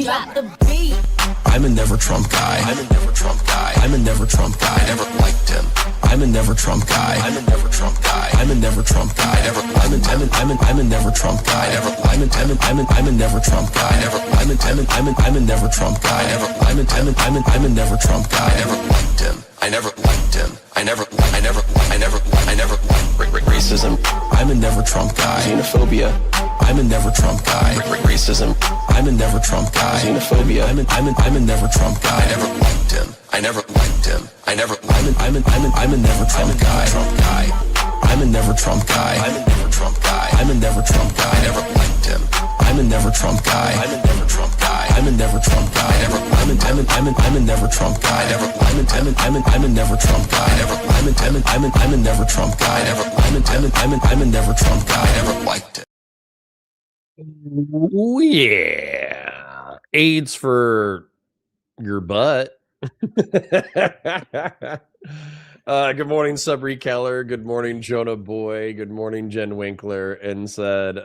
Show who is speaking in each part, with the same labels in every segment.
Speaker 1: drop the beat.
Speaker 2: I'm a never Trump guy. I'm a never Trump guy. I'm a never Trump guy. I never liked him. I'm a never Trump guy. I'm a never Trump guy. I'm a never Trump guy. I never. I'm a never Trump guy. I never. I'm a never Trump guy. I never. I'm a never Trump guy. I never. I'm a never Trump guy. I never liked him. I never liked him. I never liked racism. I'm a never Trump guy. Xenophobia. I'm a never Trump guy. Racism. I'm a never Trump guy. Xenophobia. I'm a never Trump guy. I never liked him. I never liked him. I never. I'm a never Trump guy. I'm a never Trump guy. I'm a never Trump guy. I'm a never Trump guy. I never liked him. I'm a never Trump guy. I'm a never Trump guy. I'm a never Trump guy. I never. I'm a never Trump guy. I never. I'm a never Trump guy. I never. I'm a never Trump guy. I never. I'm a never Trump guy. I never liked it.
Speaker 3: Oh, yeah. AIDS for your butt. Good morning, Sabri Keller. Good morning, Jonah Boy. Good morning, Jen Winkler. And said,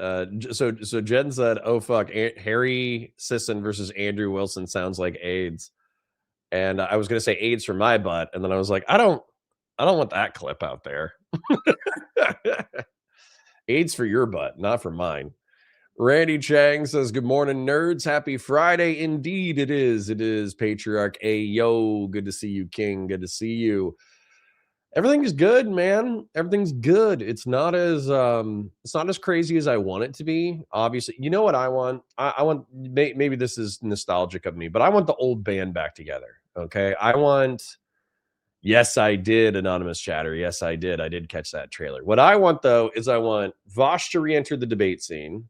Speaker 3: so Jen said, oh, fuck, Harry Sisson versus Andrew Wilson sounds like AIDS. And I was going to say AIDS for my butt. And then I was like, I don't want that clip out there. AIDS for your butt, not for mine. Randy Chang says, good morning, nerds. Happy Friday. Indeed, it is. It is Patriarch. Ayo, good to see you, King. Good to see you. Everything is good, man. Everything's good. It's not as crazy as I want it to be. Obviously, you know what I want? I want, maybe this is nostalgic of me, but I want the old band back together. Okay. Yes, I did, Anonymous Chatter. Yes, I did. I did catch that trailer. What I want, though, is I want Vosh to re-enter the debate scene.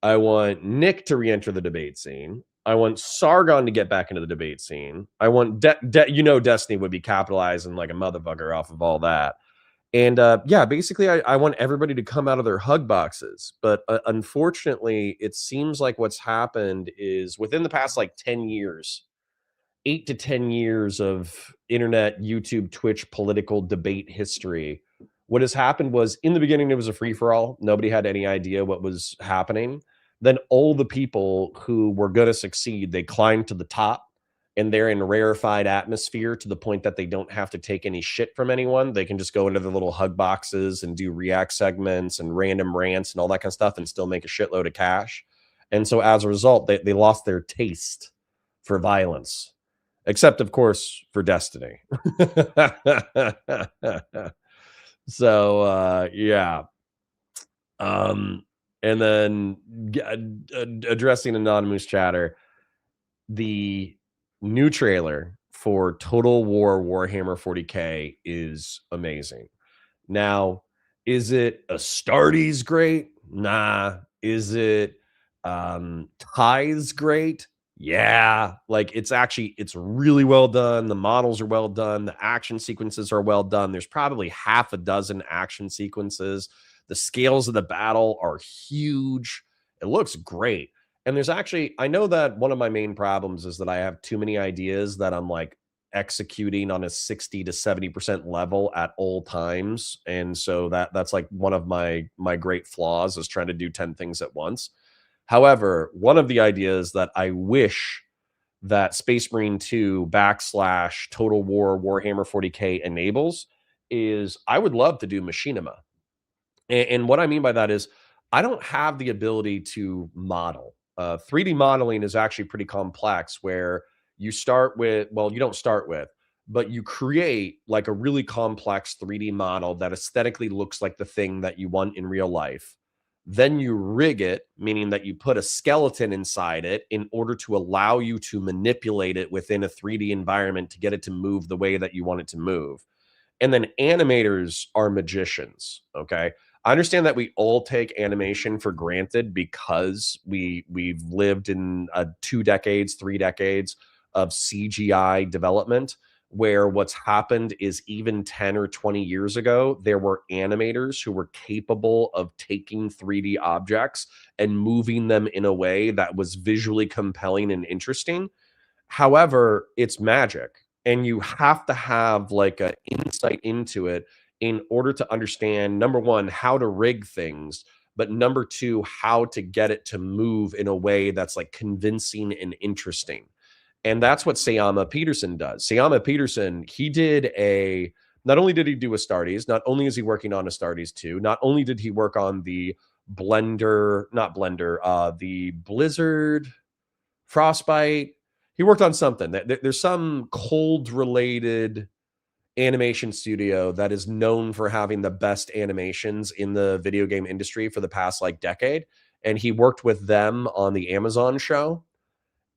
Speaker 3: I want Nick to re-enter the debate scene. I want Sargon to get back into the debate scene. I want, Destiny would be capitalizing like a motherfucker off of all that. And yeah, basically, I want everybody to come out of their hug boxes. But unfortunately, it seems like what's happened is within the past like 10 years, 8 to 10 years of internet, YouTube, Twitch, political debate history, what has happened was in the beginning, it was a free-for-all. Nobody had any idea what was happening. Then all the people who were going to succeed, they climbed to the top and they're in rarefied atmosphere to the point that they don't have to take any shit from anyone. They can just go into the little hug boxes and do react segments and random rants and all that kind of stuff and still make a shitload of cash. And so as a result, they lost their taste for violence, except of course for Destiny. So, yeah. And then addressing Anonymous Chatter, the new trailer for Total War Warhammer 40K is amazing. Now, is it Astartes great? Nah. Is it Tithes great? Yeah. Like it's really well done. The models are well done. The action sequences are well done. There's probably half a dozen action sequences. The scales of the battle are huge. It looks great. And there's actually, I know that one of my main problems is that I have too many ideas that I'm like executing on a 60 to 70% level at all times. And so that's like one of my great flaws is trying to do 10 things at once. However, one of the ideas that I wish that Space Marine 2 / Total War Warhammer 40K enables is I would love to do machinima. And what I mean by that is I don't have the ability to model. 3D modeling is actually pretty complex where you start with, well, you don't start with, but you create like a really complex 3D model that aesthetically looks like the thing that you want in real life. Then you rig it, meaning that you put a skeleton inside it in order to allow you to manipulate it within a 3D environment to get it to move the way that you want it to move. And then animators are magicians, okay? I understand that we all take animation for granted because we've lived in 2 decades, 3 decades of CGI development, where what's happened is even 10 or 20 years ago, there were animators who were capable of taking 3D objects and moving them in a way that was visually compelling and interesting. However, it's magic, and you have to have like an insight into it in order to understand, number one, how to rig things, but number two, how to get it to move in a way that's like convincing and interesting. And that's what Sayama Peterson does. Sayama Peterson, not only did he do Astartes, not only is he working on Astartes 2, not only did he work on the the Blizzard, Frostbite. He worked on something. There's some cold related animation studio that is known for having the best animations in the video game industry for the past like decade. And he worked with them on the Amazon show.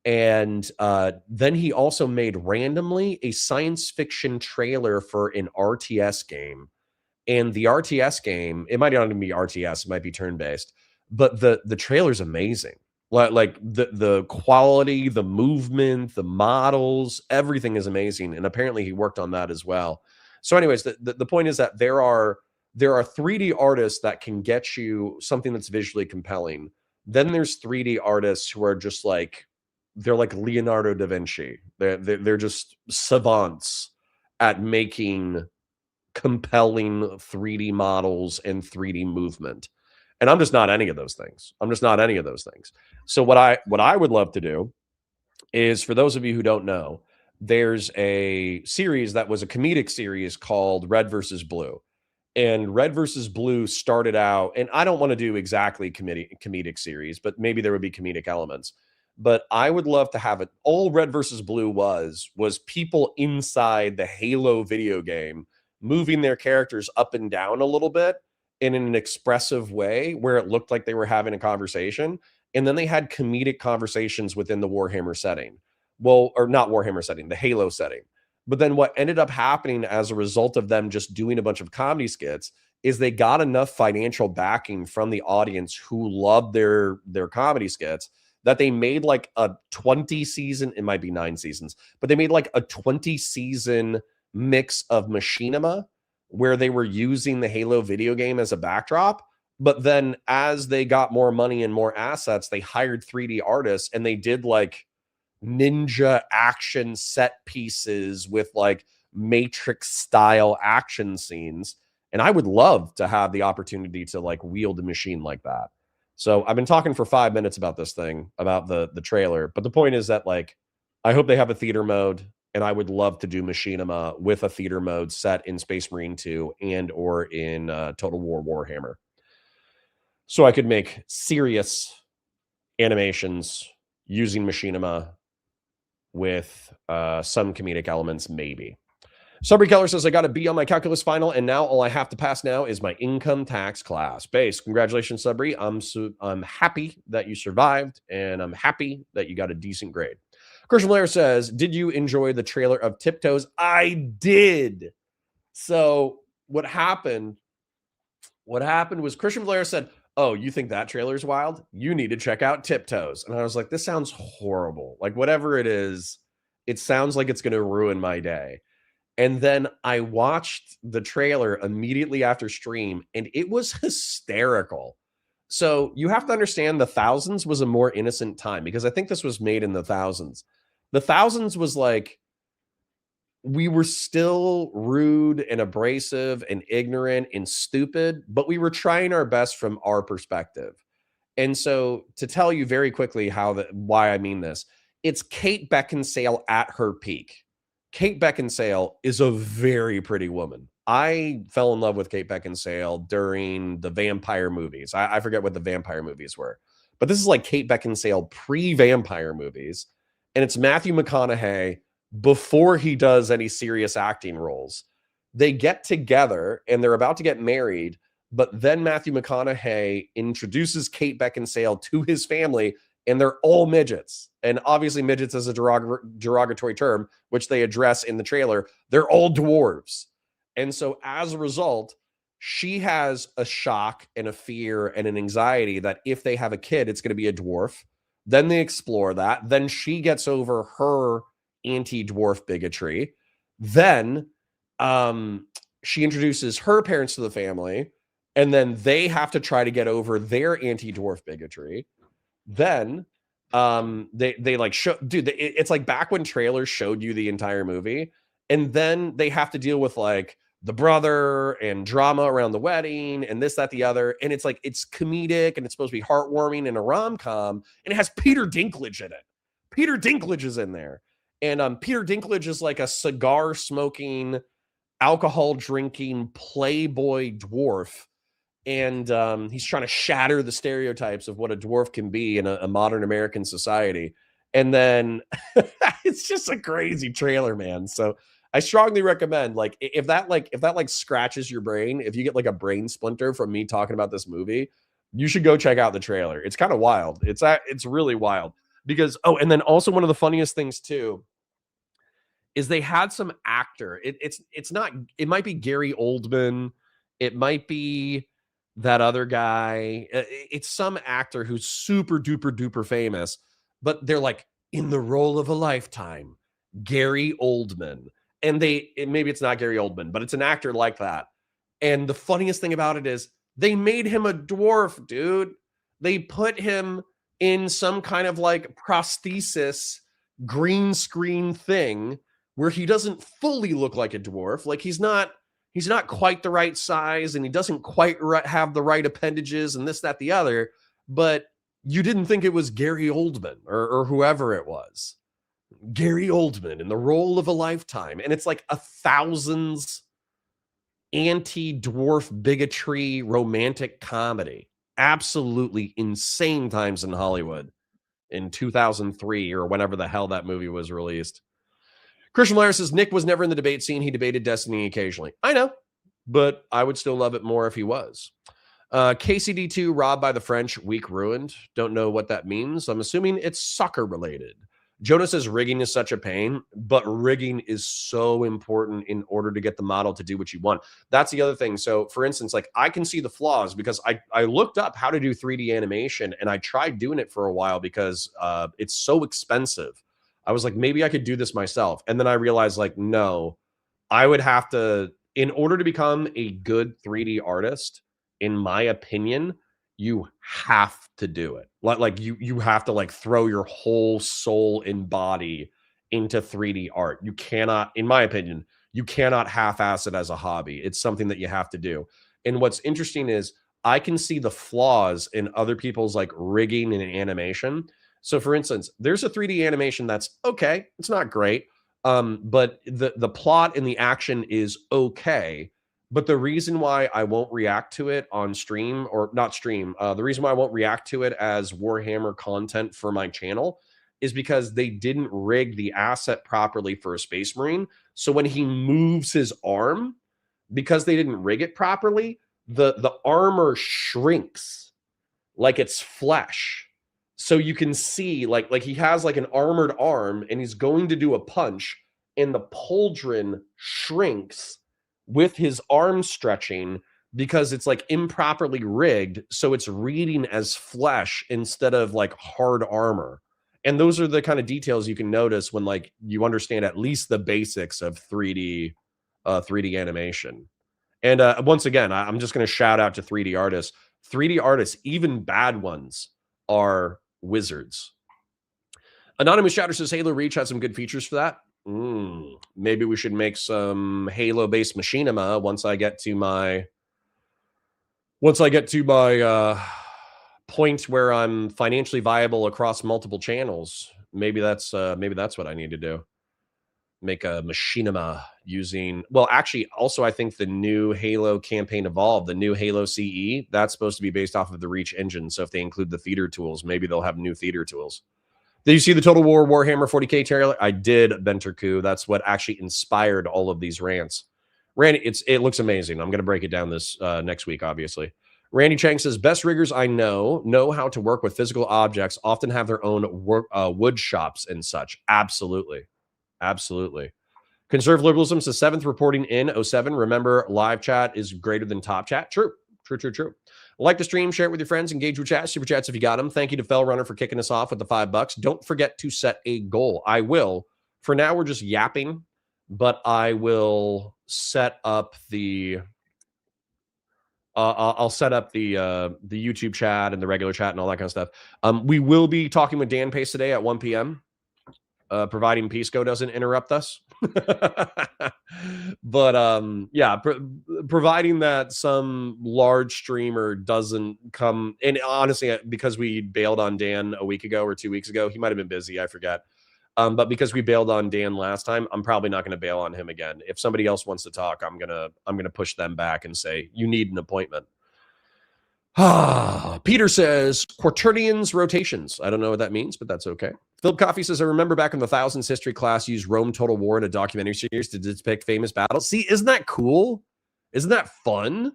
Speaker 3: And then he also made randomly a science fiction trailer for an RTS game. And the RTS game, it might not even be RTS, it might be turn-based, but the trailer's amazing. Like the quality, the movement, the models, everything is amazing. And apparently he worked on that as well. So anyways, the point is that there are 3D artists that can get you something that's visually compelling. Then there's 3D artists who are just like, they're like Leonardo da Vinci. They're just savants at making compelling 3D models and 3D movement. And I'm just not any of those things. So what I would love to do is, for those of you who don't know, there's a series that was a comedic series called Red versus Blue. And Red versus Blue started out, and I don't want to do exactly comedic series, but maybe there would be comedic elements. But I would love to have it. All Red versus Blue was people inside the Halo video game moving their characters up and down a little bit in an expressive way where it looked like they were having a conversation. And then they had comedic conversations within the Warhammer setting. Well, or not Warhammer setting, the Halo setting. But then what ended up happening as a result of them just doing a bunch of comedy skits is they got enough financial backing from the audience who loved their comedy skits that they made like a 20 season, it might be 9 seasons, but they made like a 20 season mix of machinima where they were using the Halo video game as a backdrop. But then as they got more money and more assets, they hired 3D artists and they did like ninja action set pieces with like Matrix style action scenes. And I would love to have the opportunity to like wield a machine like that. So I've been talking for 5 minutes about this thing, about the trailer. But the point is that like, I hope they have a theater mode, and I would love to do machinima with a theater mode set in Space Marine 2 and or in Total War Warhammer. So I could make serious animations using machinima with some comedic elements, maybe. Subry Keller says, I got a B on my calculus final, and now all I have to pass now is my income tax class. Base, congratulations, Subry. I'm happy that you survived, and I'm happy that you got a decent grade. Christian Blair says, did you enjoy the trailer of Tiptoes? I did. So what happened was Christian Blair said, oh, you think that trailer is wild? You need to check out Tiptoes. And I was like, this sounds horrible. Like whatever it is, it sounds like it's going to ruin my day. And then I watched the trailer immediately after stream, and it was hysterical. So you have to understand the thousands was a more innocent time, because I think this was made in the thousands. The thousands was like, we were still rude and abrasive and ignorant and stupid, but we were trying our best from our perspective. And so to tell you very quickly why I mean this, it's Kate Beckinsale at her peak. Kate Beckinsale is a very pretty woman. I fell in love with Kate Beckinsale during the vampire movies. I forget what the vampire movies were, but this is like Kate Beckinsale pre-vampire movies. And it's Matthew McConaughey before he does any serious acting roles. They get together and they're about to get married, but then Matthew McConaughey introduces Kate Beckinsale to his family, and they're all midgets. And obviously midgets is a derogatory term, which they address in the trailer. They're all dwarves. And so as a result, she has a shock and a fear and an anxiety that if they have a kid, it's going to be a dwarf. Then they explore that. Then she gets over her anti-dwarf bigotry. Then she introduces her parents to the family, and then they have to try to get over their anti-dwarf bigotry. Then they like show, dude, it's like back when trailers showed you the entire movie, and then they have to deal with like the brother and drama around the wedding and this, that, the other. And it's like, it's comedic and it's supposed to be heartwarming and a rom-com, and it has Peter Dinklage in it. Peter Dinklage is in there. And Peter Dinklage is like a cigar smoking, alcohol drinking playboy dwarf. And he's trying to shatter the stereotypes of what a dwarf can be in a modern American society. And then it's just a crazy trailer, man. So I strongly recommend, like, if that scratches your brain, if you get like a brain splinter from me talking about this movie, you should go check out the trailer. It's kind of wild. It's really wild because, oh, and then also one of the funniest things too is they had some actor. It's not, it might be Gary Oldman, it might be that other guy. It's some actor who's super duper duper famous, but they're like, in the role of a lifetime, Gary Oldman. And maybe it's not Gary Oldman, but it's an actor like that. And the funniest thing about it is they made him a dwarf, dude. They put him in some kind of like prosthesis green screen thing where he doesn't fully look like a dwarf. Like he's not quite the right size and he doesn't quite have the right appendages and this, that, the other. But you didn't think it was Gary Oldman or whoever it was. Gary Oldman in the role of a lifetime. And it's like a thousands anti-dwarf bigotry romantic comedy. Absolutely insane times in Hollywood in 2003 or whenever the hell that movie was released. Christian Blair says, Nick was never in the debate scene. He debated Destiny occasionally. I know, but I would still love it more if he was. KCD2, robbed by the French, week ruined. Don't know what that means. I'm assuming it's soccer related. Jonah says rigging is such a pain, but rigging is so important in order to get the model to do what you want. That's the other thing. So for instance, like I can see the flaws because I looked up how to do 3D animation and I tried doing it for a while because it's so expensive. I was like, maybe I could do this myself. And then I realized like, no, I would have to, in order to become a good 3D artist, in my opinion, you have to do it. Like you have to like throw your whole soul and body into 3D art. You cannot, in my opinion, you cannot half-ass it as a hobby. It's something that you have to do. And what's interesting is I can see the flaws in other people's like rigging and animation. So for instance, there's a 3D animation that's okay. It's not great. But the plot and the action is okay. But the reason why I won't react to it on stream or not stream, the reason why I won't react to it as Warhammer content for my channel is because they didn't rig the asset properly for a Space Marine. So when he moves his arm, because they didn't rig it properly, the armor shrinks like it's flesh. So you can see like he has like an armored arm and he's going to do a punch and the pauldron shrinks with his arm stretching because it's like improperly rigged. So it's reading as flesh instead of like hard armor. And those are the kind of details you can notice when like you understand at least the basics of 3D animation. And once again, I'm just going to shout out to 3D artists. 3D artists, even bad ones, are wizards. Anonymous Shatter says Halo Reach has some good features for that. Maybe we should make some Halo-based machinima once I get to my point where I'm financially viable across multiple channels. Maybe that's what I need to do. Make a machinima using, well, actually, also I think the new Halo campaign Evolve, the new Halo CE, that's supposed to be based off of the Reach engine. So if they include the theater tools, maybe they'll have new theater tools. Did you see the Total War Warhammer 40K trailer? I did, Benterku. That's what actually inspired all of these rants. Randy, it looks amazing. I'm going to break it down this next week, obviously. Randy Chang says, best riggers I know how to work with physical objects, often have their own wood shops and such. Absolutely. Absolutely. Conservative Liberalism says 7th reporting in 07. Remember, live chat is greater than top chat. True. Like the stream, share it with your friends, engage with chat, super chats if you got them. Thank you to Fell Runner for kicking us off with the $5. Don't forget to set a goal. I will. For now, we're just yapping, but I will set up the I'll set up the YouTube chat and the regular chat and all that kind of stuff. We will be talking with Dan Pace today at 1 p.m. providing Pisco doesn't interrupt us. But yeah, providing that some large streamer doesn't come, and honestly, because we bailed on Dan a week ago or 2 weeks ago, he might have been busy, I forget. But because we bailed on Dan last time, I'm probably not going to bail on him again. If somebody else wants to talk, I'm gonna push them back and say, you need an appointment. Peter says quaternions rotations. I don't know what that means, but that's okay. Philip Coffey says, I remember back in the Thousands history class, used Rome Total War in a documentary series to depict famous battles. See, isn't that cool? Isn't that fun?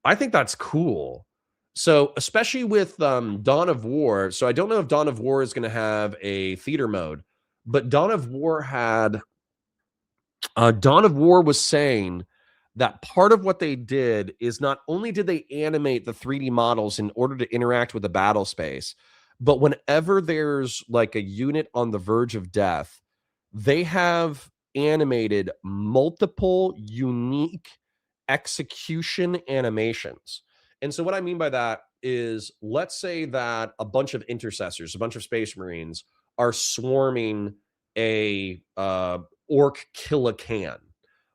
Speaker 3: I think that's cool. So especially with Dawn of War. So I don't know if Dawn of War is going to have a theater mode, but Dawn of War had Dawn of War was saying that part of what they did is not only did they animate the 3D models in order to interact with the battle space, but whenever there's like a unit on the verge of death, they have animated multiple unique execution animations. And so what I mean by that is, let's say that a bunch of intercessors, a bunch of space marines are swarming a orc kill-a-can.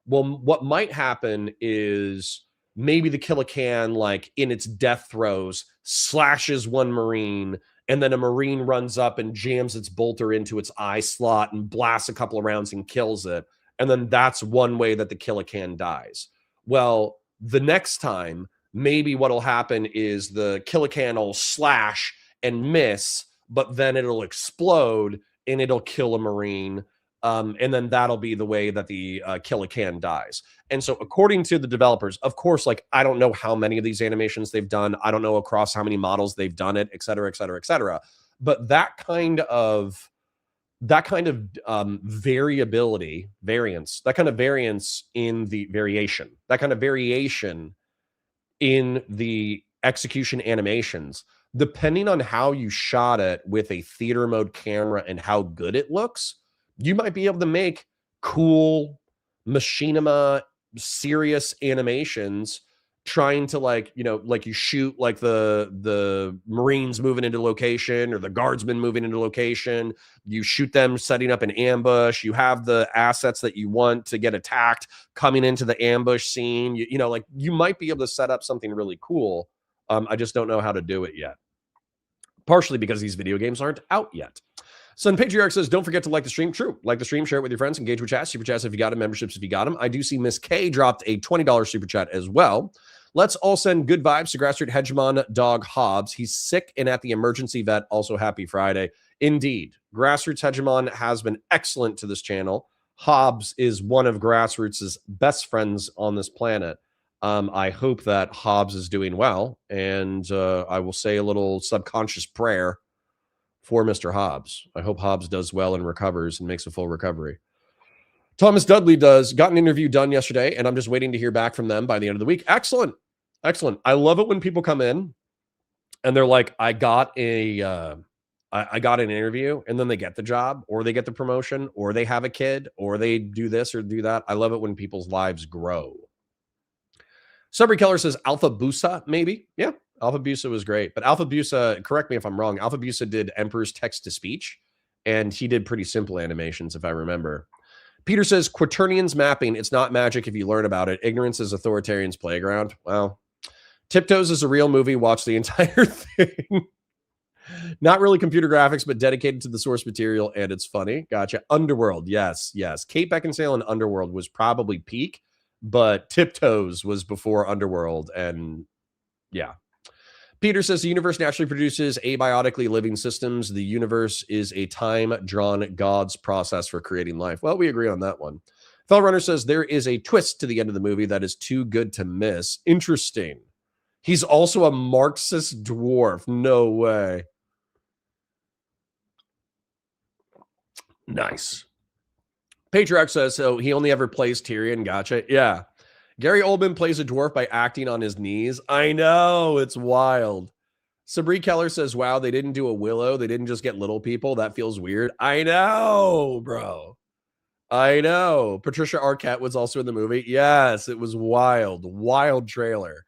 Speaker 3: Well, what might happen is maybe the kill-a-can, like in its death throes, slashes one marine, and then a marine runs up and jams its bolter into its eye slot and blasts a couple of rounds and kills it. And then that's one way that the kill-a-can dies. Well, the next time, maybe what'll happen is the kill-a-can will slash and miss, but then it'll explode and it'll kill a marine. And then that'll be the way that the kill-a-can dies. And so according to the developers, of course, like, I don't know how many of these animations they've done. I don't know across how many models they've done it, et cetera, et cetera, et cetera. But that kind of variance in the variation, that kind of variation in the execution animations, depending on how you shot it with a theater mode camera and how good it looks, you might be able to make cool machinima serious animations trying to, like, you know, like you shoot like the Marines moving into location or the guardsmen moving into location. You shoot them setting up an ambush. You have the assets that you want to get attacked coming into the ambush scene. You know, like, you might be able to set up something really cool. I just don't know how to do it yet. Partially because these video games aren't out yet. Sun Patriarch says, don't forget to like the stream. True. Like the stream, share it with your friends, engage with chat, super chats if you got them, memberships if you got them. I do see Miss K dropped a $20 super chat as well. Let's all send good vibes to Grassroot Hegemon dog Hobbs. He's sick and at the emergency vet. Also, happy Friday. Indeed. Grassroots Hegemon has been excellent to this channel. Hobbs is one of Grassroots' best friends on this planet. I hope that Hobbs is doing well, and I will say a little subconscious prayer for Mr. Hobbs. I hope Hobbs does well and recovers and makes a full recovery. Thomas Dudley got an interview done yesterday, and I'm just waiting to hear back from them by the end of the week. Excellent. Excellent. I love it when people come in and they're like, I got an interview, and then they get the job, or they get the promotion, or they have a kid, or they do this or do that. I love it when people's lives grow. Subry Keller says Alpha Busa, maybe. Yeah, Alpha Busa was great. But Alpha Busa, correct me if I'm wrong, Alpha Busa did Emperor's text-to-speech, and he did pretty simple animations, if I remember. Peter says, Quaternions mapping, it's not magic if you learn about it. Ignorance is authoritarian's playground. Well, Tiptoes is a real movie. Watch the entire thing. Not really computer graphics, but dedicated to the source material, and it's funny. Gotcha. Underworld, yes, yes. Kate Beckinsale in Underworld was probably peak, but Tiptoes was before Underworld, and yeah. Peter says the universe naturally produces abiotically living systems. The universe is a time-drawn God's process for creating life. Well, we agree on that one. Fellrunner says there is a twist to the end of the movie that is too good to miss. Interesting. He's also a Marxist dwarf. No way. Nice. Patriarch says, so he only ever plays Tyrion. Gotcha. Yeah. Gary Oldman plays a dwarf by acting on his knees. I know. It's wild. Sabri Keller says, wow, they didn't do a Willow. They didn't just get little people. That feels weird. I know, bro. I know. Patricia Arquette was also in the movie. Yes, it was wild. Wild trailer.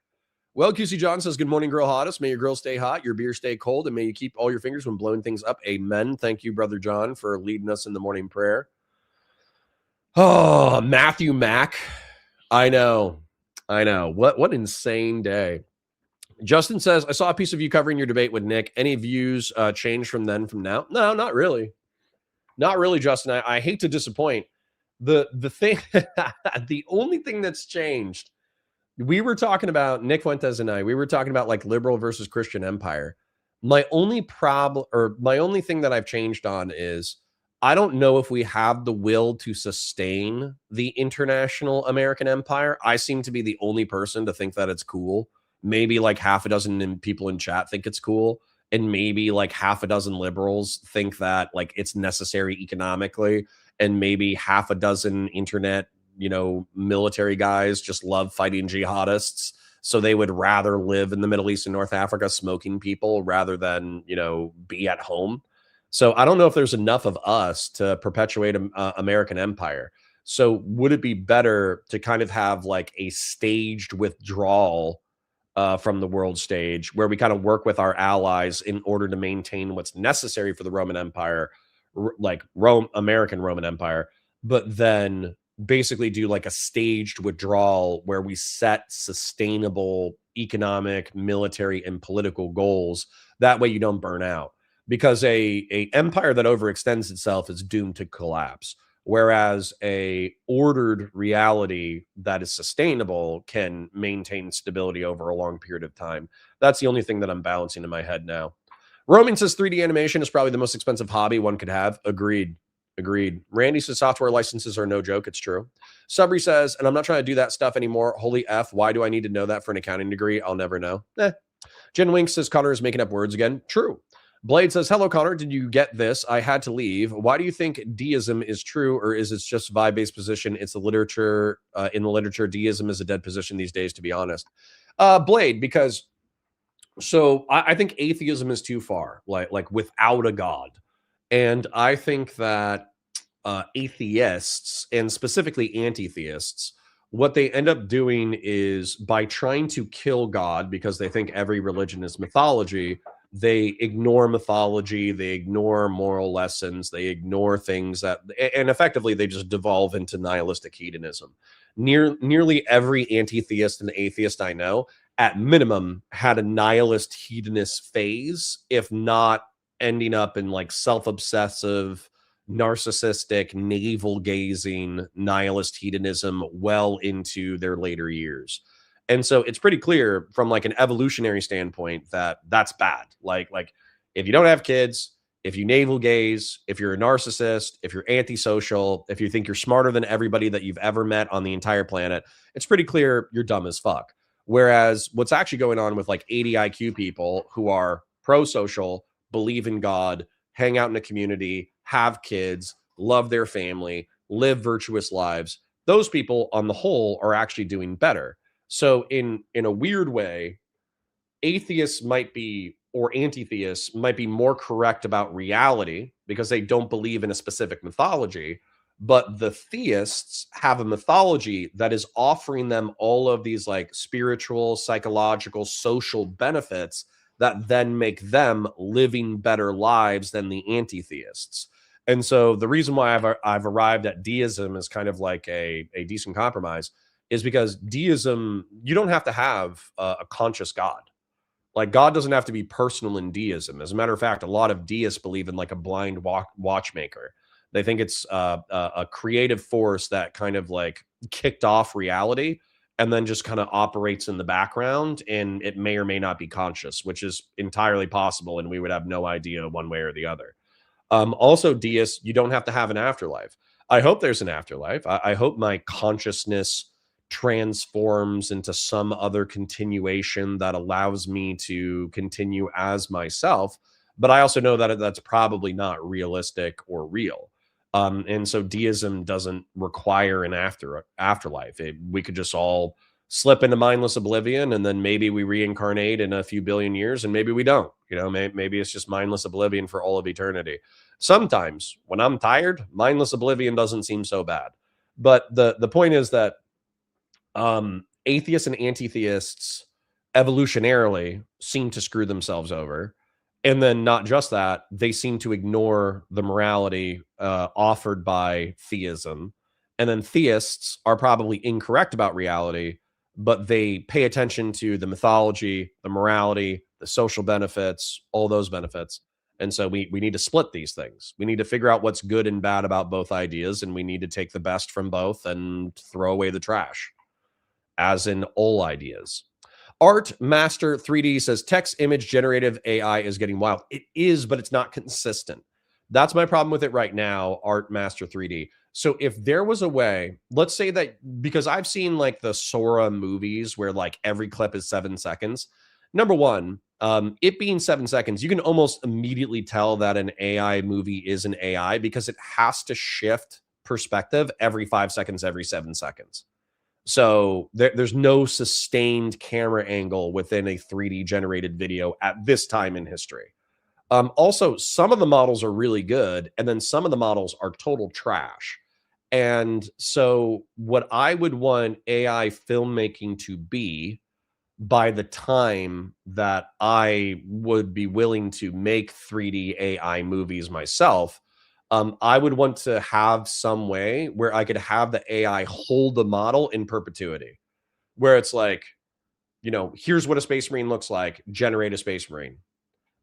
Speaker 3: Well, QC John says, good morning, girl hottest. May your girl stay hot, your beer stay cold, and may you keep all your fingers from blowing things up. Amen. Thank you, Brother John, for leading us in the morning prayer. Oh, Matthew Mack. I know. What insane day. Justin says, I saw a piece of you covering your debate with Nick. Any views changed from then from now? No, not really. Not really, Justin. I hate to disappoint. The thing, the only thing that's changed, we were talking about, Nick Fuentes and I, we were talking about like liberal versus Christian empire. My only problem, or my only thing that I've changed on is I don't know if we have the will to sustain the international American empire. I seem to be the only person to think that it's cool. Maybe like half a dozen people in chat think it's cool. And maybe like half a dozen liberals think that like it's necessary economically. And maybe half a dozen internet, military guys just love fighting jihadists. So they would rather live in the Middle East and North Africa smoking people rather than, be at home. So I don't know if there's enough of us to perpetuate American empire. So would it be better to kind of have like a staged withdrawal from the world stage where we kind of work with our allies in order to maintain what's necessary for the Roman Empire, like American Roman Empire, but then basically do like a staged withdrawal where we set sustainable economic, military, and political goals. That way you don't burn out, because a empire that overextends itself is doomed to collapse. Whereas a ordered reality that is sustainable can maintain stability over a long period of time. That's the only thing that I'm balancing in my head now. Roman says 3D animation is probably the most expensive hobby one could have. Agreed. Randy says software licenses are no joke. It's true. Subri says, and I'm not trying to do that stuff anymore. Holy F, why do I need to know that for an accounting degree? I'll never know. Jen Wink says Connor is making up words again. True. Blade says, hello, Connor. Did you get this? I had to leave. Why do you think deism is true, or is it just vibe-based position? It's the literature. In the literature, deism is a dead position these days, to be honest. Blade, because I think atheism is too far, like without a God. And I think that atheists, and specifically anti-theists, what they end up doing is by trying to kill God because they think every religion is mythology, they ignore mythology, they ignore moral lessons, they ignore things that, and effectively they just devolve into nihilistic hedonism. Nearly every anti-theist and atheist I know, at minimum, had a nihilist hedonist phase, if not ending up in like self-obsessive, narcissistic, navel-gazing nihilist hedonism well into their later years. And so it's pretty clear from like an evolutionary standpoint that that's bad. Like if you don't have kids, if you navel gaze, if you're a narcissist, if you're antisocial, if you think you're smarter than everybody that you've ever met on the entire planet, it's pretty clear you're dumb as fuck. Whereas what's actually going on with like 80 IQ people who are pro-social, believe in God, hang out in a community, have kids, love their family, live virtuous lives, those people on the whole are actually doing better. So in a weird way, atheists might be, or anti-theists might be more correct about reality because they don't believe in a specific mythology, but the theists have a mythology that is offering them all of these like spiritual, psychological, social benefits that then make them living better lives than the anti-theists. And so the reason why I've arrived at deism as kind of like a decent compromise is because deism, you don't have to have a conscious God. Like God doesn't have to be personal in deism. As a matter of fact, a lot of deists believe in like a blind watchmaker. They think it's a creative force that kind of like kicked off reality and then just kind of operates in the background, and it may or may not be conscious, which is entirely possible, and we would have no idea one way or the other. Also, deists, you don't have to have an afterlife. I hope there's an afterlife. I hope my consciousness transforms into some other continuation that allows me to continue as myself. But I also know that that's probably not realistic or real. And so deism doesn't require an afterlife. We could just all slip into mindless oblivion, and then maybe we reincarnate in a few billion years, and maybe we don't. Maybe it's just mindless oblivion for all of eternity. Sometimes when I'm tired, mindless oblivion doesn't seem so bad. But the point is that atheists and anti-theists evolutionarily seem to screw themselves over. And then not just that, they seem to ignore the morality offered by theism. And then theists are probably incorrect about reality, but they pay attention to the mythology, the morality, the social benefits, all those benefits. And so we need to split these things. We need to figure out what's good and bad about both ideas, and we need to take the best from both and throw away the trash, as in all ideas. Art Master 3D says text image generative AI is getting wild. It is, but it's not consistent. That's my problem with it right now, Art Master 3D. So if there was a way, let's say that, because I've seen like the Sora movies where like every clip is 7 seconds. Number one, it being 7 seconds, you can almost immediately tell that an AI movie is an AI because it has to shift perspective every 5 seconds, every 7 seconds. So there's no sustained camera angle within a 3D generated video at this time in history. Also, some of the models are really good, and then some of the models are total trash. And so, what I would want AI filmmaking to be by the time that I would be willing to make 3D AI movies myself, I would want to have some way where I could have the AI hold the model in perpetuity, where it's like, here's what a space marine looks like, generate a space marine.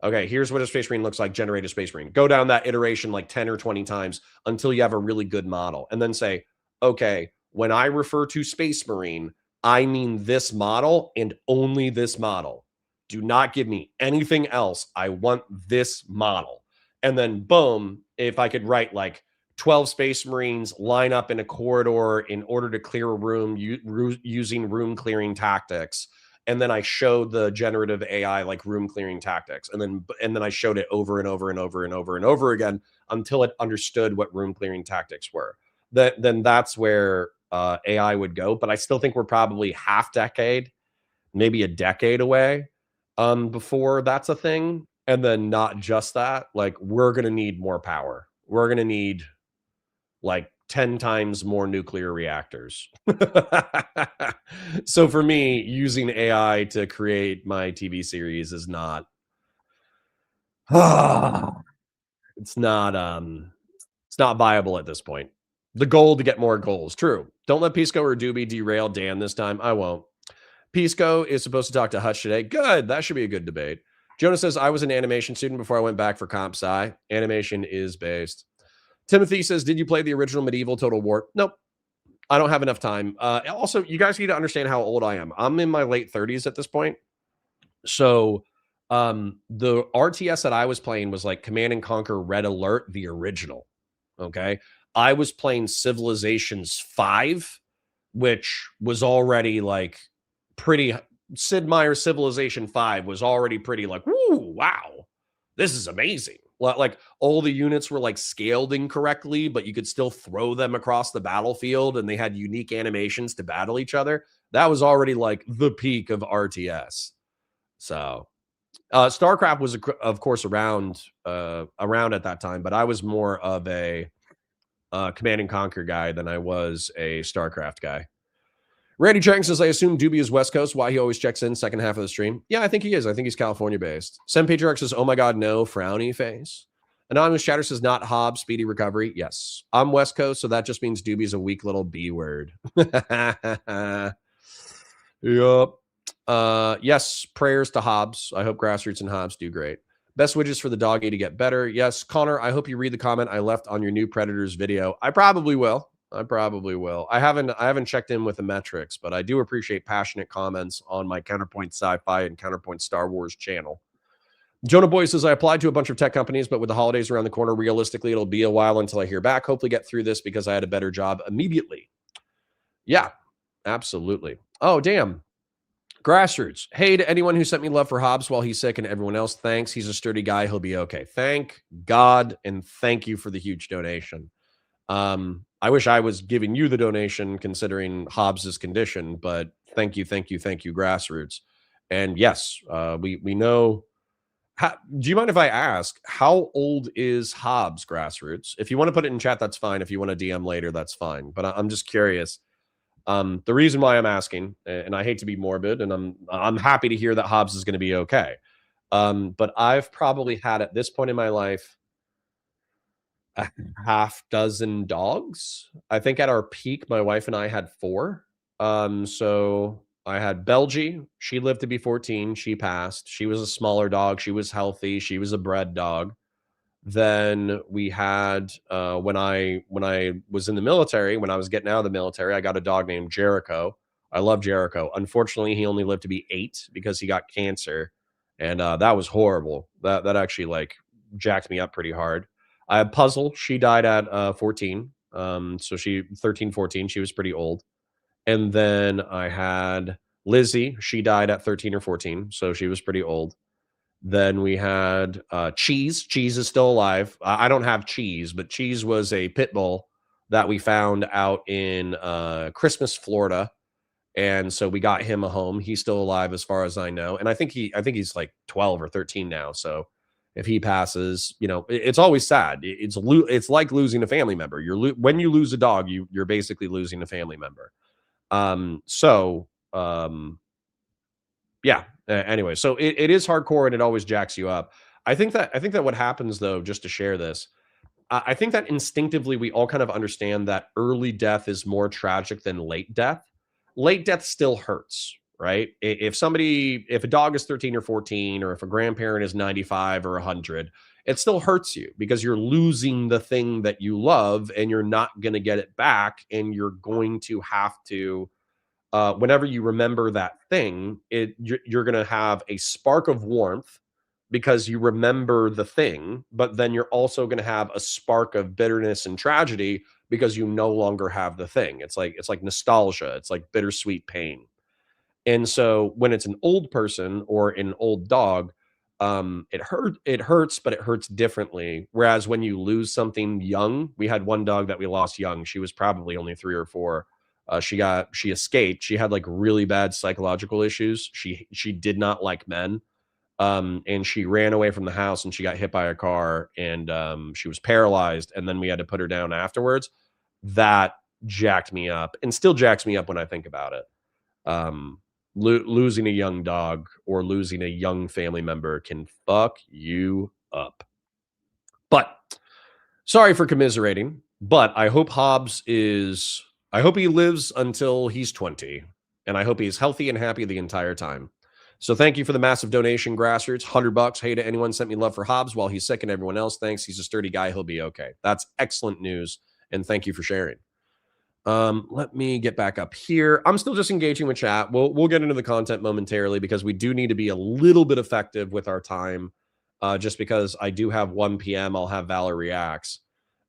Speaker 3: Okay, here's what a space marine looks like, generate a space marine. Go down that iteration like 10 or 20 times until you have a really good model. And then say, okay, when I refer to space marine, I mean this model and only this model. Do not give me anything else. I want this model. And then boom, if I could write like 12 space marines line up in a corridor in order to clear a room using room clearing tactics, and then I showed the generative AI like room clearing tactics, and then I showed it over and over and over and over and over again until it understood what room clearing tactics were. Then that's where AI would go. But I still think we're probably half decade, maybe a decade away before that's a thing. And then not just that, like we're gonna need more power. We're gonna need like 10 times more nuclear reactors. So for me, using AI to create my TV series is not it's not viable at this point. The goal to get more goals. True. Don't let Pisco or Doobie derail Dan this time. I won't. Pisco is supposed to talk to Hutch today. Good. That should be a good debate. Jonah says, I was an animation student before I went back for comp sci. Animation is based. Timothy says, did you play the original Medieval Total War? Nope. I don't have enough time. Also, you guys need to understand how old I am. I'm in my late 30s at this point. So the RTS that I was playing was like Command and Conquer Red Alert, the original. Okay. I was playing Civilizations 5, which was already like pretty. Sid Meier's Civilization 5 was already pretty like, woo, wow, this is amazing. Like all the units were like scaled incorrectly, but you could still throw them across the battlefield and they had unique animations to battle each other. That was already like the peak of RTS. So StarCraft was, of course, around at that time, but I was more of a Command and Conquer guy than I was a StarCraft guy. Randy Chang says, I assume Doobie is West Coast. Why he always checks in second half of the stream. Yeah, I think he is. I think he's California based. Sem Patriarch says, oh my God, no, frowny face. Anonymous Chatter says, not Hobbs, speedy recovery. Yes, I'm West Coast, so that just means Doobie's a weak little B word. Yup. Yes, prayers to Hobbs. I hope Grassroots and Hobbs do great. Best widgets for the doggy to get better. Yes, Connor, I hope you read the comment I left on your new Predators video. I probably will. I haven't checked in with the metrics, but I do appreciate passionate comments on my Counterpoint Sci-Fi and Counterpoint Star Wars channel. Jonah Boy says, I applied to a bunch of tech companies, but with the holidays around the corner, realistically, it'll be a while until I hear back. Hopefully get through this because I had a better job immediately. Yeah, absolutely. Oh, damn. Grassroots. Hey to anyone who sent me love for Hobbs while he's sick and everyone else, thanks. He's a sturdy guy. He'll be okay. Thank God, and thank you for the huge donation. I wish I was giving you the donation considering Hobbs's condition, but thank you, Grassroots. And yes, we know. Do you mind if I ask, how old is Hobbs, Grassroots? If you want to put it in chat, that's fine. If you want to DM later, that's fine. But I'm just curious. The reason why I'm asking, and I hate to be morbid, and I'm happy to hear that Hobbs is going to be okay. But I've probably had at this point in my life a half dozen dogs. I think at our peak, my wife and I had 4. So I had Belgie. She lived to be 14. She passed. She was a smaller dog. She was healthy. She was a bred dog. Then we had when I was in the military, when I was getting out of the military, I got a dog named Jericho. I love Jericho. Unfortunately, he only lived to be 8 because he got cancer, and that was horrible. That actually like jacked me up pretty hard. I had Puzzle. She died at 14. So she 13, 14. She was pretty old. And then I had Lizzie. She died at 13 or 14, so she was pretty old. Then we had Cheese. Cheese is still alive. I don't have Cheese, but Cheese was a pit bull that we found out in Christmas, Florida, and so we got him a home. He's still alive, as far as I know, and I think he's like 12 or 13 now. So if he passes, it's always sad. It's like losing a family member. When you lose a dog, you're basically losing a family member. So yeah. Anyway, so it is hardcore and it always jacks you up. I think that what happens though, just to share this, I think that instinctively we all kind of understand that early death is more tragic than late death. Late death still hurts, right? If a dog is 13 or 14, or if a grandparent is 95 or 100, it still hurts you because you're losing the thing that you love and you're not going to get it back. And you're going to have to, whenever you remember that thing, you're going to have a spark of warmth because you remember the thing, but then you're also going to have a spark of bitterness and tragedy because you no longer have the thing. It's like nostalgia. It's like bittersweet pain. And so when it's an old person or an old dog, it hurts, but it hurts differently. Whereas when you lose something young, we had one dog that we lost young. She was probably only 3 or 4. She escaped. She had like really bad psychological issues. She did not like men. And she ran away from the house and she got hit by a car, and she was paralyzed. And then we had to put her down afterwards. That jacked me up and still jacks me up when I think about it. Losing a young dog or losing a young family member can fuck you up. But sorry for commiserating, but I hope I hope he lives until he's 20, and I hope he's healthy and happy the entire time. So thank you for the massive donation, Grassroots. $100. Hey to anyone sent me love for Hobbs while he's sick, and everyone else, thanks. He's a sturdy guy. He'll be okay. That's excellent news, and thank you for sharing. Let me get back up here. I'm still just engaging with chat. We'll get into the content momentarily because we do need to be a little bit effective with our time. Just because I do have 1 p.m. I'll have Valor Reacts.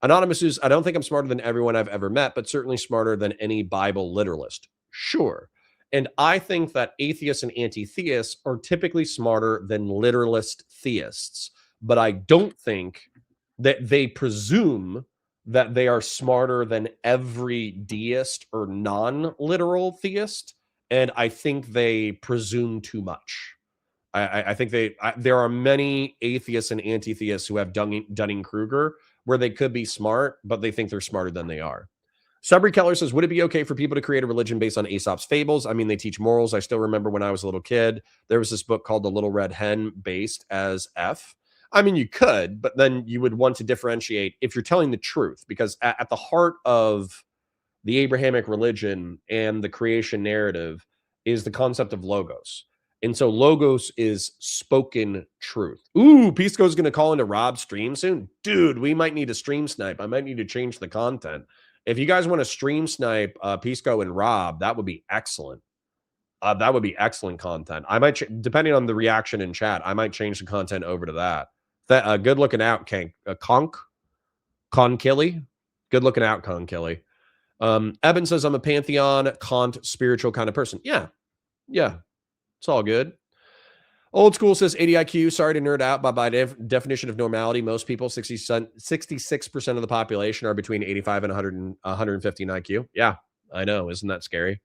Speaker 3: Anonymous is, I don't think I'm smarter than everyone I've ever met, but certainly smarter than any Bible literalist. Sure. And I think that atheists and anti-theists are typically smarter than literalist theists. But I don't think that they presume that they are smarter than every deist or non-literal theist. And I think they presume too much. I think there are many atheists and anti-theists who have Dunning-Kruger where they could be smart, but they think they're smarter than they are. Sabri Keller says, would it be okay for people to create a religion based on Aesop's fables? I mean, they teach morals. I still remember when I was a little kid, there was this book called The Little Red Hen based as F. I mean, you could, but then you would want to differentiate if you're telling the truth, because at the heart of the Abrahamic religion and the creation narrative is the concept of logos. And so logos is spoken truth. Ooh, Pisco's going to call into Rob's stream soon. Dude, we might need a stream snipe. I might need to change the content. If you guys want to stream snipe Pisco and Rob, that would be excellent. That would be excellent content. I might, depending on the reaction in chat, I might change the content over to that. Good looking out, Concilly. Good looking out, Concilly. Eben says, I'm a Pantheon, Kant, spiritual kind of person. Yeah. It's all good. Old School says 80 IQ. Sorry to nerd out, but by definition of normality, most people, 66% of the population are between 85 and 115 IQ. Yeah, I know. Isn't that scary?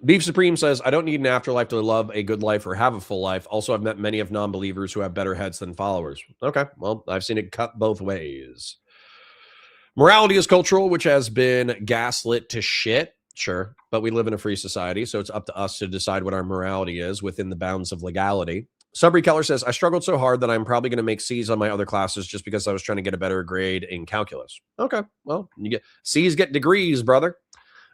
Speaker 3: Beef Supreme says, I don't need an afterlife to love a good life or have a full life. Also, I've met many of non-believers who have better heads than followers. Okay, well, I've seen it cut both ways. Morality is cultural, which has been gaslit to shit. Sure, but we live in a free society, so it's up to us to decide what our morality is within the bounds of legality. Subry Keller says, I struggled so hard that I'm probably going to make C's on my other classes just because I was trying to get a better grade in calculus. Okay, well, you get C's get degrees, brother.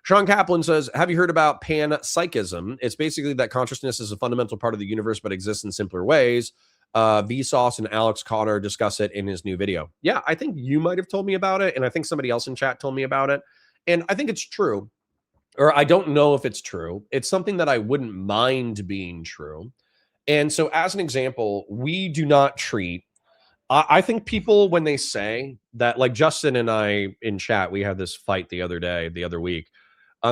Speaker 3: Sean Kaplan says, have you heard about panpsychism? It's basically that consciousness is a fundamental part of the universe but exists in simpler ways. Vsauce and Alex Connor discuss it in his new video. Yeah, I think you might have told me about it, and I think somebody else in chat told me about it. And I think it's true, or I don't know if it's true. It's something that I wouldn't mind being true. And so, as an example, we do not treat. I think people, when they say that, like Justin and I in chat, we had this fight the other week.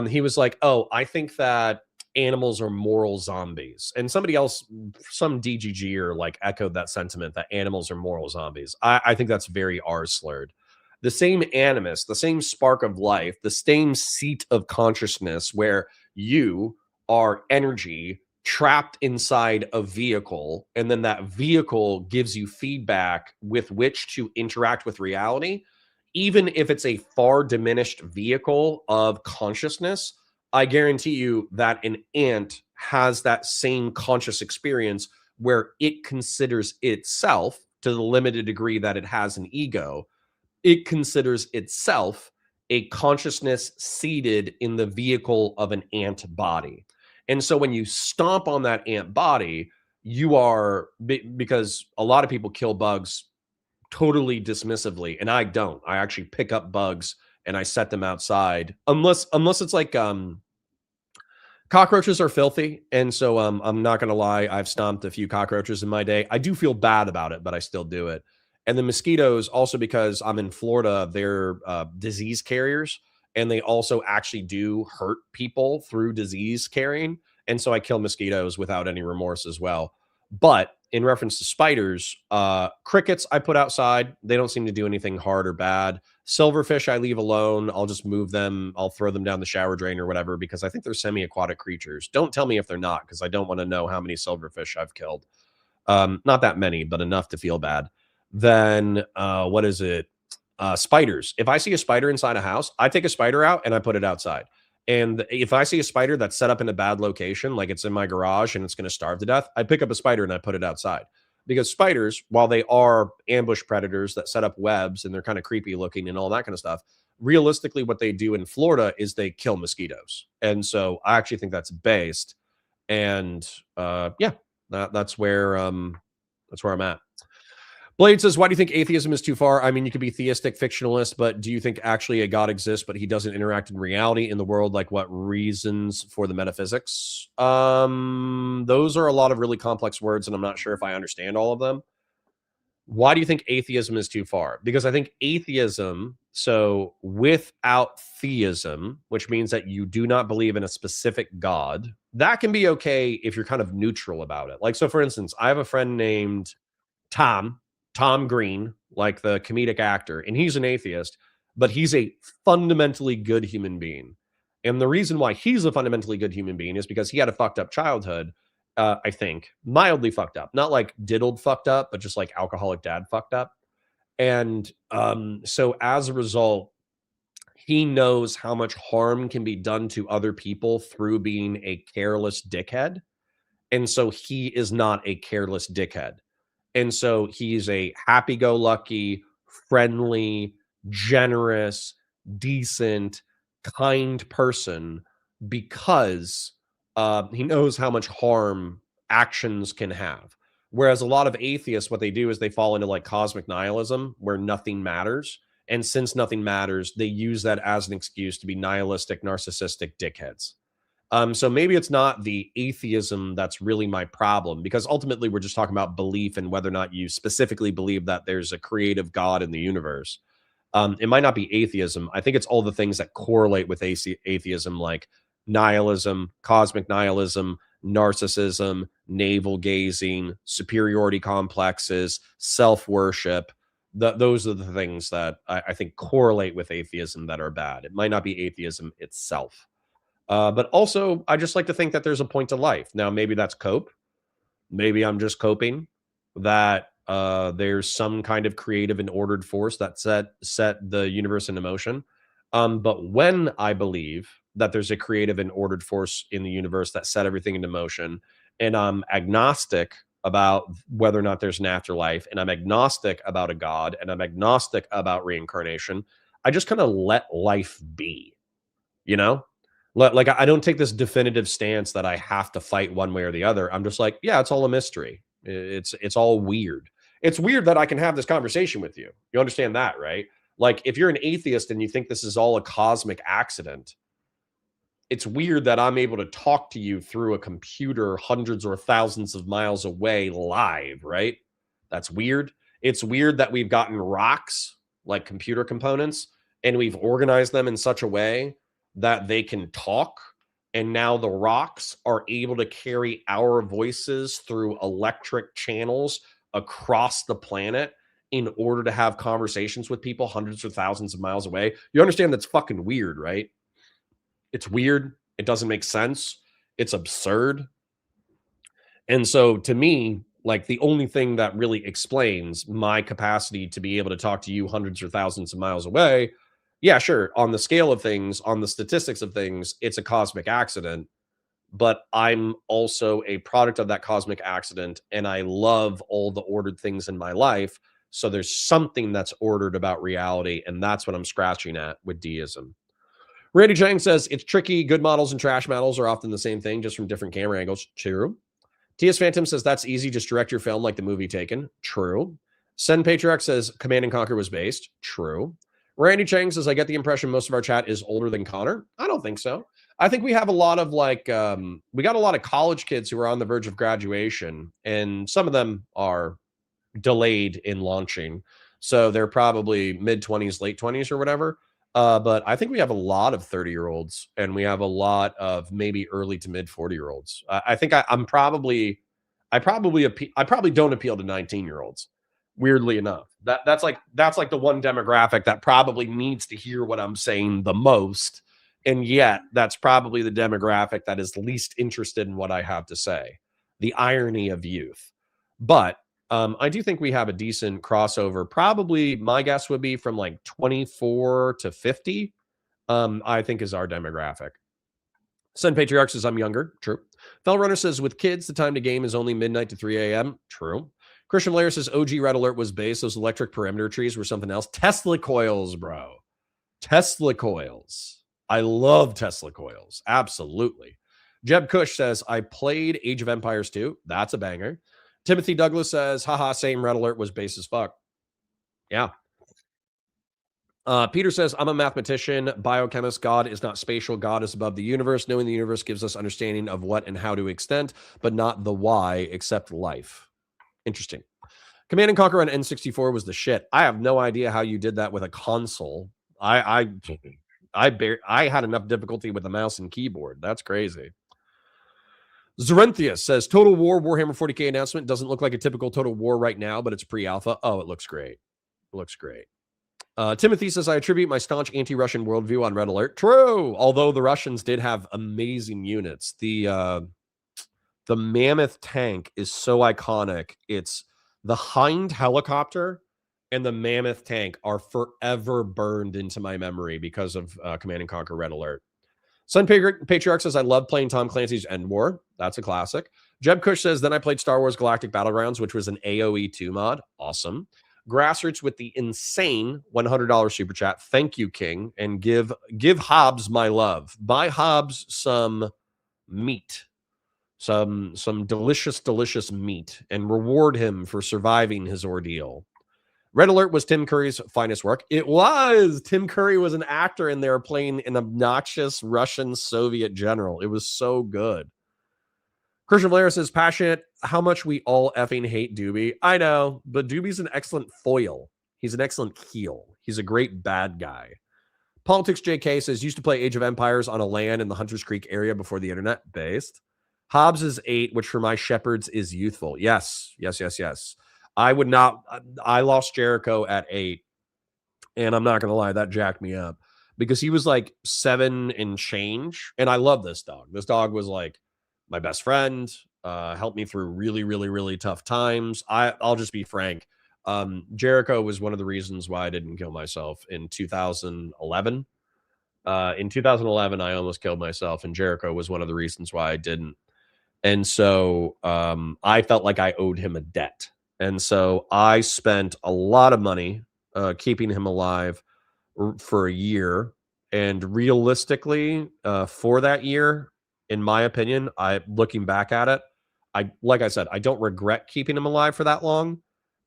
Speaker 3: He was like, "Oh, I think that animals are moral zombies," and somebody else, some DGG, or like echoed that sentiment that animals are moral zombies. I think that's very R slurred. The same animus, the same spark of life, the same seat of consciousness, where you are energy trapped inside a vehicle, and then that vehicle gives you feedback with which to interact with reality. Even if it's a far diminished vehicle of consciousness, I guarantee you that an ant has that same conscious experience where it considers itself, to the limited degree that it has an ego, it considers itself a consciousness seated in the vehicle of an ant body. And so when you stomp on that ant body, you are, because a lot of people kill bugs totally dismissively, and I don't. I actually pick up bugs and I set them outside, unless it's like cockroaches are filthy, and so I'm not gonna lie, I've stomped a few cockroaches in my day. I do feel bad about it, but I still do it. And the mosquitoes, also because I'm in Florida, they're disease carriers, and they also actually do hurt people through disease carrying. And so I kill mosquitoes without any remorse as well. But in reference to spiders, crickets I put outside. They don't seem to do anything hard or bad. Silverfish I leave alone. I'll just move them. I'll throw them down the shower drain or whatever, because I think they're semi-aquatic creatures. Don't tell me if they're not, because I don't want to know how many silverfish I've killed. Not that many, but enough to feel bad. Then what is it? Spiders. If I see a spider inside a house, I take a spider out and I put it outside. And if I see a spider that's set up in a bad location, like it's in my garage and it's going to starve to death, I pick up a spider and I put it outside. Because spiders, while they are ambush predators that set up webs and they're kind of creepy looking and all that kind of stuff, realistically, what they do in Florida is they kill mosquitoes. And so I actually think that's based. And yeah, that's where I'm at. Blade says, why do you think atheism is too far? I mean, you could be theistic fictionalist, but do you think actually a God exists, but he doesn't interact in reality in the world? Like, what reasons for the metaphysics? Those are a lot of really complex words, and I'm not sure if I understand all of them. Why do you think atheism is too far? Because I think atheism, so without theism, which means that you do not believe in a specific God, that can be okay if you're kind of neutral about it. Like, so for instance, I have a friend named Tom Green, like the comedic actor, and he's an atheist, but he's a fundamentally good human being. And the reason why he's a fundamentally good human being is because he had a fucked up childhood. I think mildly fucked up, not like diddled fucked up, but just like alcoholic dad fucked up. And so as a result, he knows how much harm can be done to other people through being a careless dickhead. And so he is not a careless dickhead. And so he's a happy-go-lucky, friendly, generous, decent, kind person because he knows how much harm actions can have. Whereas a lot of atheists, what they do is they fall into like cosmic nihilism, where nothing matters. And since nothing matters, they use that as an excuse to be nihilistic, narcissistic dickheads. So maybe it's not the atheism that's really my problem, because ultimately we're just talking about belief and whether or not you specifically believe that there's a creative God in the universe. It might not be atheism. I think it's all the things that correlate with atheism, like nihilism, cosmic nihilism, narcissism, navel gazing, superiority complexes, self-worship. Those are the things that I think correlate with atheism that are bad. It might not be atheism itself. But also, I just like to think that there's a point to life. Now, maybe that's cope. Maybe I'm just coping. That There's some kind of creative and ordered force that set the universe into motion. But when I believe that there's a creative and ordered force in the universe that set everything into motion, and I'm agnostic about whether or not there's an afterlife, and I'm agnostic about a God, and I'm agnostic about reincarnation, I just kind of let life be, you know? Like I don't take this definitive stance that I have to fight one way or the other. I'm just like, yeah, it's all a mystery. It's all weird. It's weird that I can have this conversation with you. You understand that, right? Like if you're an atheist and you think this is all a cosmic accident, it's weird that I'm able to talk to you through a computer hundreds or thousands of miles away live, right? That's weird. It's weird that we've gotten rocks like computer components and we've organized them in such a way that they can talk. And now the rocks are able to carry our voices through electric channels across the planet in order to have conversations with people hundreds or thousands of miles away. You understand that's fucking weird, right? It's weird. It doesn't make sense. It's absurd. And so to me, like the only thing that really explains my capacity to be able to talk to you hundreds or thousands of miles away, yeah, sure, on the scale of things, on the statistics of things, it's a cosmic accident, but I'm also a product of that cosmic accident and I love all the ordered things in my life. So there's something that's ordered about reality, and that's what I'm scratching at with deism. Randy Chang says it's tricky. Good models and trash models are often the same thing, just from different camera angles. True. TS Phantom says that's easy. Just direct your film like the movie Taken. True. Sen Patriarch says Command and Conquer was based. True. Randy Chang says I get the impression most of our chat is older than Connor. I don't think so. I think we have a lot of we got a lot of college kids who are on the verge of graduation, and some of them are delayed in launching. So they're probably mid 20s, late 20s or whatever. But I think we have a lot of 30-year-olds and we have a lot of maybe early to mid 40-year-olds. I think I probably don't appeal to 19-year-olds. Weirdly enough, that's like the one demographic that probably needs to hear what I'm saying the most, and yet that's probably the demographic that is least interested in what I have to say. The irony of youth, but I do think we have a decent crossover. Probably my guess would be from like 24 to 50, I think is our demographic. Sun Patriarch says I'm younger. True. Fell Runner says with kids, the time to game is only midnight to 3 a.m. True. Christian Blair says OG Red Alert was base. Those electric perimeter trees were something else. Tesla coils, bro. Tesla coils. I love Tesla coils. Absolutely. Jeb Cush says I played Age of Empires 2. That's a banger. Timothy Douglas says, haha, same Red Alert was base as fuck. Yeah. Peter says, I'm a mathematician, biochemist. God is not spatial. God is above the universe. Knowing the universe gives us understanding of what and how to extent, but not the why, except life. Interesting. Command and Conquer on N64 was the shit. I have no idea how you did that with a console. I had enough difficulty with the mouse and keyboard. That's crazy. Zorenthius says, Total War Warhammer 40K announcement doesn't look like a typical Total War right now, but it's pre-alpha. Oh, it looks great. It looks great. Timothy says, I attribute my staunch anti-Russian worldview on Red Alert. True. Although the Russians did have amazing units. The Mammoth tank is so iconic. It's the Hind helicopter and the Mammoth tank are forever burned into my memory because of Command and Conquer Red Alert. Sun Patriarch says, I love playing Tom Clancy's End War. That's a classic. Jeb Cush says, then I played Star Wars Galactic Battlegrounds, which was an AoE 2 mod. Awesome. Grassroots with the insane $100 super chat. Thank you, King. And give Hobbs my love. Buy Hobbs some meat. Some delicious, delicious meat. And reward him for surviving his ordeal. Red Alert was Tim Curry's finest work. It was. Tim Curry was an actor in there playing an obnoxious Russian Soviet general. It was so good. Christian Blair says, passionate, how much we all effing hate Doobie. I know, but Doobie's an excellent foil. He's an excellent heel. He's a great bad guy. Politics JK says, used to play Age of Empires on a LAN in the Hunters Creek area before the internet. Based. Hobbs is 8, which for my shepherds is youthful. Yes. I would not. I lost Jericho at 8, and I'm not going to lie, that jacked me up because he was like 7 and change, and I love this dog. This dog was like my best friend. helped me through really, really, really tough times. I'll just be frank. Jericho was one of the reasons why I didn't kill myself in 2011. In 2011, I almost killed myself, and Jericho was one of the reasons why I didn't. And so I felt like I owed him a debt. And so I spent a lot of money keeping him alive for a year. And realistically, for that year, in my opinion, looking back at it, like I said, I don't regret keeping him alive for that long.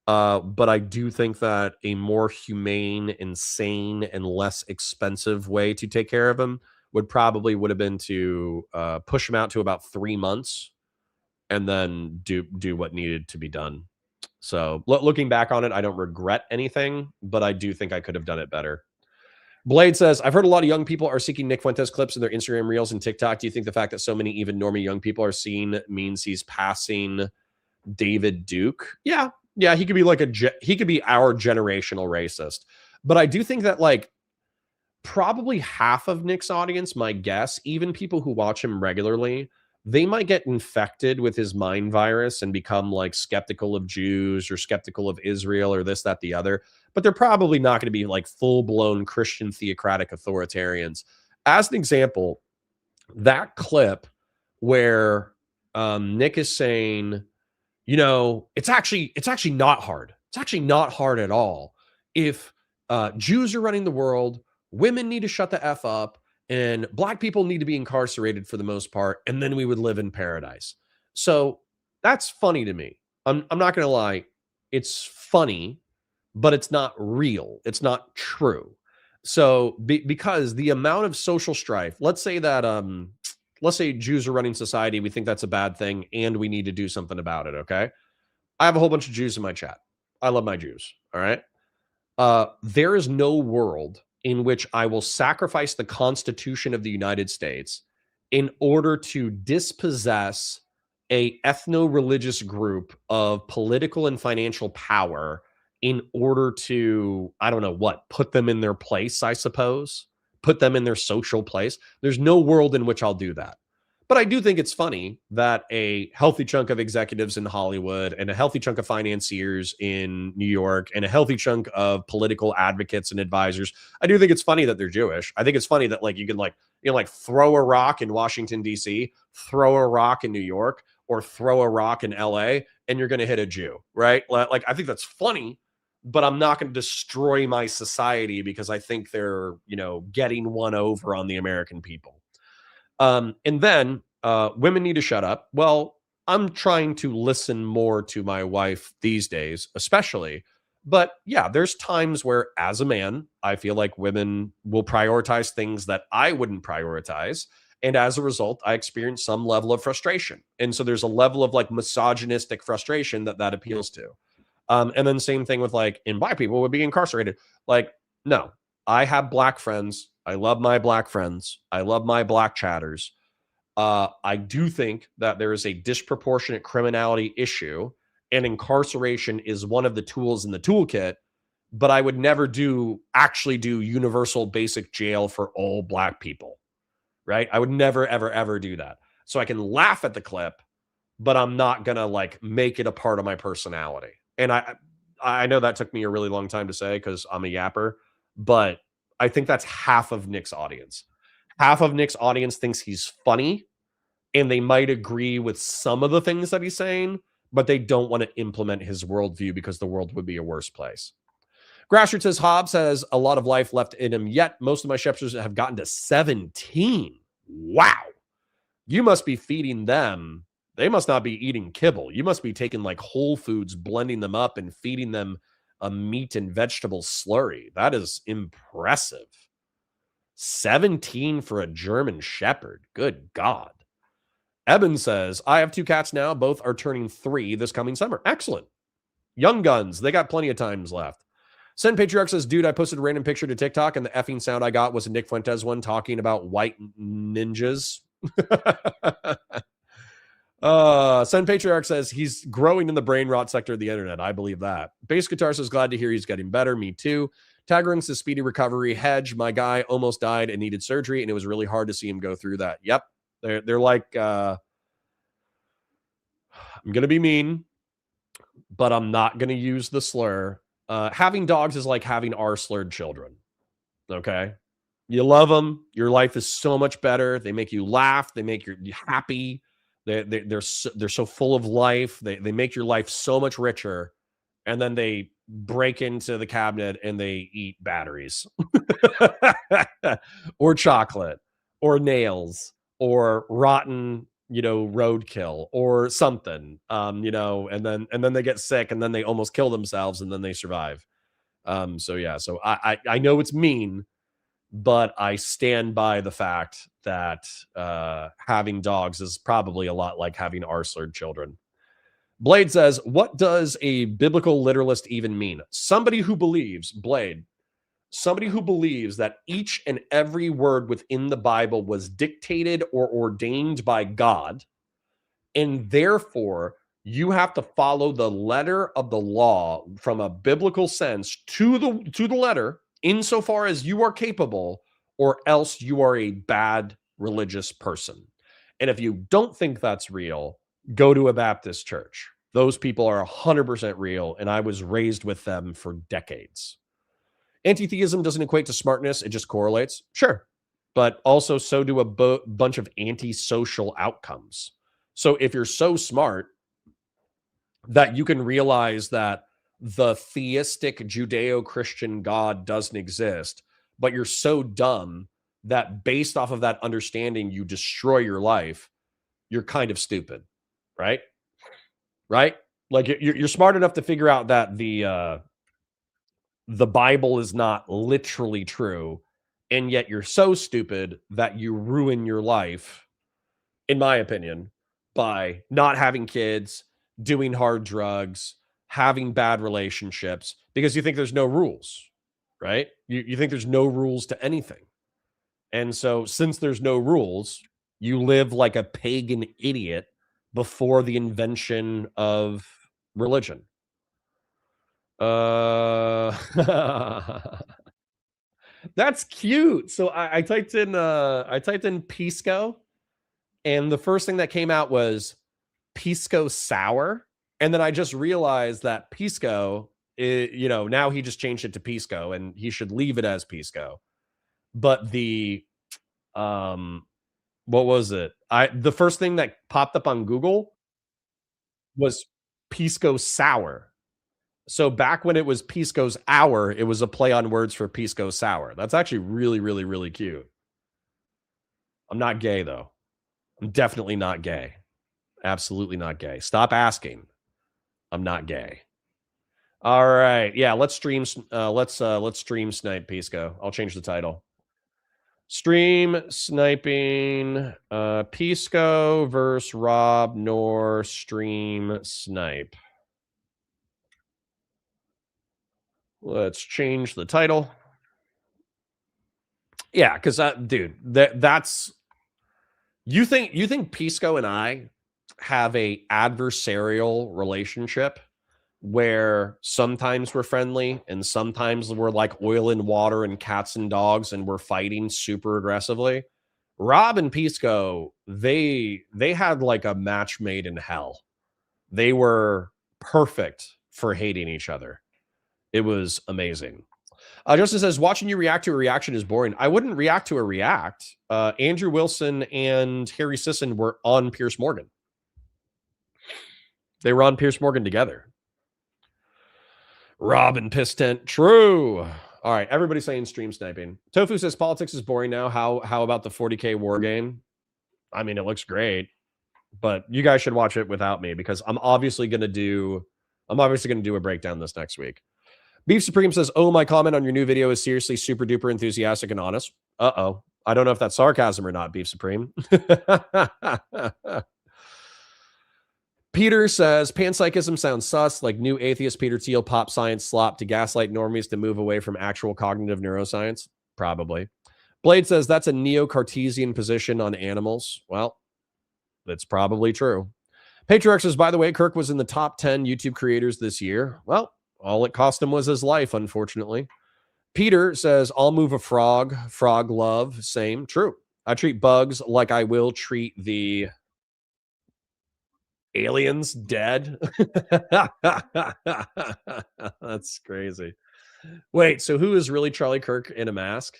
Speaker 3: But I do think that a more humane, insane, and less expensive way to take care of him would have been to push him out to about 3 months and then do what needed to be done. So looking back on it, I don't regret anything, but I do think I could have done it better. Blade says, I've heard a lot of young people are seeking Nick Fuentes clips in their Instagram reels and TikTok. Do you think the fact that so many even normie young people are seeing means he's passing David Duke? Yeah. Yeah, he could be like he could be our generational racist. But I do think that like probably half of Nick's audience, my guess, even people who watch him regularly, they might get infected with his mind virus and become like skeptical of Jews or skeptical of Israel or this, that, the other. But they're probably not going to be like full-blown Christian theocratic authoritarians. As an example, that clip where Nick is saying, you know, it's actually not hard. It's actually not hard at all. If Jews are running the world, women need to shut the F up, and black people need to be incarcerated for the most part, and then we would live in paradise. So that's funny to me. I'm not going to lie. It's funny, but it's not real. It's not true. So because the amount of social strife, let's say Jews are running society, we think that's a bad thing, and we need to do something about it, okay? I have a whole bunch of Jews in my chat. I love my Jews, all right? There is no world in which I will sacrifice the Constitution of the United States in order to dispossess a ethno-religious group of political and financial power in order to, I don't know what, put them in their place, I suppose, put them in their social place. There's no world in which I'll do that. But I do think it's funny that a healthy chunk of executives in Hollywood and a healthy chunk of financiers in New York and a healthy chunk of political advocates and advisors, I do think it's funny that they're Jewish. I think it's funny that like you can like throw a rock in Washington, D.C., throw a rock in New York, or throw a rock in L.A., and you're going to hit a Jew, right? Like I think that's funny, but I'm not going to destroy my society because I think they're, getting one over on the American people. And then women need to shut up. Well, I'm trying to listen more to my wife these days, especially. But yeah, there's times where as a man, I feel like women will prioritize things that I wouldn't prioritize. And as a result, I experience some level of frustration. And so there's a level of like misogynistic frustration that appeals to. And then same thing with like in black people would be incarcerated. Like, no, I have black friends. I love my black friends. I love my black chatters. I do think that there is a disproportionate criminality issue, and incarceration is one of the tools in the toolkit, but I would never actually do universal basic jail for all black people, right? I would never, ever, ever do that. So I can laugh at the clip, but I'm not going to like make it a part of my personality. And I know that took me a really long time to say because I'm a yapper, but I think that's half of Nick's audience. Half of Nick's audience thinks he's funny, and they might agree with some of the things that he's saying, but they don't want to implement his worldview because the world would be a worse place. Grassroots says, Hobbs has a lot of life left in him, yet most of my Shepsters have gotten to 17. Wow. You must be feeding them. They must not be eating kibble. You must be taking like Whole Foods, blending them up and feeding them a meat and vegetable slurry. That is impressive. 17 for a German Shepherd. Good God. Eben says, I have 2 cats now. Both are turning 3 this coming summer. Excellent. Young guns. They got plenty of times left. Send Patriarch says, dude, I posted a random picture to TikTok and the effing sound I got was a Nick Fuentes one talking about white ninjas. Send Patriarch says he's growing in the brain rot sector of the internet. I believe that. Bass Guitar says, glad to hear he's getting better. Me too. Tagrun says, speedy recovery. Hedge, my guy almost died and needed surgery, and it was really hard to see him go through that. Yep. They're like I'm going to be mean, but I'm not going to use the slur. Having dogs is like having slurred children. Okay. You love them. Your life is so much better. They make you laugh. They make you happy. They're so full of life. They make your life so much richer. And then they break into the cabinet and they eat batteries or chocolate or nails or rotten, roadkill or something, and then they get sick and then they almost kill themselves and then they survive. So I know it's mean, but I stand by the fact that having dogs is probably a lot like having slurred children. Blade says, what does a biblical literalist even mean? Somebody who believes that each and every word within the Bible was dictated or ordained by God, and therefore you have to follow the letter of the law from a biblical sense to the letter insofar as you are capable, or else you are a bad religious person. And if you don't think that's real, go to a Baptist church. Those people are 100% real, and I was raised with them for decades. Anti-theism doesn't equate to smartness, it just correlates. Sure. But also so do a bunch of antisocial outcomes. So if you're so smart that you can realize that the theistic Judeo-Christian God doesn't exist, but you're so dumb that based off of that understanding, you destroy your life, you're kind of stupid, right? Right? Like you're smart enough to figure out that the Bible is not literally true, and yet you're so stupid that you ruin your life, in my opinion, by not having kids, doing hard drugs, having bad relationships, because you think there's no rules, right? You think there's no rules to anything. And so since there's no rules, you live like a pagan idiot before the invention of religion. That's cute. So I typed in Pisco, and the first thing that came out was Pisco sour. And then I just realized that Pisco, now he just changed it to Pisco, and he should leave it as Pisco. But what was it? The first thing that popped up on Google was Pisco sour. So back when it was Pisco's hour, it was a play on words for Pisco sour. That's actually really, really, really cute. I'm not gay though. I'm definitely not gay. Absolutely not gay. Stop asking. I'm not gay. All right. Yeah, let's stream Snipe Pisco. I'll change the title. Stream sniping Pisco versus Rob Noerr stream Snipe. Let's change the title. Yeah, because dude, that's you think Pisco and I have a adversarial relationship where sometimes we're friendly and sometimes we're like oil and water and cats and dogs and we're fighting super aggressively. Rob and Pisco, they had like a match made in hell. They were perfect for hating each other. It was amazing. Justin says, watching you react to a reaction is boring. I wouldn't react to a react. Andrew Wilson and Harry Sisson were on Piers Morgan. They were on Piers Morgan together. Robin Pistent, true. All right, everybody's saying stream sniping. Tofu says politics is boring now. How about the 40K war game? I mean, it looks great, but you guys should watch it without me because I'm obviously going to do a breakdown this next week. Beef Supreme says, oh, my comment on your new video is seriously super duper enthusiastic and honest. Uh-oh. I don't know if that's sarcasm or not, Beef Supreme. Peter says, panpsychism sounds sus, like new atheist Peter Thiel pop science slop to gaslight normies to move away from actual cognitive neuroscience. Probably. Blade says, that's a neo-Cartesian position on animals. Well, that's probably true. Patriarch says, by the way, Kirk was in the top 10 YouTube creators this year. Well, all it cost him was his life, unfortunately. Peter says, I'll move a frog. Frog love. Same. True. I treat bugs like I will treat the Aliens dead. That's crazy. Wait, so who is really Charlie Kirk in a mask?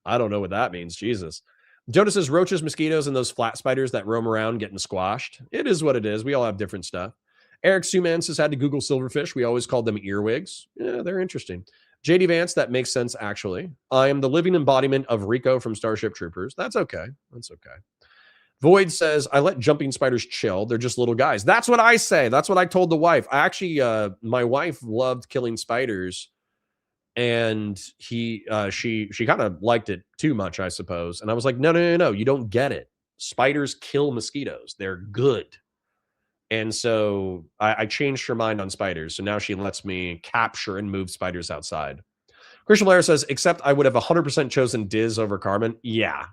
Speaker 3: I don't know what that means. Jesus. Jonah says roaches, mosquitoes, and those flat spiders that roam around getting squashed. It is what it is. We all have different stuff. Eric Suman says had to Google silverfish. We always called them earwigs. Yeah, they're interesting. JD Vance, that makes sense, actually. I am the living embodiment of Rico from Starship Troopers. That's okay. That's okay. Void says, I let jumping spiders chill. They're just little guys. That's what I say. That's what I told the wife. I actually, my wife loved killing spiders, and she kind of liked it too much, I suppose. And I was like, no, you don't get it. Spiders kill mosquitoes. They're good. And so I changed her mind on spiders. So now she lets me capture and move spiders outside. Christian Blair says, except I would have 100% chosen Diz over Carmen. Yeah.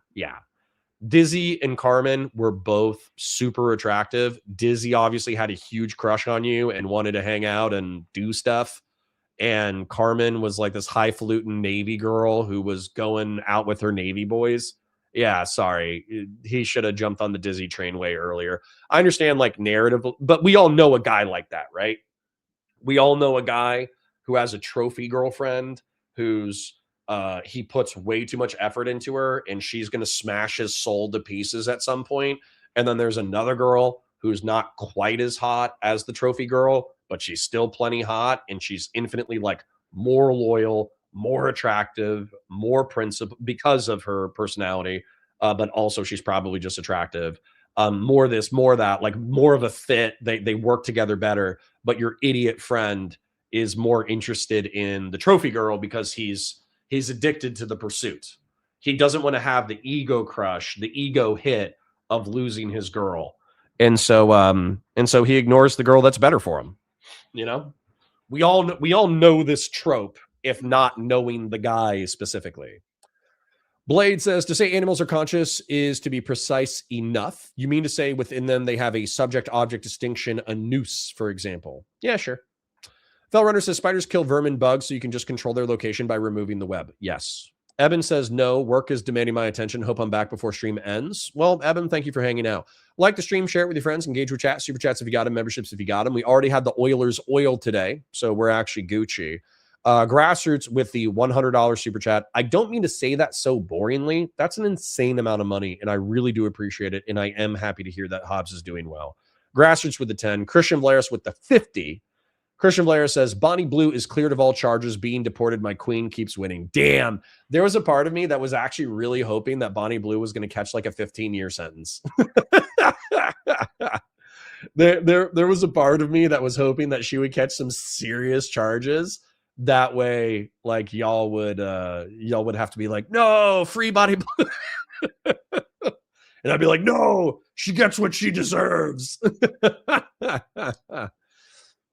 Speaker 3: Dizzy and Carmen were both super attractive. Dizzy obviously had a huge crush on you and wanted to hang out and do stuff. And Carmen was like this highfalutin Navy girl who was going out with her Navy boys. Yeah, sorry. He should have jumped on the Dizzy train way earlier. I understand like narrative, but we all know a guy like that, right? We all know a guy who has a trophy girlfriend who's he puts way too much effort into her and she's going to smash his soul to pieces at some point. And then there's another girl who's not quite as hot as the trophy girl, but she's still plenty hot and she's infinitely like more loyal, more attractive, more principled because of her personality. But also she's probably just attractive. More this, more that, like more of a fit. They work together better. But your idiot friend is more interested in the trophy girl because he's addicted to the pursuit. He doesn't want to have the ego crush, the ego hit of losing his girl. And so he ignores the girl that's better for him. You know? We all know this trope, if not knowing the guy specifically. Blade says to say animals are conscious is to be precise enough. You mean to say within them they have a subject-object distinction, a noose, for example? Yeah, sure. Fellrunner says spiders kill vermin bugs, so you can just control their location by removing the web. Yes. Eben says no, work is demanding my attention. Hope I'm back before stream ends. Well, Eben, thank you for hanging out. Like the stream, share it with your friends, engage with chat, super chats if you got them, memberships if you got them. We already had the Oilers oil today, so we're actually Gucci. Grassroots with the $100 super chat. I don't mean to say that so boringly. That's an insane amount of money, and I really do appreciate it, and I am happy to hear that Hobbs is doing well. Grassroots with the 10. Christian Vlaris with the 50. Christian Blair says, Bonnie Blue is cleared of all charges. Being deported, my queen keeps winning. Damn. There was a part of me that was actually really hoping that Bonnie Blue was going to catch like a 15-year sentence. there was a part of me that was hoping that she would catch some serious charges. That way, like y'all would have to be like, no, free Bonnie Blue. And I'd be like, no, she gets what she deserves.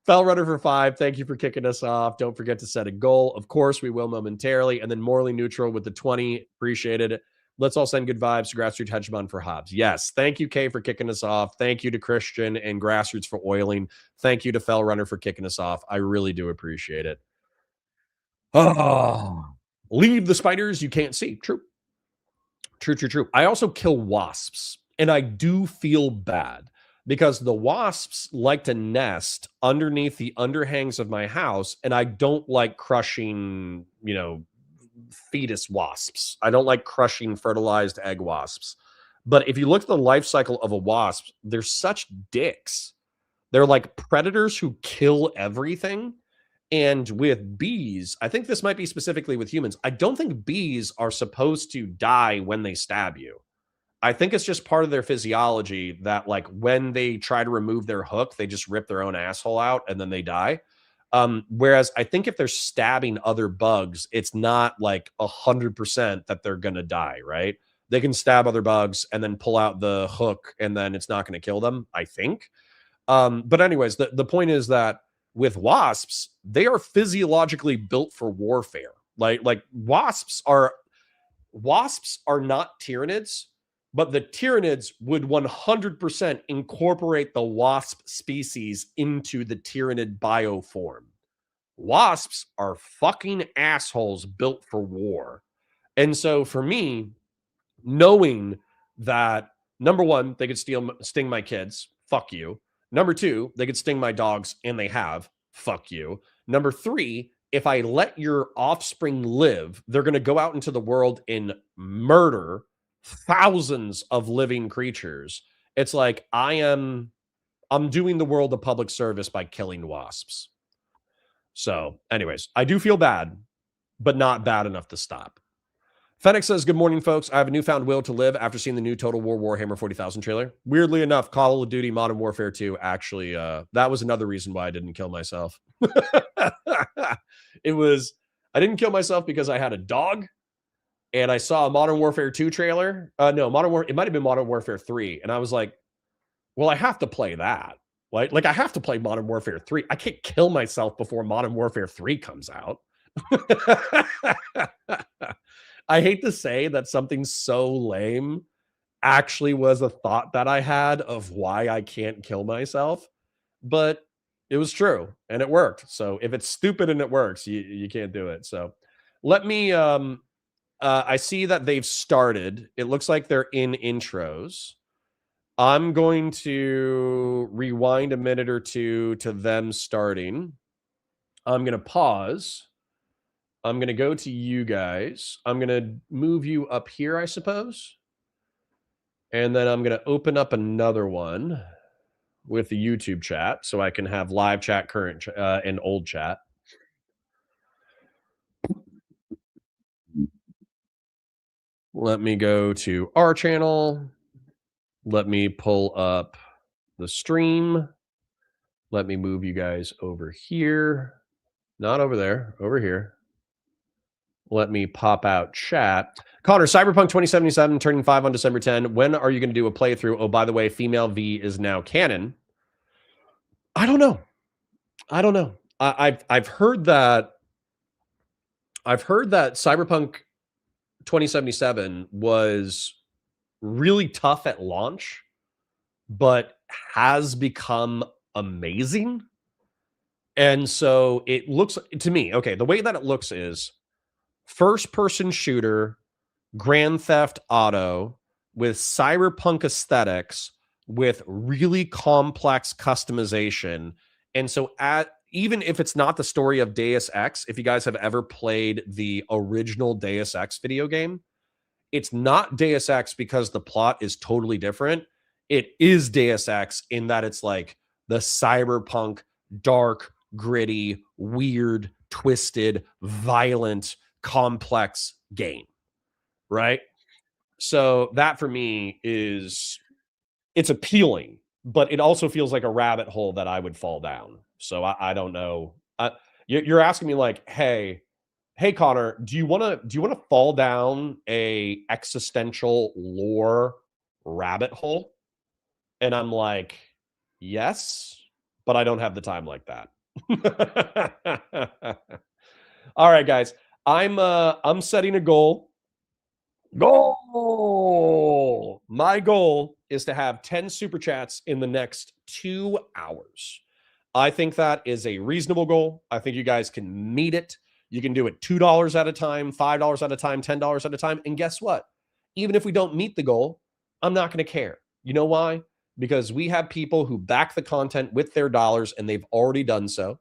Speaker 3: Fell Runner for 5. Thank you for kicking us off. Don't forget to set a goal. Of course, we will momentarily. And then Morally Neutral with the 20. Appreciate it. Let's all send good vibes to Grassroots Hegemon for Hobbs. Yes. Thank you, Kay, for kicking us off. Thank you to Christian and Grassroots for oiling. Thank you to Fell Runner for kicking us off. I really do appreciate it. Oh, leave the spiders you can't see. True. True. I also kill wasps, and I do feel bad because the wasps like to nest underneath the underhangs of my house, and I don't like crushing, fetus wasps. I don't like crushing fertilized egg wasps. But if you look at the life cycle of a wasp, they're such dicks. They're like predators who kill everything. And with bees, I think this might be specifically with humans. I don't think bees are supposed to die when they stab you. I think it's just part of their physiology that like when they try to remove their hook, they just rip their own asshole out and then they die. Whereas I think if they're stabbing other bugs, it's not like 100% that they're going to die, right? They can stab other bugs and then pull out the hook and then it's not going to kill them, I think. But anyways, the point is that with wasps, they are physiologically built for warfare. Like wasps are not tyrannids. But the Tyranids would 100% incorporate the wasp species into the Tyranid bioform. Wasps are fucking assholes built for war. And so for me, knowing that, number one, they could sting my kids, Fuck you. Number 2, they could sting my dogs, and they have. Fuck you. Number 3, if I let your offspring live, they're going to go out into the world and murder thousands of living creatures. It's like I'm doing the world a public service by killing wasps. So, anyways, I do feel bad, but not bad enough to stop. Fennec says, good morning, folks. I have a newfound will to live after seeing the new Total War Warhammer 40,000 trailer. Weirdly enough, Call of Duty Modern Warfare 2 actually, that was another reason why I didn't kill myself. I didn't kill myself because I had a dog and I saw a Modern Warfare 2 trailer. No, it might have been Modern Warfare 3. And I was like, well, I have to play that. Like I have to play Modern Warfare 3. I can't kill myself before Modern Warfare 3 comes out. I hate to say that something so lame actually was a thought that I had of why I can't kill myself, but it was true and it worked. So if it's stupid and it works, you can't do it. So let me I see that they've started. It looks like they're in intros. I'm going to rewind a minute or two to them starting. I'm going to pause. I'm going to go to you guys. I'm going to move you up here, I suppose. And then I'm going to open up another one with the YouTube chat so I can have live chat, current and old chat. Let me go to our channel. Let me pull up the stream. Let me move you guys over here. Not over there, over here. Let me pop out chat. Connor, Cyberpunk 2077 turning 5 on December 10. When are you going to do a playthrough? Oh, by the way, female V is now canon. I don't know. I've heard that Cyberpunk 2077 was really tough at launch, but has become amazing. And so it looks to me, okay, the way that it looks is first-person shooter, Grand Theft Auto with cyberpunk aesthetics with really complex customization. And so even if it's not the story of Deus Ex, if you guys have ever played the original Deus Ex video game, it's not Deus Ex because the plot is totally different. It is Deus Ex in that it's like the cyberpunk, dark, gritty, weird, twisted, violent, complex game, right? So that for me it's appealing, but it also feels like a rabbit hole that I would fall down. So I don't know. You're asking me like, hey Connor, do you want to fall down a existential lore rabbit hole? And I'm like, yes, but I don't have the time like that. All right, guys. I'm setting a goal. My goal is to have 10 super chats in the next 2 hours. I think that is a reasonable goal. I think you guys can meet it. You can do it $2 at a time, $5 at a time, $10 at a time. And guess what? Even if we don't meet the goal, I'm not going to care. You know why? Because we have people who back the content with their dollars, and they've already done so.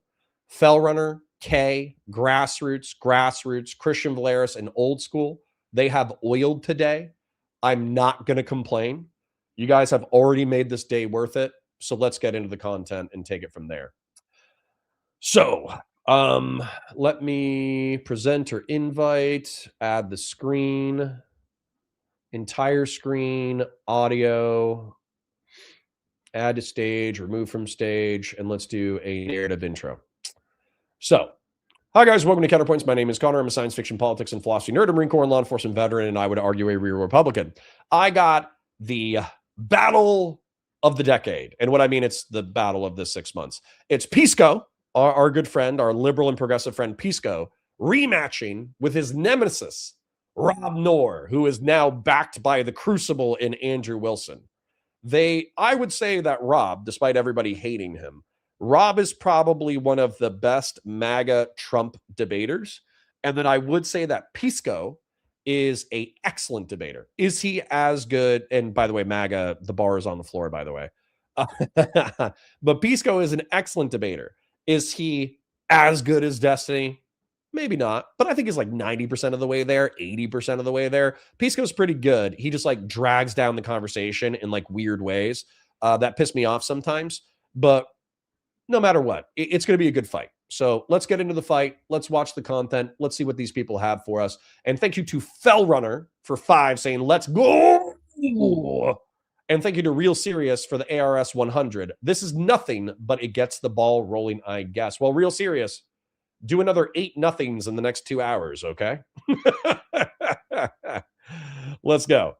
Speaker 3: Fellrunner, K, Grassroots, Christian Valeris, and Old School. They have oiled today. I'm not going to complain. You guys have already made this day worth it. So let's get into the content and take it from there. So let me present or invite, add the screen, entire screen, audio, add to stage, remove from stage, and let's do a narrative intro. So, hi guys, welcome to Counterpoints. My name is Connor. I'm a science fiction, politics, and philosophy nerd, a Marine Corps and law enforcement veteran, and I would argue a real Republican. I got the battle of the decade. And what I mean, it's the battle of the 6 months. It's Pisco, our good friend, our liberal and progressive friend Pisco, rematching with his nemesis, Rob Noerr, who is now backed by the Crucible and Andrew Wilson. I would say that Rob, despite everybody hating him, Rob is probably one of the best MAGA Trump debaters. And then I would say that Pisco is an excellent debater. Is he as good? And by the way, MAGA, the bar is on the floor, by the way. But Pisco is an excellent debater. Is he as good as Destiny? Maybe not, but I think he's like 90% of the way there, 80% of the way there. Pisco's pretty good. He just like drags down the conversation in like weird ways that piss me off sometimes. But no matter what, it's going to be a good fight. So let's get into the fight. Let's watch the content. Let's see what these people have for us. And thank you to Fellrunner for 5 saying, let's go. And thank you to Real Serious for the ARS 100. This is nothing, but it gets the ball rolling, I guess. Well, Real Serious, do another 8 nothings in the next 2 hours, okay? Let's go.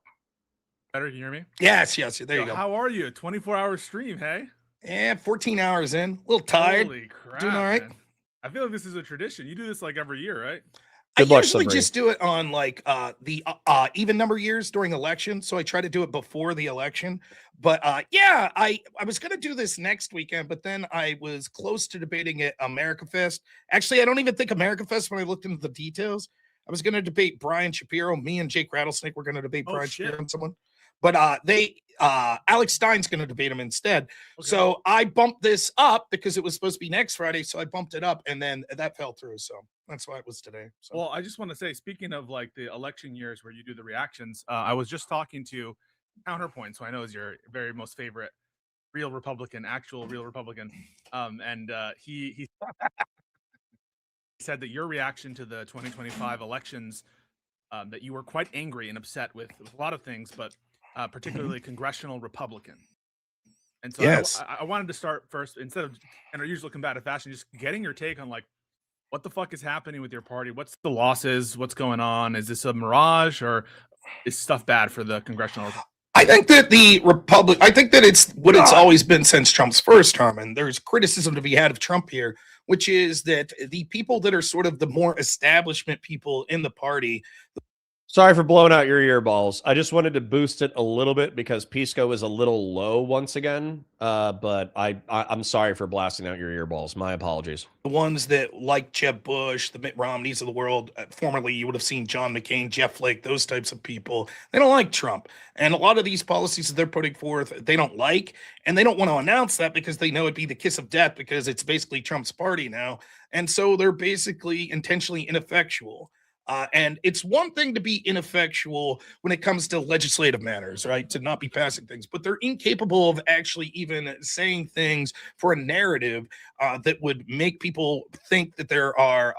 Speaker 1: Better, can you hear me?
Speaker 4: Yes. There you go.
Speaker 1: How are you? 24-hour stream, hey?
Speaker 4: Yeah, 14 hours in. A little tired.
Speaker 1: Holy crap,
Speaker 4: Doing all right.
Speaker 1: man. I feel like this is a tradition. You do this like every year, right?
Speaker 3: Good
Speaker 4: I
Speaker 3: luck,
Speaker 4: usually
Speaker 3: Slippery.
Speaker 4: just do it on like the even number years during election. So I try to do it before the election. But yeah, I was going to do this next weekend, but then I was close to debating at America Fest. Actually, I don't even think America Fest when I looked into the details. I was going to debate Brian Shapiro. Me and Jake Rattlesnake were going to debate Brian Shapiro and someone. But Alex Stein's going to debate him instead. Okay. So I bumped this up because it was supposed to be next Friday. So I bumped it up and then that fell through. So that's why it was today. So.
Speaker 1: Well, I just want to say, speaking of like the election years where you do the reactions, I was just talking to Counterpoint, so I know is your very most favorite real Republican, actual real Republican. And he said that your reaction to the 2025 elections, that you were quite angry and upset with a lot of things, but particularly congressional Republican. And so
Speaker 4: yes.
Speaker 1: I wanted to start first, instead of in our usual combative fashion, just getting your take on like, what the fuck is happening with your party? What's the losses? What's going on? Is this a mirage or is stuff bad for the congressional?
Speaker 4: I think that I think that it's what it's always been since Trump's first term. And there's criticism to be had of Trump here, which is that the people that are sort of the more establishment people in the party.
Speaker 3: Sorry for blowing out your earballs. I just wanted to boost it a little bit because Pisco is a little low once again. But I'm sorry for blasting out your earballs. My apologies.
Speaker 4: The ones that like Jeb Bush, the Mitt Romneys of the world, formerly you would have seen John McCain, Jeff Flake, those types of people. They don't like Trump. And a lot of these policies that they're putting forth, they don't like. And they don't want to announce that because they know it'd be the kiss of death because it's basically Trump's party now. And so they're basically intentionally ineffectual. And it's one thing to be ineffectual when it comes to legislative matters, right? To not be passing things, but they're incapable of actually even saying things for a narrative that would make people think that there are,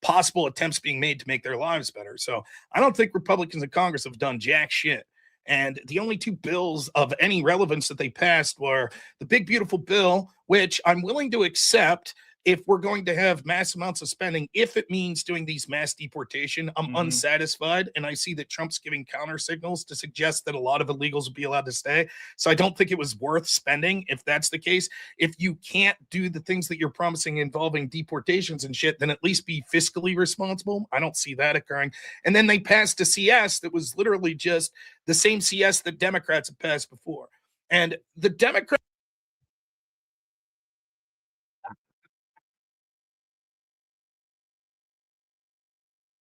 Speaker 4: possible attempts being made to make their lives better. So I don't think Republicans in Congress have done jack shit. And the only 2 bills of any relevance that they passed were the big, beautiful bill, which I'm willing to accept if we're going to have mass amounts of spending, if it means doing these mass deportation. I'm unsatisfied. And I see that Trump's giving counter signals to suggest that a lot of illegals will be allowed to stay. So I don't think it was worth spending if that's the case. If you can't do the things that you're promising involving deportations and shit, then at least be fiscally responsible. I don't see that occurring. And then they passed a CS that was literally just the same CS that Democrats have passed before. And the Democrats.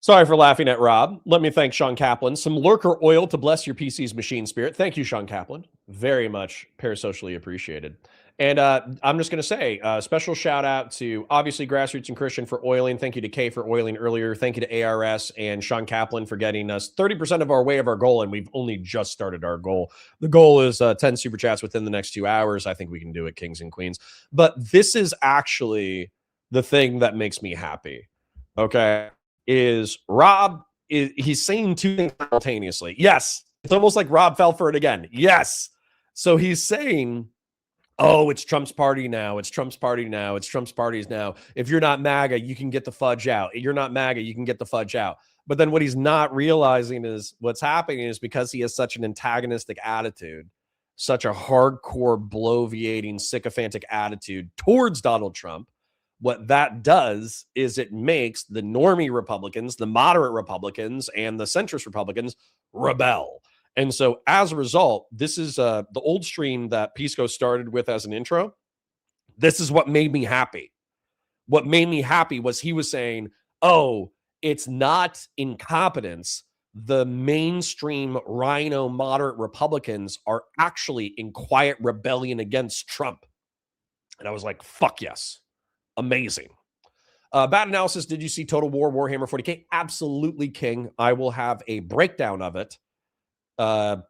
Speaker 3: Sorry for laughing at Rob. Let me thank Sean Kaplan. Some lurker oil to bless your PC's machine spirit. Thank you, Sean Kaplan. Very much parasocially appreciated. And I'm just going to say special shout out to obviously Grassroots and Christian for oiling. Thank you to Kay for oiling earlier. Thank you to ARS and Sean Kaplan for getting us 30% of our way of our goal. And we've only just started our goal. The goal is 10 super chats within the next 2 hours. I think we can do it, kings and queens. But this is actually the thing that makes me happy. Okay. Is Rob, he's saying 2 things simultaneously. Yes. It's almost like Rob fell for it again. Yes. So he's saying, oh, it's Trump's party now. It's Trump's party now. It's Trump's parties now. If you're not MAGA, you can get the fudge out. If you're not MAGA, you can get the fudge out. But then what he's not realizing is what's happening is because he has such an antagonistic attitude, such a hardcore, bloviating, sycophantic attitude towards Donald Trump, what that does is it makes the normie Republicans, the moderate Republicans, and the centrist Republicans rebel. And so as a result, this is the old stream that Pisco started with as an intro. This is what made me happy. What made me happy was he was saying, oh, it's not incompetence, the mainstream rhino moderate Republicans are actually in quiet rebellion against Trump. And I was like, fuck yes. Amazing. Bad analysis. Did you see Total War Warhammer 40K? Absolutely, King. I will have a breakdown of it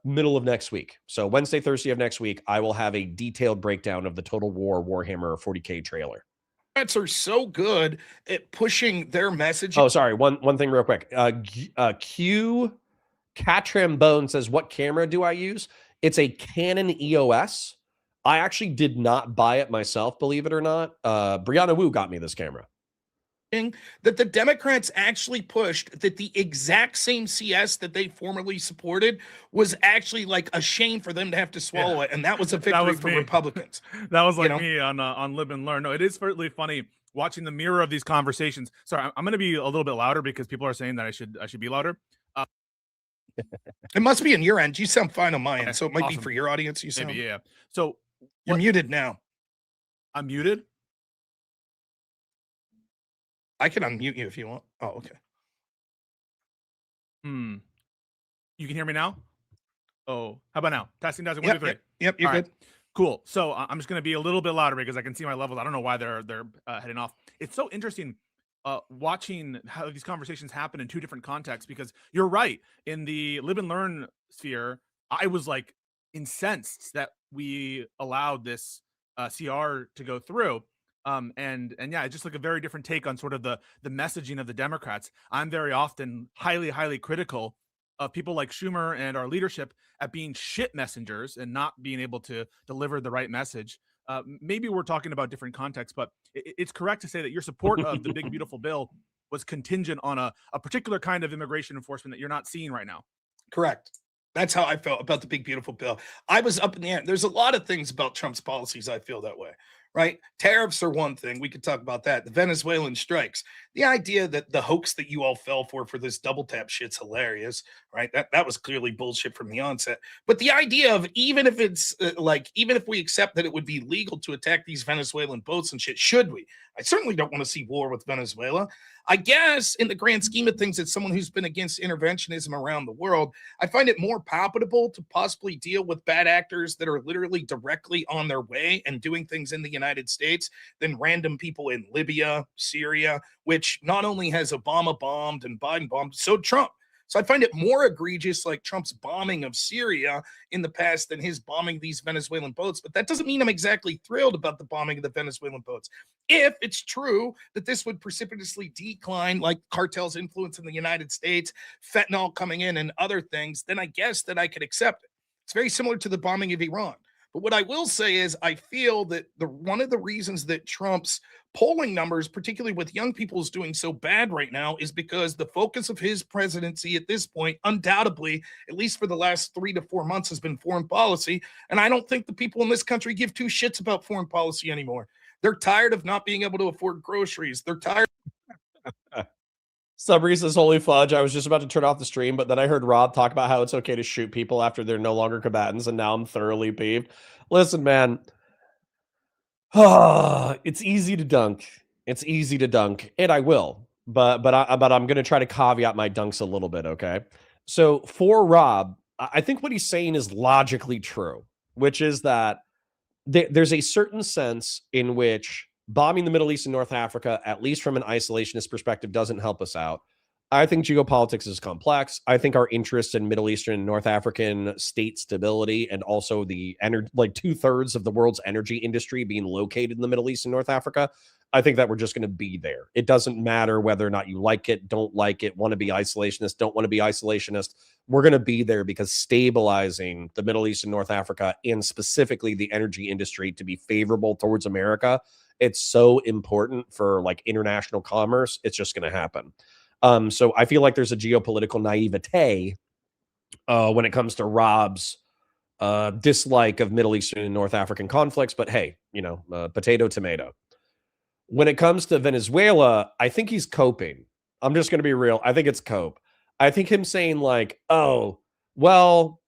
Speaker 3: middle of next week. So Wednesday, Thursday of next week, I will have a detailed breakdown of the Total War Warhammer 40K trailer.
Speaker 4: Democrats are so good at pushing their message.
Speaker 3: Oh, sorry. One thing real quick. Q Catrambone says, what camera do I use? It's a Canon EOS. I actually did not buy it myself, believe it or not. Brianna Wu got me this camera.
Speaker 4: That the Democrats actually pushed that the exact same CS that they formerly supported was actually like a shame for them to have to swallow it, and that was a victory for Republicans.
Speaker 1: That was like me on Live and Learn. No, it is certainly funny watching the mirror of these conversations. Sorry, I'm going to be a little bit louder because people are saying that I should be louder.
Speaker 4: It must be on your end. You sound fine on my end, so it might be for your audience. You sound
Speaker 1: maybe, yeah. So
Speaker 4: you're muted now.
Speaker 1: I'm muted.
Speaker 4: I can unmute you if you want. Oh, okay.
Speaker 1: You can hear me now? Oh, how about now? Testing, 1, 2, 3.
Speaker 4: Yep, you're good.
Speaker 1: Cool. So I'm just going to be a little bit louder because I can see my levels. I don't know why they're heading off. It's so interesting watching how these conversations happen in two different contexts, because you're right. In the Live and Learn sphere, I was like incensed that we allowed this CR to go through. And yeah, it's just like a very different take on sort of the messaging of the Democrats. I'm very often highly critical of people like Schumer and our leadership at being shit messengers and not being able to deliver the right message. Maybe we're talking about different contexts, but it's correct to say that your support of the big, beautiful bill was contingent on a particular kind of immigration enforcement that you're not seeing right now.
Speaker 4: Correct. That's how I felt about the big, beautiful bill. I was up in the air. There's a lot of things about Trump's policies I feel that way, right? Tariffs are one thing. We could talk about that. The Venezuelan strikes. The idea that the hoax that you all fell for this double tap shit's hilarious, right? That was clearly bullshit from the onset. But the idea of even if it's even if we accept that it would be legal to attack these Venezuelan boats and shit, should we? I certainly don't want to see war with Venezuela. I guess in the grand scheme of things, as someone who's been against interventionism around the world, I find it more palpable to possibly deal with bad actors that are literally directly on their way and doing things in the United States than random people in Libya, Syria, which not only has Obama bombed and Biden bombed, so Trump. So I find it more egregious, like Trump's bombing of Syria in the past, than his bombing these Venezuelan boats. But that doesn't mean I'm exactly thrilled about the bombing of the Venezuelan boats. If it's true that this would precipitously decline, like cartels' influence in the United States, fentanyl coming in and other things, then I guess that I could accept it. It's very similar to the bombing of Iran. But what I will say is I feel that one of the reasons that Trump's polling numbers, particularly with young people, is doing so bad right now is because the focus of his presidency at this point, undoubtedly, at least for the last 3 to 4 months, has been foreign policy. And I don't think the people in this country give two shits about foreign policy anymore. They're tired of not being able to afford groceries. They're tired.
Speaker 3: Subreese says, holy fudge, I was just about to turn off the stream, but then I heard Rob talk about how it's okay to shoot people after they're no longer combatants, and now I'm thoroughly peeved. Listen, man, it's easy to dunk. It's easy to dunk, and I will, but I'm going to try to caveat my dunks a little bit, okay? So for Rob, I think what he's saying is logically true, which is that there's a certain sense in which bombing the Middle East and North Africa, at least from an isolationist perspective, doesn't help us out. I think geopolitics is complex. I think our interests in Middle Eastern and North African state stability, and also the like 2/3 of the world's energy industry being located in the Middle East and North Africa, I think that we're just going to be there. It doesn't matter whether or not you like it, don't like it, want to be isolationist, don't want to be isolationist. We're going to be there because stabilizing the Middle East and North Africa, and specifically the energy industry, to be favorable towards America, it's so important for like international commerce. It's just going to happen. So I feel like there's a geopolitical naivete when it comes to Rob's dislike of Middle Eastern and North African conflicts. But hey, potato, tomato. When it comes to Venezuela, I think he's coping. I'm just going to be real. I think it's cope. I think him saying like, oh, well,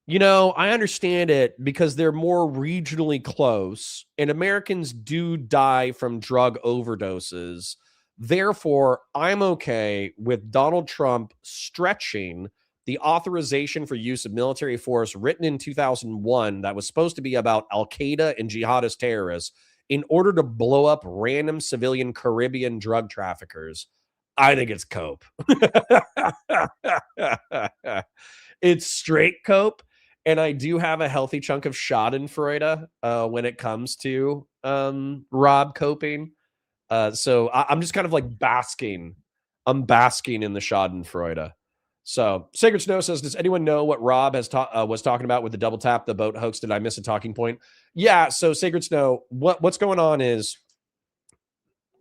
Speaker 3: I understand it because they're more regionally close and Americans do die from drug overdoses. Therefore, I'm okay with Donald Trump stretching the authorization for use of military force written in 2001 that was supposed to be about Al-Qaeda and jihadist terrorists in order to blow up random civilian Caribbean drug traffickers. I think it's cope. It's straight cope. And I do have a healthy chunk of schadenfreude when it comes to Rob coping. So I'm just kind of like basking. I'm basking in the schadenfreude. So Sacred Snow says, does anyone know what Rob has was talking about with the double tap, the boat hoax? Did I miss a talking point? Yeah. So Sacred Snow, what's going on is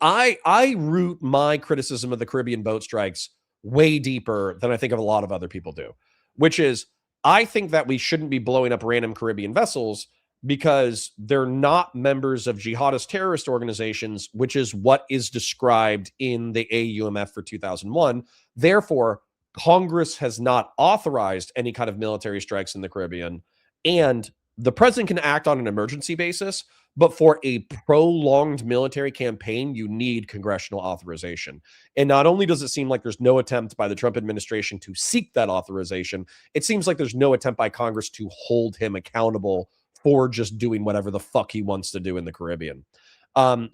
Speaker 3: I root my criticism of the Caribbean boat strikes way deeper than I think of a lot of other people do, which is I think that we shouldn't be blowing up random Caribbean vessels because they're not members of jihadist terrorist organizations, which is what is described in the AUMF for 2001. Therefore, Congress has not authorized any kind of military strikes in the Caribbean, and the president can act on an emergency basis, but for a prolonged military campaign, you need congressional authorization. And not only does it seem like there's no attempt by the Trump administration to seek that authorization, it seems like there's no attempt by Congress to hold him accountable for just doing whatever the fuck he wants to do in the Caribbean.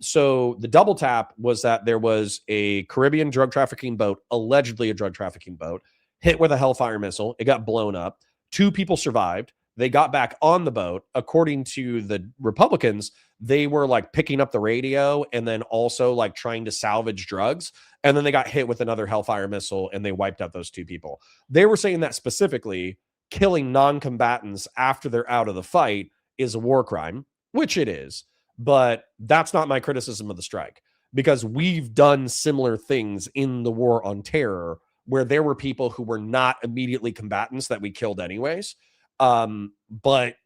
Speaker 3: So the double tap was that there was a Caribbean drug trafficking boat, allegedly a drug trafficking boat, hit with a Hellfire missile. It got blown up. 2 people survived. They got back on the boat. According to the Republicans, they were like picking up the radio and then also like trying to salvage drugs. And then they got hit with another Hellfire missile and they wiped out those 2 people. They were saying that specifically killing non-combatants after they're out of the fight is a war crime, which it is. But that's not my criticism of the strike, because we've done similar things in the war on terror where there were people who were not immediately combatants that we killed anyways. But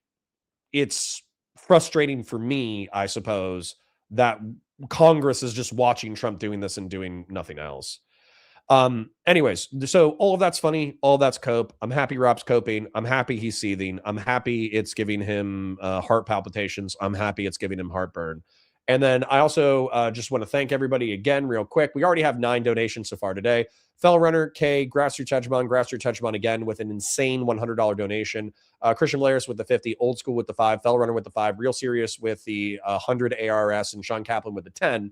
Speaker 3: it's frustrating for me, I suppose, that Congress is just watching Trump doing this and doing nothing else. Anyways, so all of that's funny. All that's cope. I'm happy Rob's coping. I'm happy he's seething. I'm happy it's giving him heart palpitations. I'm happy it's giving him heartburn. And then I also just want to thank everybody again real quick. We already have 9 donations so far today. Fell Runner, K, Grassroots Hedgemon again with an insane $100 donation. Christian Blair's with the 50, Old School with the 5, Fell Runner with the 5, Real Serious with the 100 ARS, and Sean Kaplan with the 10.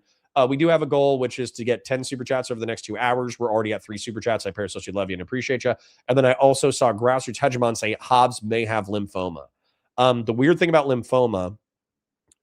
Speaker 3: We do have a goal, which is to get 10 super chats over the next 2 hours. We're already at 3 super chats. I parasocially love you and appreciate you. And then I also saw Grassroots Hegemon say Hobbs may have lymphoma. The weird thing about lymphoma,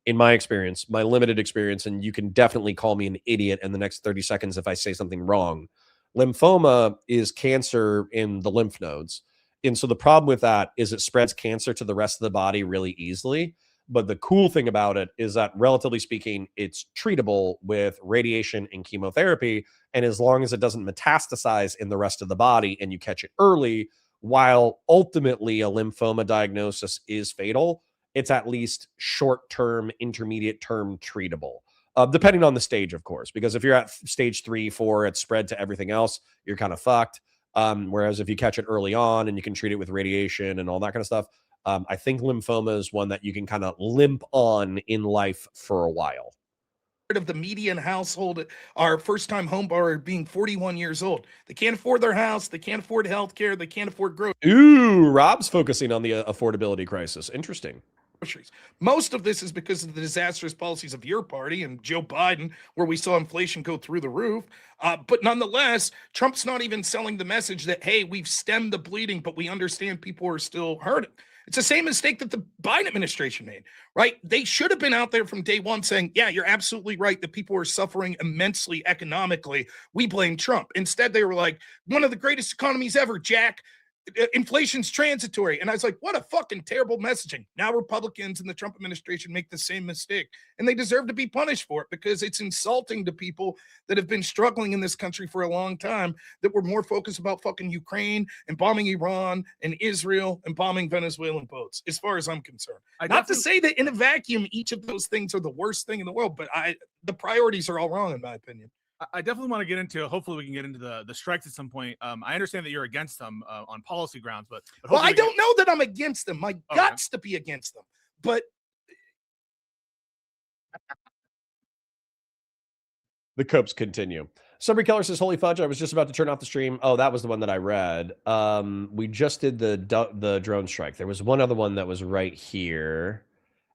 Speaker 3: in my experience, my limited experience, and you can definitely call me an idiot in the next 30 seconds if I say something wrong. Lymphoma is cancer in the lymph nodes. And so the problem with that is it spreads cancer to the rest of the body really easily. But the cool thing about it is that, relatively speaking, it's treatable with radiation and chemotherapy. And as long as it doesn't metastasize in the rest of the body and you catch it early, while ultimately a lymphoma diagnosis is fatal, it's at least short-term, intermediate-term treatable. Depending on the stage, of course, because if you're at stage 3, 4, it's spread to everything else, you're kind of fucked. Whereas if you catch it early on and you can treat it with radiation and all that kind of stuff, I think lymphoma is one that you can kind of limp on in life for a while.
Speaker 4: Of the median household, our first-time home buyer being 41 years old. They can't afford their house. They can't afford healthcare. They can't afford groceries.
Speaker 3: Ooh, Rob's focusing on the affordability crisis. Interesting.
Speaker 4: Most of this is because of the disastrous policies of your party and Joe Biden, where we saw inflation go through the roof. But nonetheless, Trump's not even selling the message that, hey, we've stemmed the bleeding, but we understand people are still hurting. It's the same mistake that the Biden administration made, right? They should have been out there from day one saying, yeah, you're absolutely right that people are suffering immensely economically. We blame Trump. Instead, they were like, one of the greatest economies ever, Jack. Inflation's transitory. And I was like, what a fucking terrible messaging. Now Republicans in the Trump administration make the same mistake, and they deserve to be punished for it, because it's insulting to people that have been struggling in this country for a long time, that were more focused about fucking Ukraine and bombing Iran and Israel and bombing Venezuelan boats, as far as I'm concerned. Not to say that in a vacuum each of those things are the worst thing in the world, but the priorities are all wrong in my opinion.
Speaker 1: I definitely want to get into, hopefully we can get into the strikes at some point. I understand that you're against them on policy grounds, but
Speaker 4: well, I don't know that I'm against them. My guts to be against them, but
Speaker 3: the copes continue. Somebody Keller says, "Holy fudge! I was just about to turn off the stream." Oh, that was the one that I read. We just did the drone strike. There was one other one that was right here.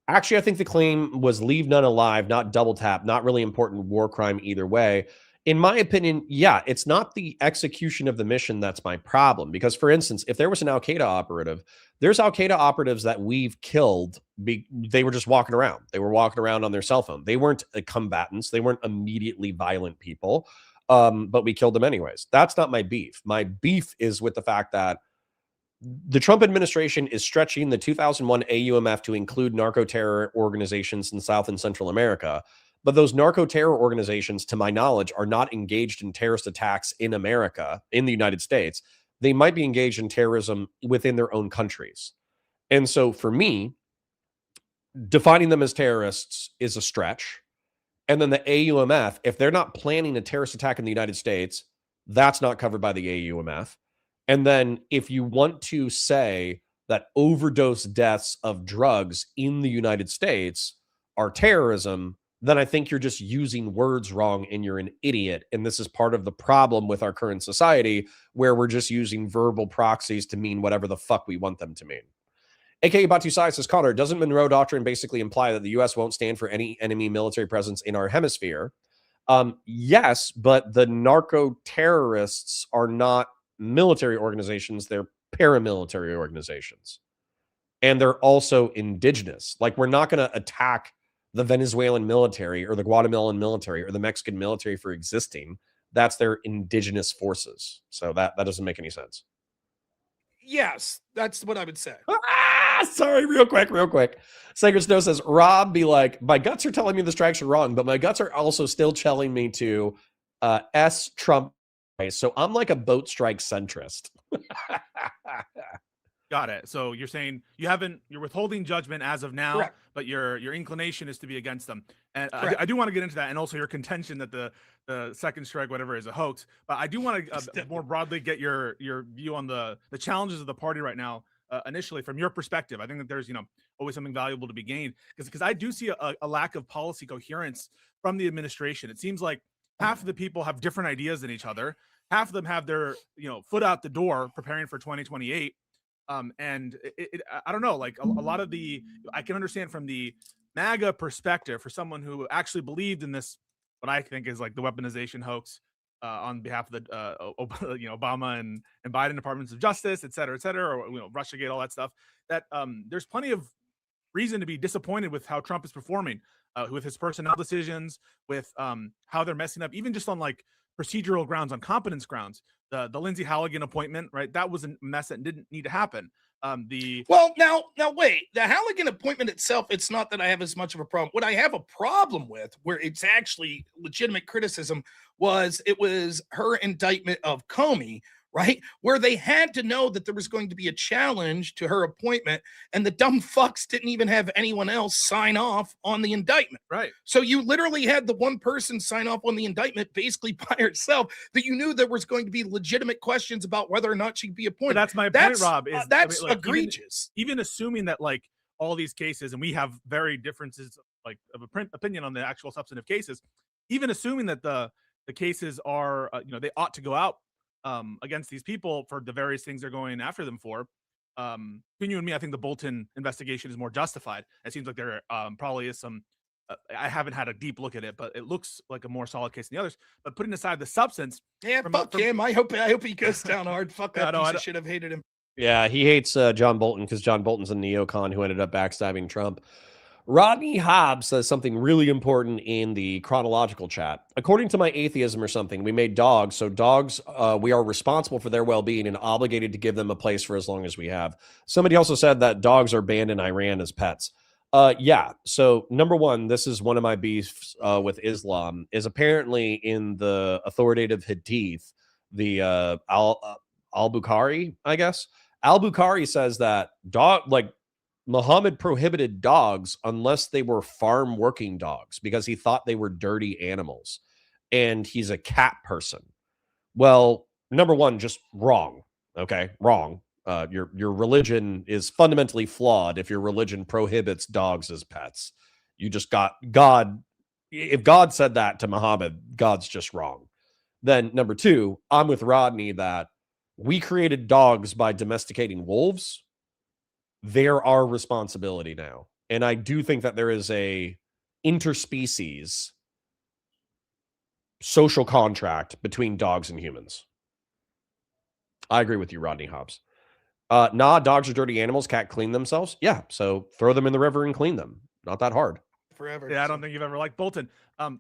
Speaker 3: Actually, I think the claim was "leave none alive," not double tap. Not really important war crime either way. In my opinion, yeah, it's not the execution of the mission that's my problem. Because, for instance, if there was an Al Qaeda operative, there's Al Qaeda operatives that we've killed. They were just walking around. They were walking around on their cell phone. They weren't combatants. They weren't immediately violent people. But we killed them anyways. That's not my beef. My beef is with the fact that the Trump administration is stretching the 2001 AUMF to include narco-terror organizations in South and Central America. But those narco-terror organizations, to my knowledge, are not engaged in terrorist attacks in America, in the United States. They might be engaged in terrorism within their own countries. And so for me, defining them as terrorists is a stretch. And then the AUMF, if they're not planning a terrorist attack in the United States, that's not covered by the AUMF. And then if you want to say that overdose deaths of drugs in the United States are terrorism, then I think you're just using words wrong and you're an idiot. And this is part of the problem with our current society, where we're just using verbal proxies to mean whatever the fuck we want them to mean. AKA Batu Sai says, "Connor, doesn't Monroe Doctrine basically imply that the U.S. won't stand for any enemy military presence in our hemisphere?" Yes, but the narco-terrorists are not military organizations. They're paramilitary organizations. And they're also indigenous. Like, we're not going to attack the Venezuelan military or the Guatemalan military or the Mexican military for existing. That's their indigenous forces. So that doesn't make any sense.
Speaker 4: Yes, that's what I would say.
Speaker 3: Sorry, real quick. Sacred Snow says, "Rob, be like, my guts are telling me the strikes are wrong, but my guts are also still telling me to S Trump." So I'm like a boat strike centrist.
Speaker 1: Got it. So you're saying you're withholding judgment as of now,
Speaker 4: Correct.
Speaker 1: but your inclination is to be against them. And I do want to get into that, and also your contention that the second strike, whatever, is a hoax. But I do want to more broadly get your view on the challenges of the party right now. Initially, from your perspective, I think that there's always something valuable to be gained, because I do see a lack of policy coherence from the administration. It seems like half of the people have different ideas than each other. Half of them have their foot out the door preparing for 2028. And I don't know, like a lot of I can understand from the MAGA perspective, for someone who actually believed in this, what I think is like the weaponization hoax on behalf of the Obama and Biden Departments of Justice, et cetera, or Russiagate, all that stuff. That there's plenty of reason to be disappointed with how Trump is performing, with his personnel decisions, with how they're messing up, even just on like procedural grounds, on competence grounds. The Lindsey Halligan appointment, right? That was a mess that didn't need to happen.
Speaker 4: Well, now wait, the Halligan appointment itself, it's not that I have as much of a problem. What I have a problem with, where it's actually legitimate criticism, was her indictment of Comey, right? Where they had to know that there was going to be a challenge to her appointment, and the dumb fucks didn't even have anyone else sign off on the indictment.
Speaker 1: Right.
Speaker 4: So you literally had the one person sign off on the indictment basically by herself, that you knew there was going to be legitimate questions about whether or not she'd be appointed.
Speaker 1: But that's my point, Rob.
Speaker 4: That's egregious.
Speaker 1: Even assuming that like all these cases, and we have very differences like of opinion on the actual substantive cases, even assuming that the cases are they ought to go out against these people for the various things they're going after them for. Between you and me, I think the Bolton investigation is more justified. It seems like there probably is some. I haven't had a deep look at it, but it looks like a more solid case than the others. But putting aside the substance,
Speaker 4: yeah, fuck him. I hope he goes down hard. Fuck that piece of shit. I've hated him.
Speaker 3: Yeah, he hates John Bolton because John Bolton's a neocon who ended up backstabbing Trump. Rodney Hobbs says something really important in the chronological chat. "According to my atheism or something, we made dogs. So dogs, we are responsible for their well-being and obligated to give them a place for as long as we have." Somebody also said that dogs are banned in Iran as pets. Yeah. So number one, this is one of my beefs with Islam, is apparently in the authoritative hadith, the Al-Bukhari, I guess. Al-Bukhari says that Muhammad prohibited dogs unless they were farm working dogs because he thought they were dirty animals, and he's a cat person. Well, number one, just wrong. Okay, wrong. Your religion is fundamentally flawed if your religion prohibits dogs as pets. You just got God. If God said that to Muhammad, God's just wrong. then number two, I'm with Rodney that we created dogs by domesticating wolves. They're our responsibility now. And I do think that there is a interspecies social contract between dogs and humans. I agree with you, Rodney Hobbs. Nah, dogs are dirty animals, can't clean themselves. Yeah, so throw them in the river and clean them. Not that hard.
Speaker 4: Forever.
Speaker 1: Yeah, I don't think you've ever liked Bolton.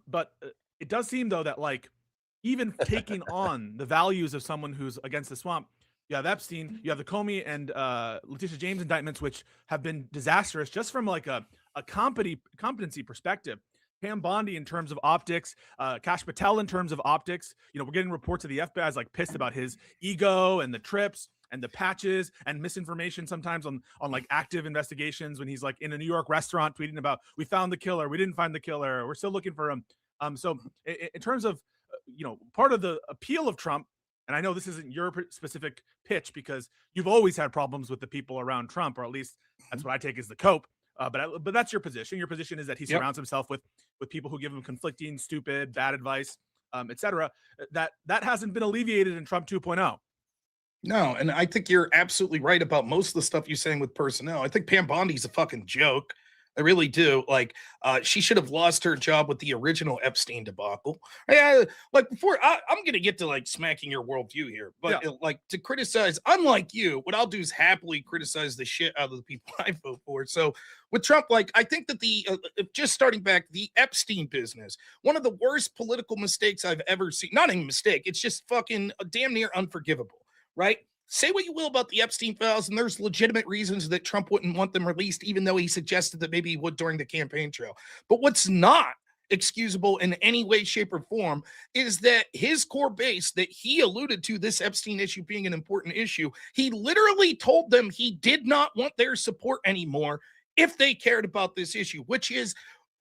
Speaker 1: But it does seem though that like even taking on the values of someone who's against the swamp, you have Epstein, you have the Comey and Letitia James indictments, which have been disastrous just from like a competency perspective. Pam Bondi in terms of optics, Kash Patel in terms of optics. You know, we're getting reports of the FBI is like pissed about his ego and the trips and the patches and misinformation sometimes on like active investigations when he's like in a New York restaurant tweeting about we found the killer, we didn't find the killer, we're still looking for him. So in terms of you know, part of the appeal of Trump, and I know this isn't your specific pitch because you've always had problems with the people around Trump, or at least that's what I take as the cope. But that's your position. Your position is that he surrounds himself with people who give him conflicting, stupid, bad advice, etc. That hasn't been alleviated in Trump 2.0.
Speaker 4: No, and I think you're absolutely right about most of the stuff you're saying with personnel. I think Pam Bondi's a fucking joke. I really do. Like, she should have lost her job with the original Epstein debacle. Yeah, like before, I'm gonna get to like smacking your worldview here, but like to criticize, unlike you, what I'll do is happily criticize the shit out of the people I vote for. So with Trump, like I think that the just starting back, the Epstein business, one of the worst political mistakes I've ever seen. Not even a mistake; it's just fucking damn near unforgivable, right? Say what you will about the Epstein files, and there's legitimate reasons that Trump wouldn't want them released, even though he suggested that maybe he would during the campaign trail. But what's not excusable in any way, shape, or form is that his core base that he alluded to, this Epstein issue being an important issue, he literally told them he did not want their support anymore if they cared about this issue, which is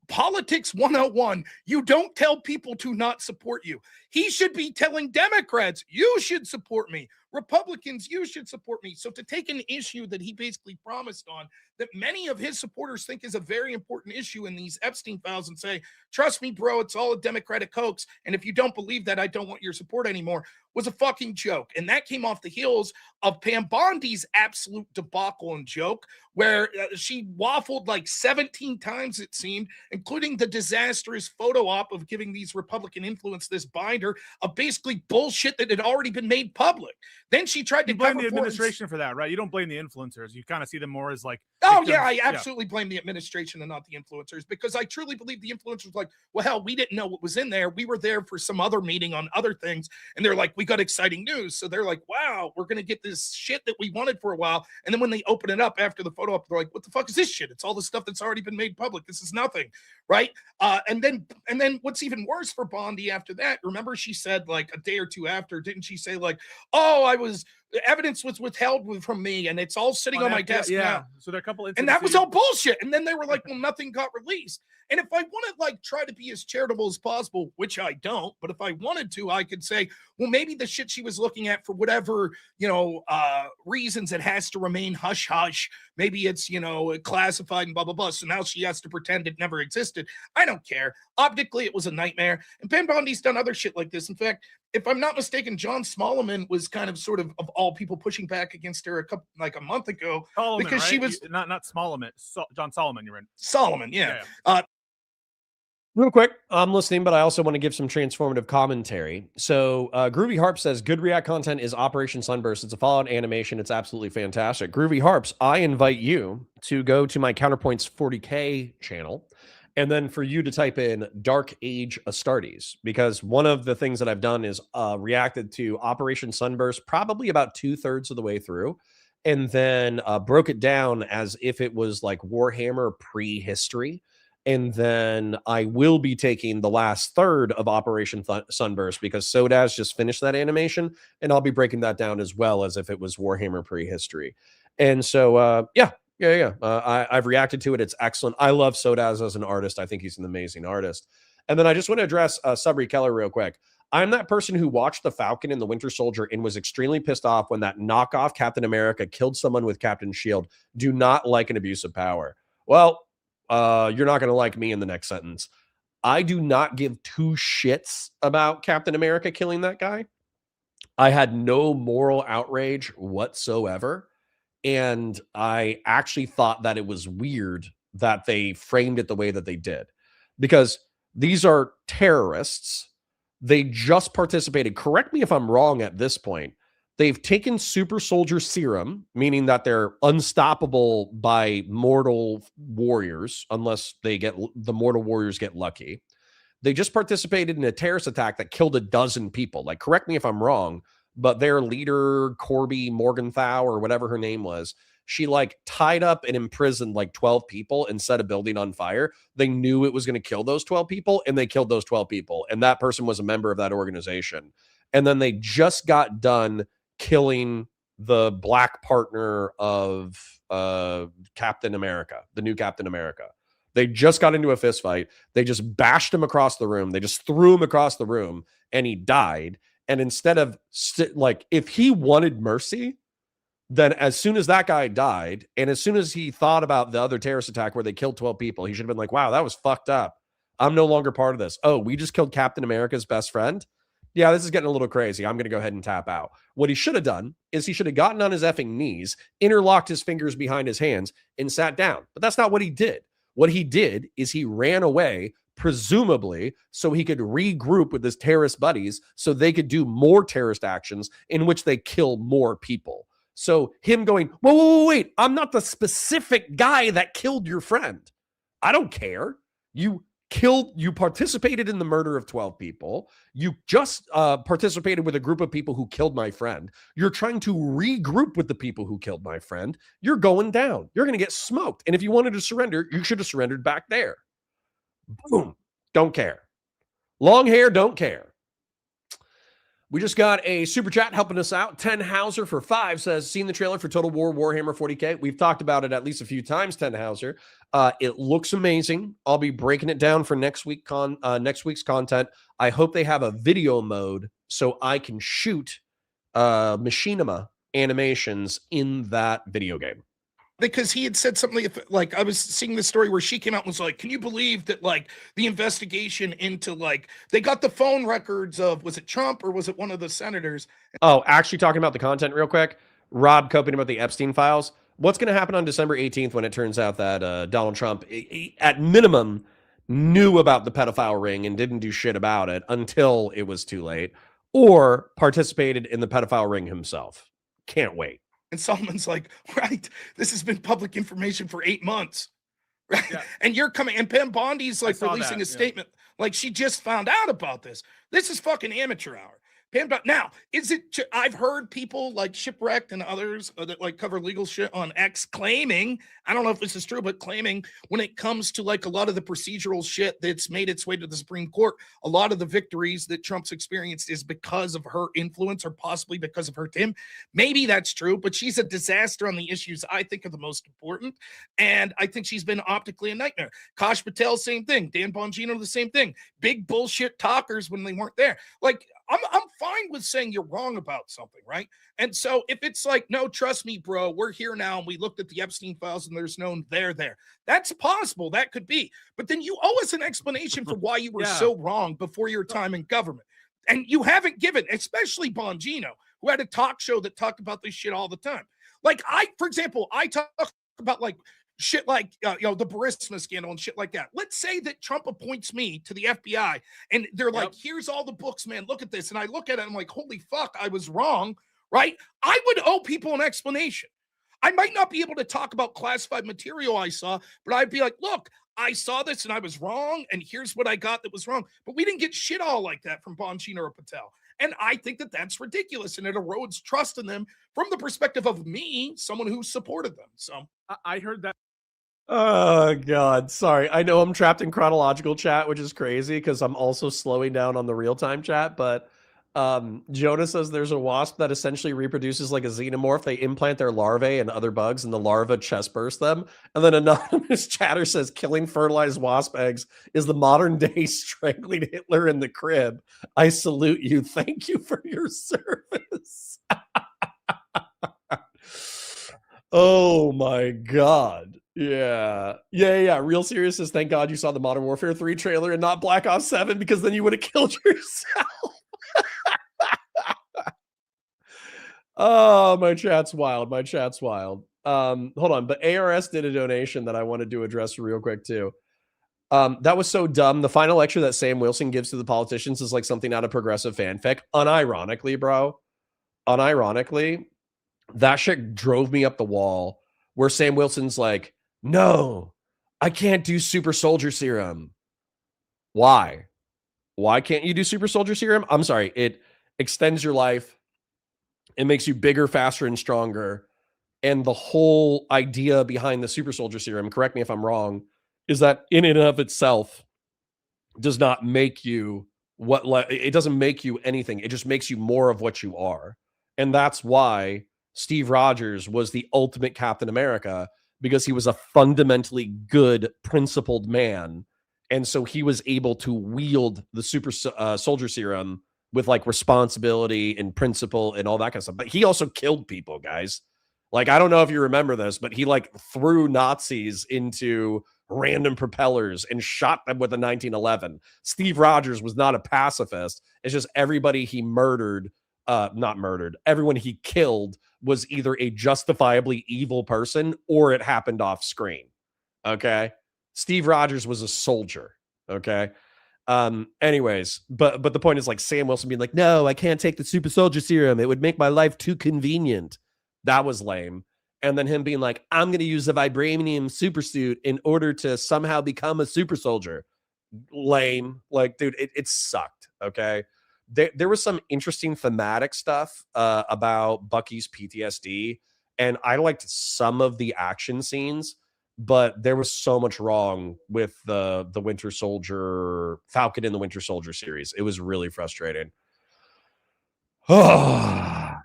Speaker 4: Politics 101. You don't tell people to not support you. He should be telling Democrats, you should support me. Republicans, you should support me. So to take an issue that he basically promised on, that many of his supporters think is a very important issue in these Epstein files, and say, trust me, bro, it's all a Democratic hoax. And if you don't believe that, I don't want your support anymore, was a fucking joke. And that came off the heels of Pam Bondi's absolute debacle and joke, where she waffled like 17 times, it seemed, including the disastrous photo op of giving these Republican influence this binder of basically bullshit that had already been made public. Then she tried to
Speaker 1: blame the administration for that, right? You don't blame the influencers. You kind of see them more as like,
Speaker 4: oh victims. Yeah, I absolutely blame the administration and not the influencers, because I truly believe the influencers were like, well, hell, we didn't know what was in there. We were there for some other meeting on other things, and they're like, we got exciting news. So they're like, wow, we're going to get this shit that we wanted for a while. And then when they open it up after the photo op, they're like, what the fuck is this shit? It's all the stuff that's already been made public. This is nothing, right? And then what's even worse for Bondi after that, remember she said like a day or two after, didn't she say like, oh, evidence was withheld from me and it's all sitting on my desk now.
Speaker 1: So there are a couple
Speaker 4: and that was all bullshit. And then they were like, well, nothing got released. And if I want to like try to be as charitable as possible, which I don't, but if I wanted to, I could say, well, maybe the shit she was looking at for whatever, reasons it has to remain hush hush. Maybe it's, classified and blah, blah, blah. So now she has to pretend it never existed. I don't care. Optically, it was a nightmare. And Pam Bondi's done other shit like this. In fact, if I'm not mistaken, John Smolleman was kind of sort of all people pushing back against her a month ago.
Speaker 1: Solomon,
Speaker 4: because
Speaker 1: right?
Speaker 4: she was
Speaker 1: not Smolleman, John Solomon. You're in
Speaker 4: Solomon, yeah.
Speaker 3: Real quick, I'm listening, but I also want to give some transformative commentary. So Groovy Harp says, good React content is Operation Sunburst. It's a Fallout animation. It's absolutely fantastic. Groovy Harps, I invite you to go to my Counterpoints 40K channel, and then for you to type in Dark Age Astartes, because one of the things that I've done is reacted to Operation Sunburst probably about 2/3 of the way through, and then broke it down as if it was like Warhammer prehistory. And then I will be taking the last third of Operation Sunburst because Sodaz just finished that animation, and I'll be breaking that down as well as if it was Warhammer prehistory. And so, I've reacted to it. It's excellent. I love Sodaz as an artist. I think he's an amazing artist. And then I just want to address Sabri Keller real quick. I'm that person who watched The Falcon and the Winter Soldier and was extremely pissed off when that knockoff Captain America killed someone with Captain Shield. Do not like an abuse of power. Well, you're not going to like me in the next sentence. I do not give two shits about Captain America killing that guy. I had no moral outrage whatsoever. And I actually thought that it was weird that they framed it the way that they did, because these are terrorists. They just participated. Correct me if I'm wrong at this point. They've taken super soldier serum, meaning that they're unstoppable by mortal warriors, unless the mortal warriors get lucky. They just participated in a terrorist attack that killed 12 people. Like, correct me if I'm wrong, but their leader, Corby Morgenthau, or whatever her name was, she like tied up and imprisoned like 12 people and set a building on fire. They knew it was going to kill those 12 people, and they killed those 12 people. And that person was a member of that organization. And then they just got done killing the black partner of Captain America, the new Captain America. They just got into a fist fight. They just bashed him across the room. They just threw him across the room, and he died. And instead of like, if he wanted mercy, then as soon as that guy died, and as soon as he thought about the other terrorist attack where they killed 12 people, he should have been like, wow, that was fucked up. I'm no longer part of this. Oh, we just killed Captain America's best friend? Yeah, this is getting a little crazy. I'm going to go ahead and tap out. What he should have done is he should have gotten on his effing knees, interlocked his fingers behind his hands, and sat down. But that's not what he did. What he did is he ran away, presumably so he could regroup with his terrorist buddies so they could do more terrorist actions in which they kill more people. So him going, whoa, wait, I'm not the specific guy that killed your friend. I don't care. You participated in the murder of 12 people. You just participated with a group of people who killed my friend. You're trying to regroup with the people who killed my friend. You're going down. You're going to get smoked. And if you wanted to surrender, you should have surrendered back there. Boom. Don't care. Long hair, don't care. We just got a super chat helping us out. 10 Hauser for 5 says, seen the trailer for Total War Warhammer 40K. We've talked about it at least a few times, 10 Hauser. It looks amazing. I'll be breaking it down for next week's content. I hope they have a video mode so I can shoot machinima animations in that video game.
Speaker 4: Because he had said something like, I was seeing the story where she came out and was like, can you believe that like the investigation into like, they got the phone records of, was it Trump or was it one of the senators?
Speaker 3: Oh, actually talking about the content real quick, Rob coping about the Epstein files. What's going to happen on December 18th when it turns out that Donald Trump, at minimum, knew about the pedophile ring and didn't do shit about it until it was too late, or participated in the pedophile ring himself? Can't wait.
Speaker 4: And Solomon's like, right, this has been public information for 8 months. Right. Yeah. And you're coming, and Pam Bondi's like releasing a statement. Like she just found out about this. This is fucking amateur hour. Now, is it? I've heard people like Shipwrecked and others that like cover legal shit on X claiming, I don't know if this is true, but claiming when it comes to like a lot of the procedural shit that's made its way to the Supreme Court, a lot of the victories that Trump's experienced is because of her influence or possibly because of her Tim. Maybe that's true, but she's a disaster on the issues I think are the most important. And I think she's been optically a nightmare. Kash Patel, same thing. Dan Bongino, the same thing. Big bullshit talkers when they weren't there. Like, I'm fine with saying you're wrong about something, right? And so if it's like, no, trust me, bro, we're here now, and we looked at the Epstein files, and there's no there. That's possible. That could be. But then you owe us an explanation for why you were so wrong before your time in government. And you haven't given, especially Bongino, who had a talk show that talked about this shit all the time. Like for example, I talk about like shit like, the Burisma scandal and shit like that. Let's say that Trump appoints me to the FBI and they're like, here's all the books, man. Look at this. And I look at it and I'm like, holy fuck, I was wrong, right? I would owe people an explanation. I might not be able to talk about classified material I saw, but I'd be like, look, I saw this and I was wrong. And here's what I got that was wrong. But we didn't get shit all like that from Bongino or Patel. And I think that that's ridiculous. And it erodes trust in them from the perspective of me, someone who supported them. So
Speaker 1: I heard that.
Speaker 3: Oh, God. Sorry. I know I'm trapped in chronological chat, which is crazy because I'm also slowing down on the real-time chat. But Jonah says there's a wasp that essentially reproduces like a xenomorph. They implant their larvae and other bugs, and the larva chest bursts them. And then anonymous chatter says killing fertilized wasp eggs is the modern-day strangling Hitler in the crib. I salute you. Thank you for your service. Oh, my God. Yeah. Real serious is thank God you saw the Modern Warfare 3 trailer and not Black Ops 7 because then you would have killed yourself. Oh, my chat's wild. Hold on, but ARS did a donation that I wanted to address real quick too. That was so dumb. The final lecture that Sam Wilson gives to the politicians is like something out of progressive fanfic. Unironically, bro. Unironically, that shit drove me up the wall where Sam Wilson's like, no, I can't do super soldier serum. Why? Why can't you do super soldier serum? I'm sorry. It extends your life. It makes you bigger, faster, and stronger. And the whole idea behind the super soldier serum, correct me if I'm wrong, is that in and of itself does not make you it doesn't make you anything. It just makes you more of what you are. And that's why Steve Rogers was the ultimate Captain America, because he was a fundamentally good, principled man. And so he was able to wield the super soldier serum with like responsibility and principle and all that kind of stuff. But he also killed people, guys. Like, I don't know if you remember this, but he like threw Nazis into random propellers and shot them with a 1911. Steve Rogers was not a pacifist. It's just everybody he murdered, not murdered, everyone he killed was either a justifiably evil person or it happened off screen. Okay. Steve Rogers was a soldier. Okay. Anyways, but the point is like Sam Wilson being like, no, I can't take the super soldier serum. It would make my life too convenient. That was lame. And then him being like, I'm going to use a vibranium super suit in order to somehow become a super soldier. Lame. Like, dude, it sucked. Okay. There was some interesting thematic stuff about Bucky's PTSD. And I liked some of the action scenes, but there was so much wrong with the Winter Soldier, Falcon and the Winter Soldier series. It was really frustrating. All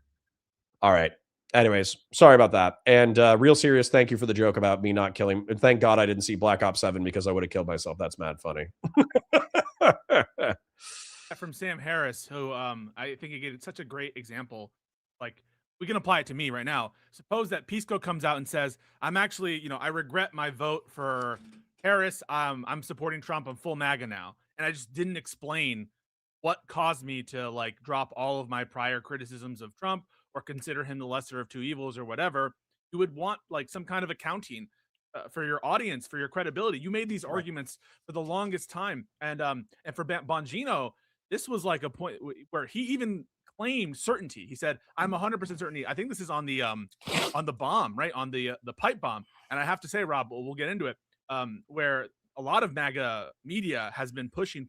Speaker 3: right. Anyways, sorry about that. And real serious, thank you for the joke about me not killing. And thank God I didn't see Black Ops 7 because I would have killed myself. That's mad funny.
Speaker 1: From Sam Harris, who I think he gave such a great example. Like, we can apply it to me right now. Suppose that Pisco comes out and says, I'm actually, I regret my vote for Harris. I'm supporting Trump. I'm full MAGA now. And I just didn't explain what caused me to like drop all of my prior criticisms of Trump or consider him the lesser of two evils or whatever. You would want like some kind of accounting for your audience, for your credibility. You made these arguments for the longest time. And for Bongino, this was like a point where he even claimed certainty. He said, I'm 100% certainty. I think this is on the bomb, right? On the pipe bomb. And I have to say, Rob, we'll get into it, where a lot of MAGA media has been pushing,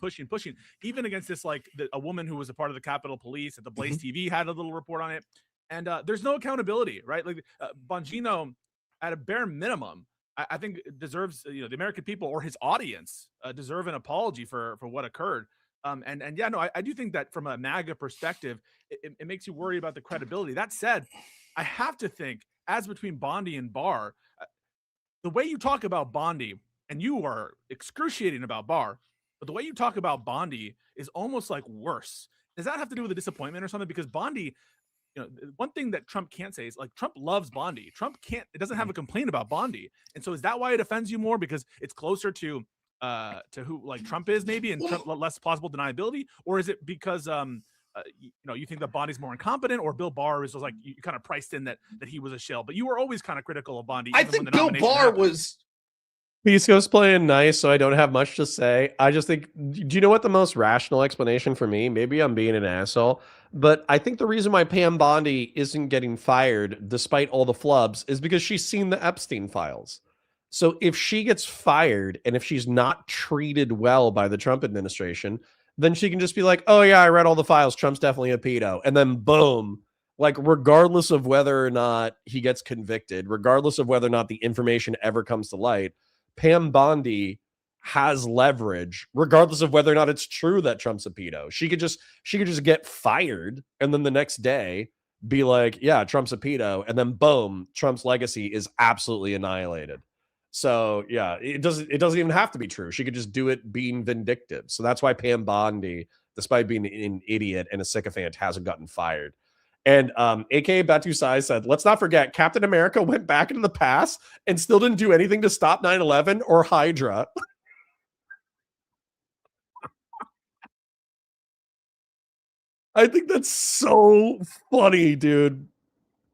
Speaker 1: even against this, like a woman who was a part of the Capitol Police at the Blaze TV had a little report on it. And there's no accountability, right? Like Bongino, at a bare minimum, I think deserves, the American people or his audience deserve an apology for what occurred. And yeah, no, I do think that from a MAGA perspective, it makes you worry about the credibility. That said, I have to think, as between Bondi and Barr, the way you talk about Bondi, and you are excruciating about Barr, but the way you talk about Bondi is almost like worse. Does that have to do with a disappointment or something? Because Bondi, one thing that Trump can't say is like Trump loves Bondi. It doesn't have a complaint about Bondi. And so is that why it offends you more? Because it's closer to who like Trump is maybe, and Trump, less plausible deniability? Or is it because you think that Bondi's more incompetent, or Bill Barr is like you kind of priced in that he was a shill? But you were always kind of critical of Bondi.
Speaker 4: I think Bill Barr was.
Speaker 3: Pisco's playing nice, so I don't have much to say. I just think, do you know what the most rational explanation for me? Maybe I'm being an asshole, but I think the reason why Pam Bondi isn't getting fired despite all the flubs is because she's seen the Epstein files. So if she gets fired and if she's not treated well by the Trump administration, then she can just be like, oh yeah, I read all the files. Trump's definitely a pedo. And then boom, like regardless of whether or not he gets convicted, regardless of whether or not the information ever comes to light, Pam Bondi has leverage, regardless of whether or not it's true that Trump's a pedo. She could just get fired, and then the next day be like, yeah, Trump's a pedo, and then boom, Trump's legacy is absolutely annihilated. So yeah, it doesn't even have to be true. She could just do it being vindictive. So that's why Pam Bondi, despite being an idiot and a sycophant, hasn't gotten fired. And aka Batu Sai said, let's not forget Captain America went back into the past and still didn't do anything to stop 9/11 or Hydra. I think that's so funny, dude.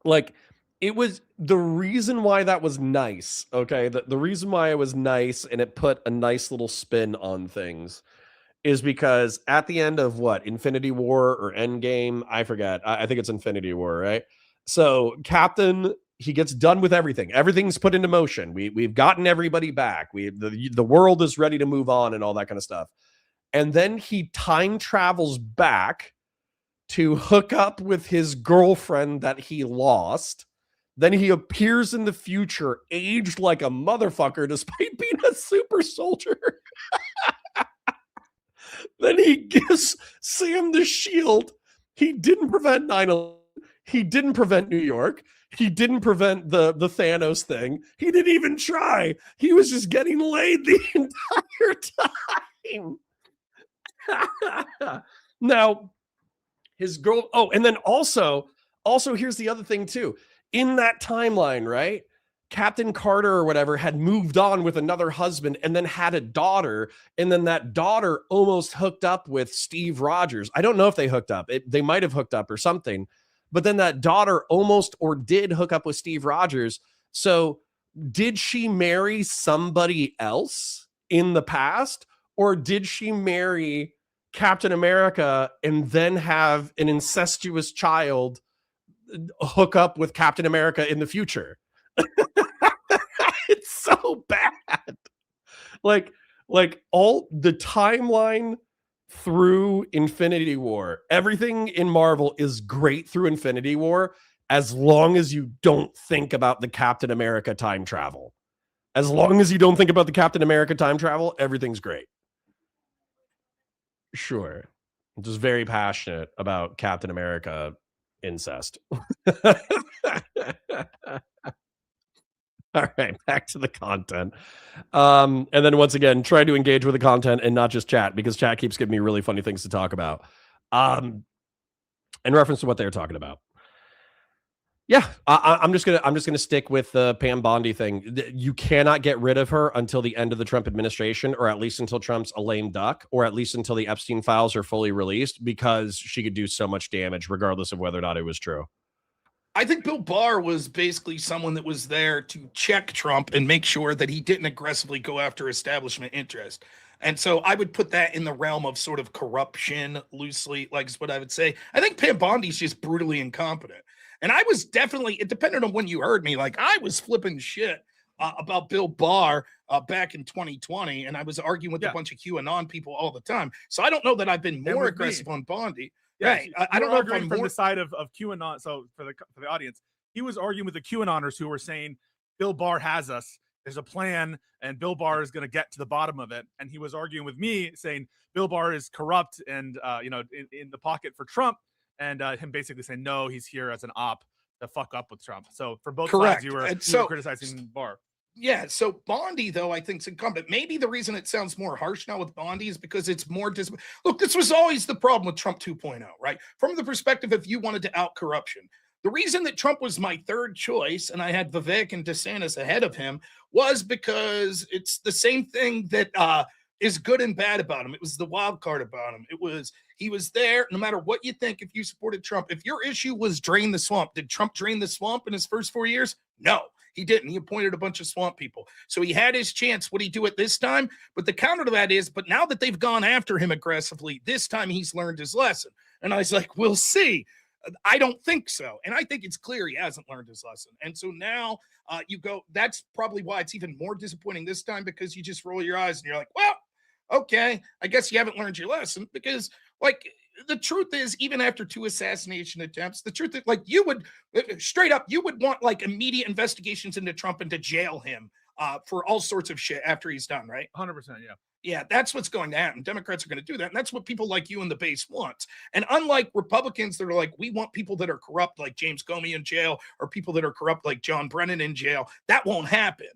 Speaker 3: Like, it was the reason why that was nice. Okay. The reason why it was nice and it put a nice little spin on things is because at the end of what, Infinity War or Endgame, I forget. I think it's Infinity War, right? So Captain, he gets done with everything. Everything's put into motion. We've gotten everybody back. The world is ready to move on and all that kind of stuff. And then he time travels back to hook up with his girlfriend that he lost. Then he appears in the future, aged like a motherfucker, despite being a super soldier. Then he gives Sam the shield. He didn't prevent 9/11. He didn't prevent New York. He didn't prevent the Thanos thing. He didn't even try. He was just getting laid the entire time. Now, his girl. Oh, and then also here's the other thing too. In that timeline, right? Captain Carter or whatever had moved on with another husband and then had a daughter. And then that daughter almost hooked up with Steve Rogers. I don't know if they hooked up. They might have hooked up or something. But then that daughter almost or did hook up with Steve Rogers. So did she marry somebody else in the past? Or did she marry Captain America and then have an incestuous child hook up with Captain America in the future? It's so bad. Like all the timeline through Infinity War, everything in Marvel is great through Infinity War as long as you don't think about the Captain America time travel. As long as you don't think about the Captain America time travel, everything's great. Sure. I'm just very passionate about Captain America incest. All right, back to the content. And then once again, try to engage with the content and not just chat, because chat keeps giving me really funny things to talk about. In reference to what they're talking about. Yeah, I'm just gonna stick with the Pam Bondi thing. You cannot get rid of her until the end of the Trump administration, or at least until Trump's a lame duck, or at least until the Epstein files are fully released, because she could do so much damage regardless of whether or not it was true.
Speaker 4: I think Bill Barr was basically someone that was there to check Trump and make sure that he didn't aggressively go after establishment interest. And so I would put that in the realm of sort of corruption, loosely, like is what I would say. I think Pam Bondi's just brutally incompetent. And I was definitely, it depended on when you heard me, like I was flipping shit about Bill Barr back in 2020. And I was arguing with a bunch of QAnon people all the time. So I don't know that I've been more aggressive on Bondi.
Speaker 1: Yeah,
Speaker 4: right. I don't know if I'm
Speaker 1: from the side of QAnon. So for the audience, he was arguing with the QAnoners who were saying Bill Barr has us. There's a plan, and Bill Barr is going to get to the bottom of it. And he was arguing with me, saying Bill Barr is corrupt and in the pocket for Trump, and him basically saying no, he's here as an op to fuck up with Trump. So for both sides, you were criticizing Barr.
Speaker 4: Yeah, so Bondi, though, I think is incumbent. Maybe the reason it sounds more harsh now with Bondi is because it's more look, this was always the problem with Trump 2.0, right? From the perspective if you wanted to out corruption. The reason that Trump was my third choice and I had Vivek and DeSantis ahead of him was because it's the same thing that is good and bad about him. It was the wild card about him. He was there no matter what you think. If you supported Trump, if your issue was drain the swamp, did Trump drain the swamp in his first 4 years? No. He didn't. He appointed a bunch of swamp people. So he had his chance. Would he do it this time? But the counter to that is, but now that they've gone after him aggressively, this time he's learned his lesson. And I was like, we'll see. I don't think so. And I think it's clear he hasn't learned his lesson. And so now you go, that's probably why it's even more disappointing this time, because you just roll your eyes and you're like, well, okay, I guess you haven't learned your lesson, because like, the truth is, even after 2 assassination attempts, the truth is, like, you would straight up, you would want like immediate investigations into Trump and to jail him for all sorts of shit after he's done, right?
Speaker 1: 100%, yeah.
Speaker 4: Yeah, that's what's going to happen. Democrats are going to do that. And that's what people like you in the base want. And unlike Republicans that are like, we want people that are corrupt like James Comey in jail, or people that are corrupt like John Brennan in jail, that won't happen.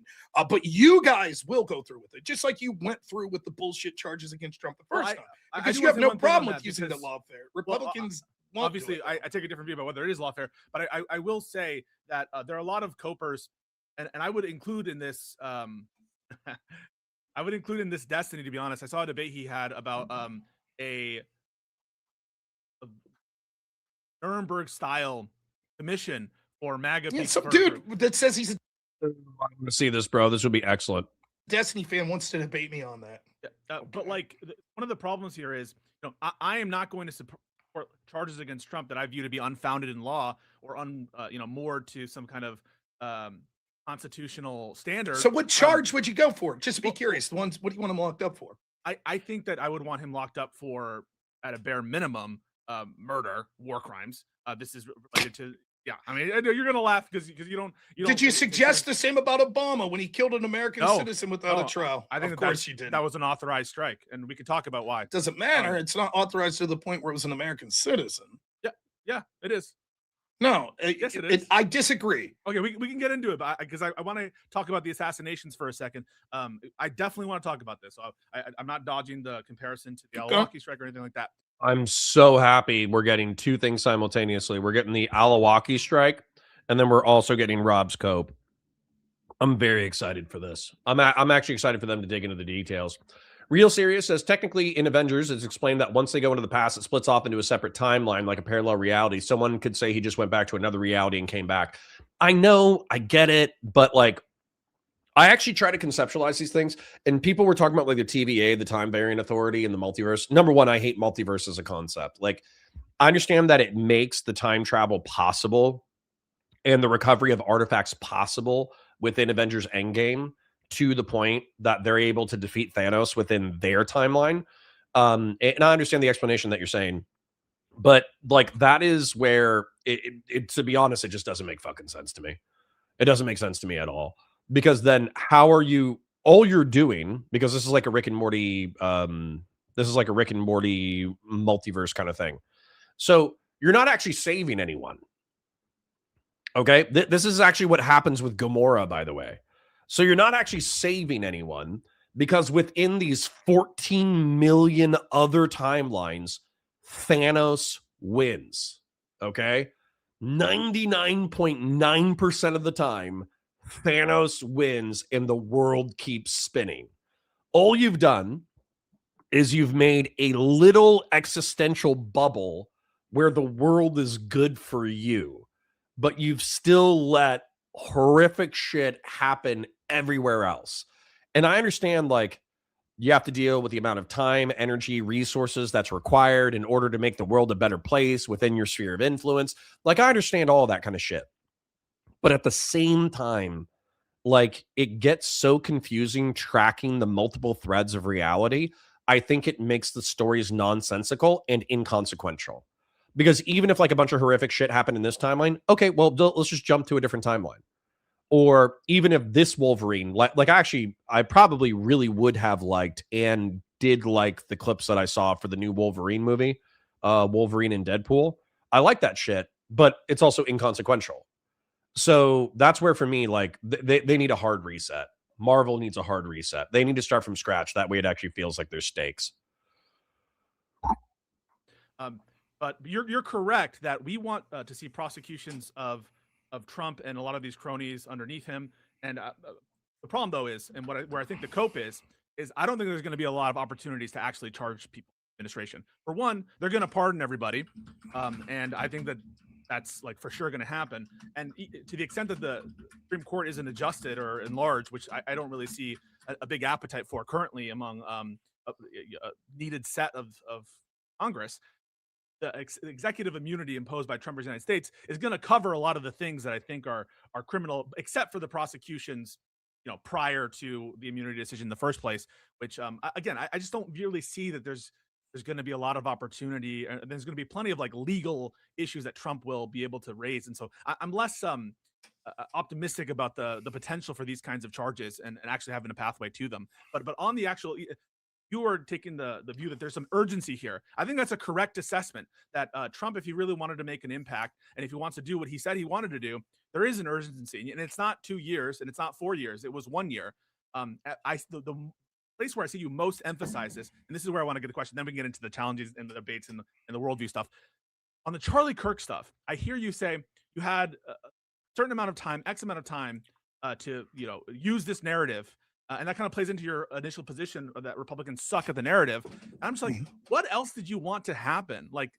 Speaker 4: But you guys will go through with it, just like you went through with the bullshit charges against Trump the first time. Because you have no problem with using the lawfare. Republicans won't do
Speaker 1: obviously
Speaker 4: it,
Speaker 1: I take a different view about whether it is lawfare, but I will say that there are a lot of copers, and I would include in this I would include in this Destiny, to be honest. I saw a debate he had about a Nuremberg style commission for MAGA
Speaker 4: yeah,
Speaker 1: people.
Speaker 4: some dude that says he's a
Speaker 3: I'm going to see this, bro. This would be excellent.
Speaker 4: Destiny fan wants to debate me on that.
Speaker 1: But like one of the problems here is, I am not going to support charges against Trump that I view to be unfounded in law or moored to some kind of constitutional standard.
Speaker 4: So what charge would you go for? Just to be curious, what do you want him locked up for?
Speaker 1: I think that I would want him locked up for, at a bare minimum, murder, war crimes. This is related to, yeah. I mean, I know you're gonna laugh because you don't.
Speaker 4: Did you suggest the same about Obama when he killed an American citizen without a trial?
Speaker 1: I think
Speaker 4: of course you did.
Speaker 1: That was an authorized strike, and we could talk about why.
Speaker 4: Doesn't matter. It's not authorized to the point where it was an American citizen.
Speaker 1: Yeah, it is.
Speaker 4: No,
Speaker 1: yes, it is.
Speaker 4: I disagree.
Speaker 1: Okay, we can get into it, but because I want to talk about the assassinations for a second. I definitely want to talk about this. So I'm not dodging the comparison to the Alawaki strike or anything like that.
Speaker 3: I'm so happy we're getting two things simultaneously. We're getting the Alawaki strike, and then we're also getting Rob's Cope. I'm very excited for this. I'm actually excited for them to dig into the details. Real Serious says, technically in Avengers, it's explained that once they go into the past, it splits off into a separate timeline, like a parallel reality. Someone could say he just went back to another reality and came back. I know, I get it, but like, I actually try to conceptualize these things, and people were talking about like the TVA, the Time Variant Authority, and the multiverse. Number one, I hate multiverse as a concept. Like, I understand that it makes the time travel possible and the recovery of artifacts possible within Avengers Endgame to the point that they're able to defeat Thanos within their timeline. And I understand the explanation that you're saying, but like that is where it to be honest, it just doesn't make fucking sense to me. It doesn't make sense to me at all. Because then how are you, all you're doing, because this is like a Rick and Morty, this is like a Rick and Morty multiverse kind of thing. So you're not actually saving anyone. Okay. This is actually what happens with Gamora, by the way. So you're not actually saving anyone because within these 14 million other timelines, Thanos wins. Okay. 99.9% of the time, Thanos wins and the world keeps spinning. All you've done is you've made a little existential bubble where the world is good for you, but you've still let horrific shit happen everywhere else. And I understand, like, you have to deal with the amount of time, energy, resources that's required in order to make the world a better place within your sphere of influence. Like, I understand all that kind of shit. But at the same time, like, it gets so confusing tracking the multiple threads of reality. I think it makes the stories nonsensical and inconsequential. Because even if like a bunch of horrific shit happened in this timeline, okay, well, let's just jump to a different timeline. Or even if this Wolverine, like actually, I probably really would have liked and did like the clips that I saw for the new Wolverine movie, Wolverine and Deadpool. I like that shit, but it's also inconsequential. So that's where for me, like they need a hard reset. Marvel needs a hard reset. They need to start from scratch. That way it actually feels like there's stakes.
Speaker 1: But you're correct that we want to see prosecutions of Trump and a lot of these cronies underneath him. And the problem, though, is, and where I think the cope is I don't think there's going to be a lot of opportunities to actually charge people in the administration. For one, they're going to pardon everybody, and I think that's like for sure going to happen. And to the extent that the Supreme Court isn't adjusted or enlarged, which I don't really see a big appetite for currently among a needed set of Congress, the executive immunity imposed by Trump in the United States is going to cover a lot of the things that I think are criminal, except for the prosecutions, prior to the immunity decision in the first place. Which, again, I just don't really see that there's going to be a lot of opportunity. And there's going to be plenty of like legal issues that Trump will be able to raise, and so I'm less optimistic about the potential for these kinds of charges and actually having a pathway to them. But on the actual, you are taking the view that there's some urgency here. I think that's a correct assessment that Trump, if he really wanted to make an impact and if he wants to do what he said he wanted to do, there is an urgency. And it's not 2 years and it's not 4 years. It was 1 year. The place where I see you most emphasize this, and this is where I want to get a question, then we can get into the challenges and the debates and the worldview stuff. on the Charlie Kirk stuff, I hear you say you had a certain amount of time, X amount of time to, use this narrative. And that kind of plays into your initial position that Republicans suck at the narrative. And I'm just like, what else did you want to happen? Like,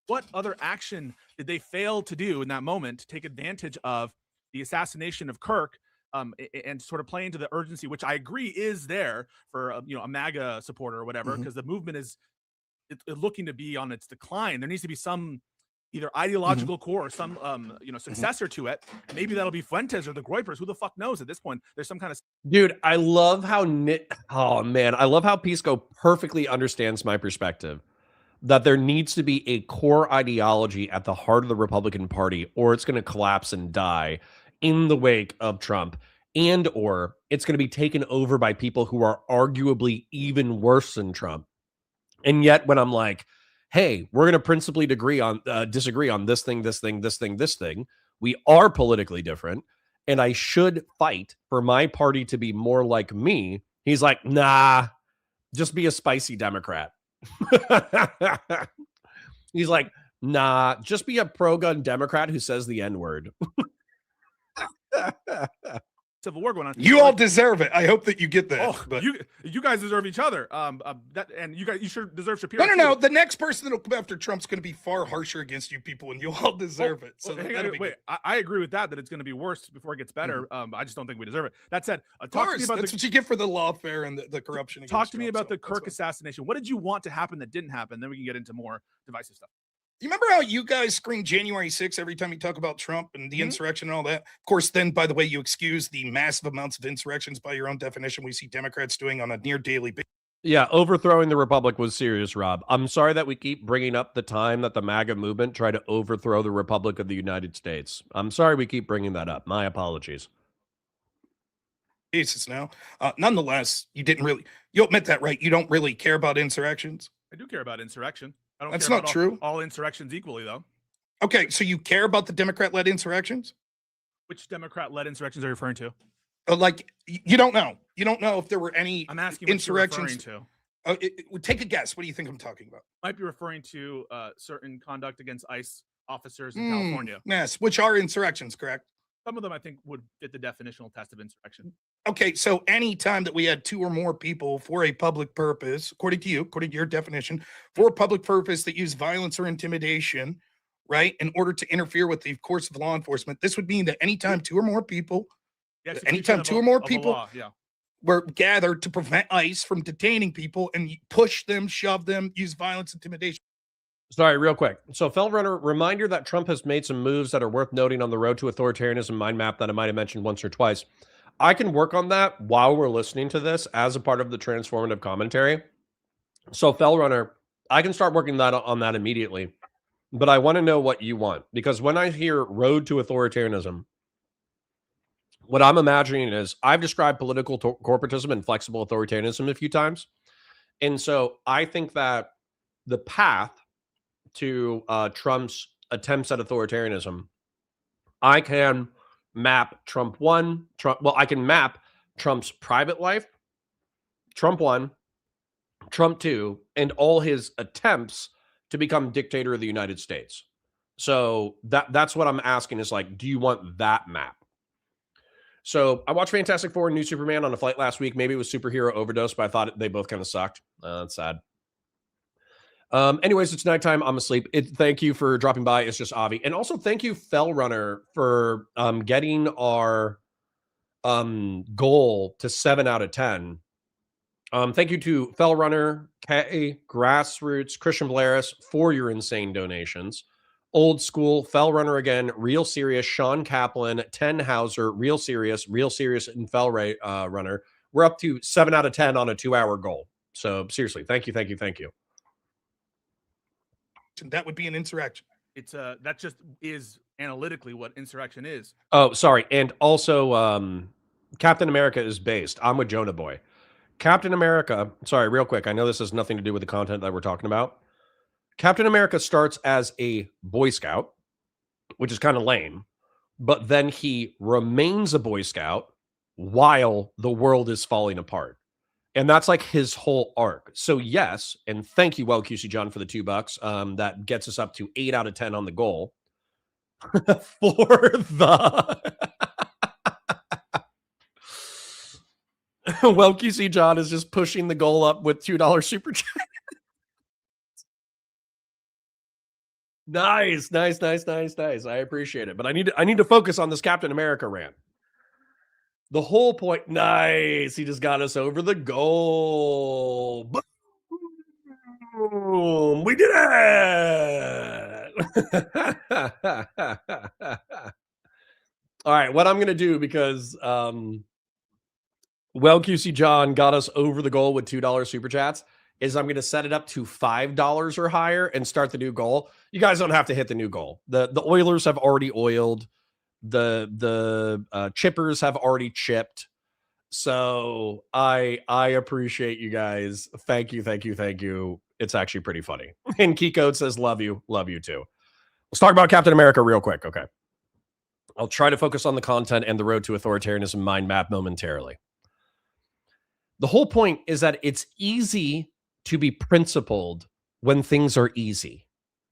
Speaker 1: what other action did they fail to do in that moment to take advantage of the assassination of Kirk, and sort of play into the urgency, which I agree is there for a MAGA supporter or whatever, because the movement is looking to be on its decline. There needs to be some either ideological core or some successor to it. Maybe that'll be Fuentes or the Groypers. Who the fuck knows at this point? There's some kind of
Speaker 3: dude. I love how I love how Pisco perfectly understands my perspective. That there needs to be a core ideology at the heart of the Republican Party, or it's going to collapse and die in the wake of Trump, and or it's going to be taken over by people who are arguably even worse than Trump. And yet when I'm like, hey, we're going to principally disagree on this thing, we are politically different, and I should fight for my party to be more like me. He's like, nah, just be a spicy Democrat. He's like, nah, just be a pro-gun Democrat who says the N-word.
Speaker 1: Civil War going on.
Speaker 4: You all deserve it. I hope that you get that.
Speaker 1: Oh,
Speaker 4: but
Speaker 1: you guys deserve each other. You sure deserve Shapiro.
Speaker 4: No. The next person that'll come after Trump's going to be far harsher against you people, and you all deserve it. So
Speaker 1: wait, I agree with that it's going to be worse before it gets better. I just don't think we deserve it. That said, talk to me about
Speaker 4: that's what you get for the lawfare and the corruption.
Speaker 1: Talk to me about the Kirk assassination. What did you want to happen that didn't happen? Then we can get into more divisive stuff.
Speaker 4: You remember how you guys scream January 6th every time you talk about Trump and the insurrection and all that? Of course, then, by the way, you excuse the massive amounts of insurrections by your own definition we see Democrats doing on a near daily basis.
Speaker 3: Yeah, overthrowing the Republic was serious, Rob. I'm sorry that we keep bringing up the time that the MAGA movement tried to overthrow the Republic of the United States. I'm sorry we keep bringing that up. My apologies.
Speaker 4: Basis now. Nonetheless, you admit that, right? You don't really care about insurrections?
Speaker 1: I do care about insurrection. I don't
Speaker 4: That's
Speaker 1: care
Speaker 4: not
Speaker 1: about
Speaker 4: true.
Speaker 1: All insurrections equally, though.
Speaker 4: Okay, so you care about the Democrat-led insurrections?
Speaker 1: Which Democrat-led insurrections are you referring to?
Speaker 4: You don't know. You don't know if there were any
Speaker 1: I'm asking
Speaker 4: insurrections.
Speaker 1: What you're referring to.
Speaker 4: Take a guess. What do you think I'm talking about?
Speaker 1: Might be referring to certain conduct against ICE officers in California.
Speaker 4: Yes, which are insurrections, correct?
Speaker 1: Some of them, I think, would fit the definitional test of insurrection.
Speaker 4: Okay, so any time that we had two or more people for a public purpose, according to your definition, for a public purpose that use violence or intimidation, right, in order to interfere with the course of law enforcement, this would mean that anytime two or more people, were gathered to prevent ICE from detaining people and push them, shove them, use violence, intimidation.
Speaker 3: Sorry, real quick. So, Fellrunner, reminder that Trump has made some moves that are worth noting on the road to authoritarianism mind map that I might have mentioned once or twice. I can work on that while we're listening to this as a part of the transformative commentary. So, Fellrunner, I can start working on that immediately. But I want to know what you want. Because when I hear road to authoritarianism, what I'm imagining is I've described political corporatism and flexible authoritarianism a few times. And so I think that the path to Trump's attempts at authoritarianism, I can map I can map Trump's private life, Trump 1, Trump 2, and all his attempts to become dictator of the United States. So that's what I'm asking is like, do you want that map? So I watched Fantastic Four and New Superman on a flight last week. Maybe it was superhero overdose, but I thought they both kind of sucked. That's sad. Anyways, it's nighttime. I'm asleep. Thank you for dropping by. It's just Avi. And also thank you, Fellrunner, for getting our goal to 7 out of 10. Thank you to Fellrunner, K, Grassroots, Christian Blaris for your insane donations. Old School, Fellrunner again, Real Serious, Sean Kaplan, Ten Hauser, Real Serious, and Runner. We're up to 7 out of 10 on a 2-hour goal. So seriously, thank you.
Speaker 4: That would be an insurrection.
Speaker 1: It's that just is analytically what insurrection is.
Speaker 3: Oh, sorry. And also Captain America is based. I'm with Jonah Boy. Captain America, sorry, real quick. I know this has nothing to do with the content that we're talking about. Captain America starts as a Boy Scout, which is kind of lame, but then he remains a Boy Scout while the world is falling apart. And that's like his whole arc. So yes, and thank you, well, QC John, for the $2. That gets us up to 8 out of 10 on the goal for the well, QC John is just pushing the goal up with $2 super chat. Nice. I appreciate it, but I need to focus on this Captain America rant. The whole point. Nice. He just got us over the goal. Boom. We did it. All right. What I'm going to do, because well, QC John got us over the goal with $2 super chats, is I'm going to set it up to $5 or higher and start the new goal. You guys don't have to hit the new goal. The Oilers have already oiled. The chippers have already chipped. So I appreciate you guys. Thank you. It's actually pretty funny. And Kiko says, love you too. Let's talk about Captain America real quick. Okay. I'll try to focus on the content and the road to authoritarianism mind map momentarily. The whole point is that it's easy to be principled when things are easy.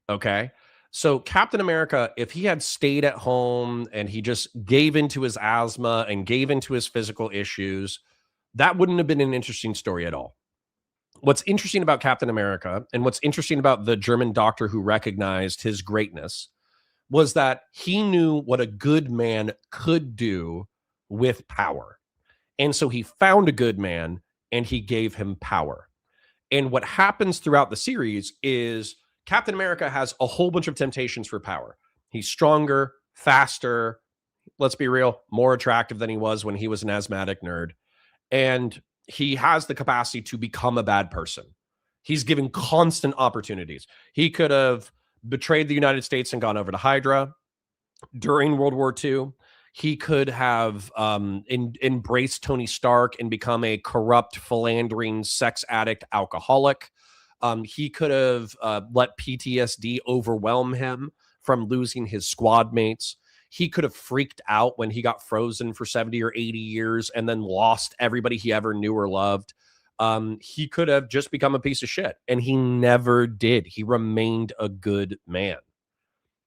Speaker 3: Okay. So Captain America, if he had stayed at home and he just gave into his asthma and gave into his physical issues, that wouldn't have been an interesting story at all. What's interesting about Captain America, and what's interesting about the German doctor who recognized his greatness, was that he knew what a good man could do with power. And so he found a good man and he gave him power. And what happens throughout the series is Captain America has a whole bunch of temptations for power. He's stronger, faster, let's be real, more attractive than he was when he was an asthmatic nerd. And he has the capacity to become a bad person. He's given constant opportunities. He could have betrayed the United States and gone over to Hydra during World War II. He could have embraced Tony Stark and become a corrupt, philandering, sex addict alcoholic. He could have let PTSD overwhelm him from losing his squad mates. He could have freaked out when he got frozen for 70 or 80 years and then lost everybody he ever knew or loved. He could have just become a piece of shit, and he never did. He remained a good man.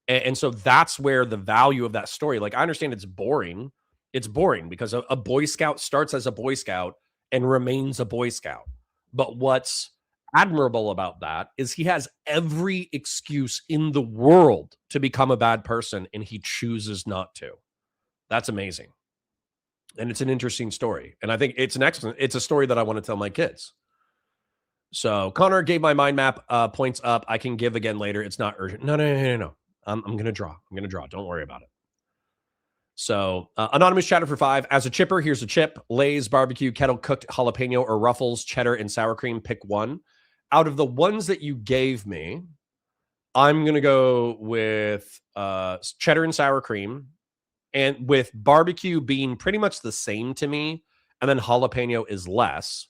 Speaker 3: And so that's where the value of that story, like, I understand it's boring. It's boring because a Boy Scout starts as a Boy Scout and remains a Boy Scout. But what's admirable about that is he has every excuse in the world to become a bad person, and he chooses not to. That's amazing. And it's an interesting story. And I think it's a story that I want to tell my kids. So Connor gave my mind map points up. I can give again later. It's not urgent. No. I'm going to draw. Don't worry about it. So anonymous chatter for 5. As a chipper, here's a chip: Lay's, barbecue, kettle cooked jalapeno, or Ruffles, cheddar, and sour cream. Pick one. Out of the ones that you gave me, I'm going to go with cheddar and sour cream, and with barbecue being pretty much the same to me, and then jalapeno is less.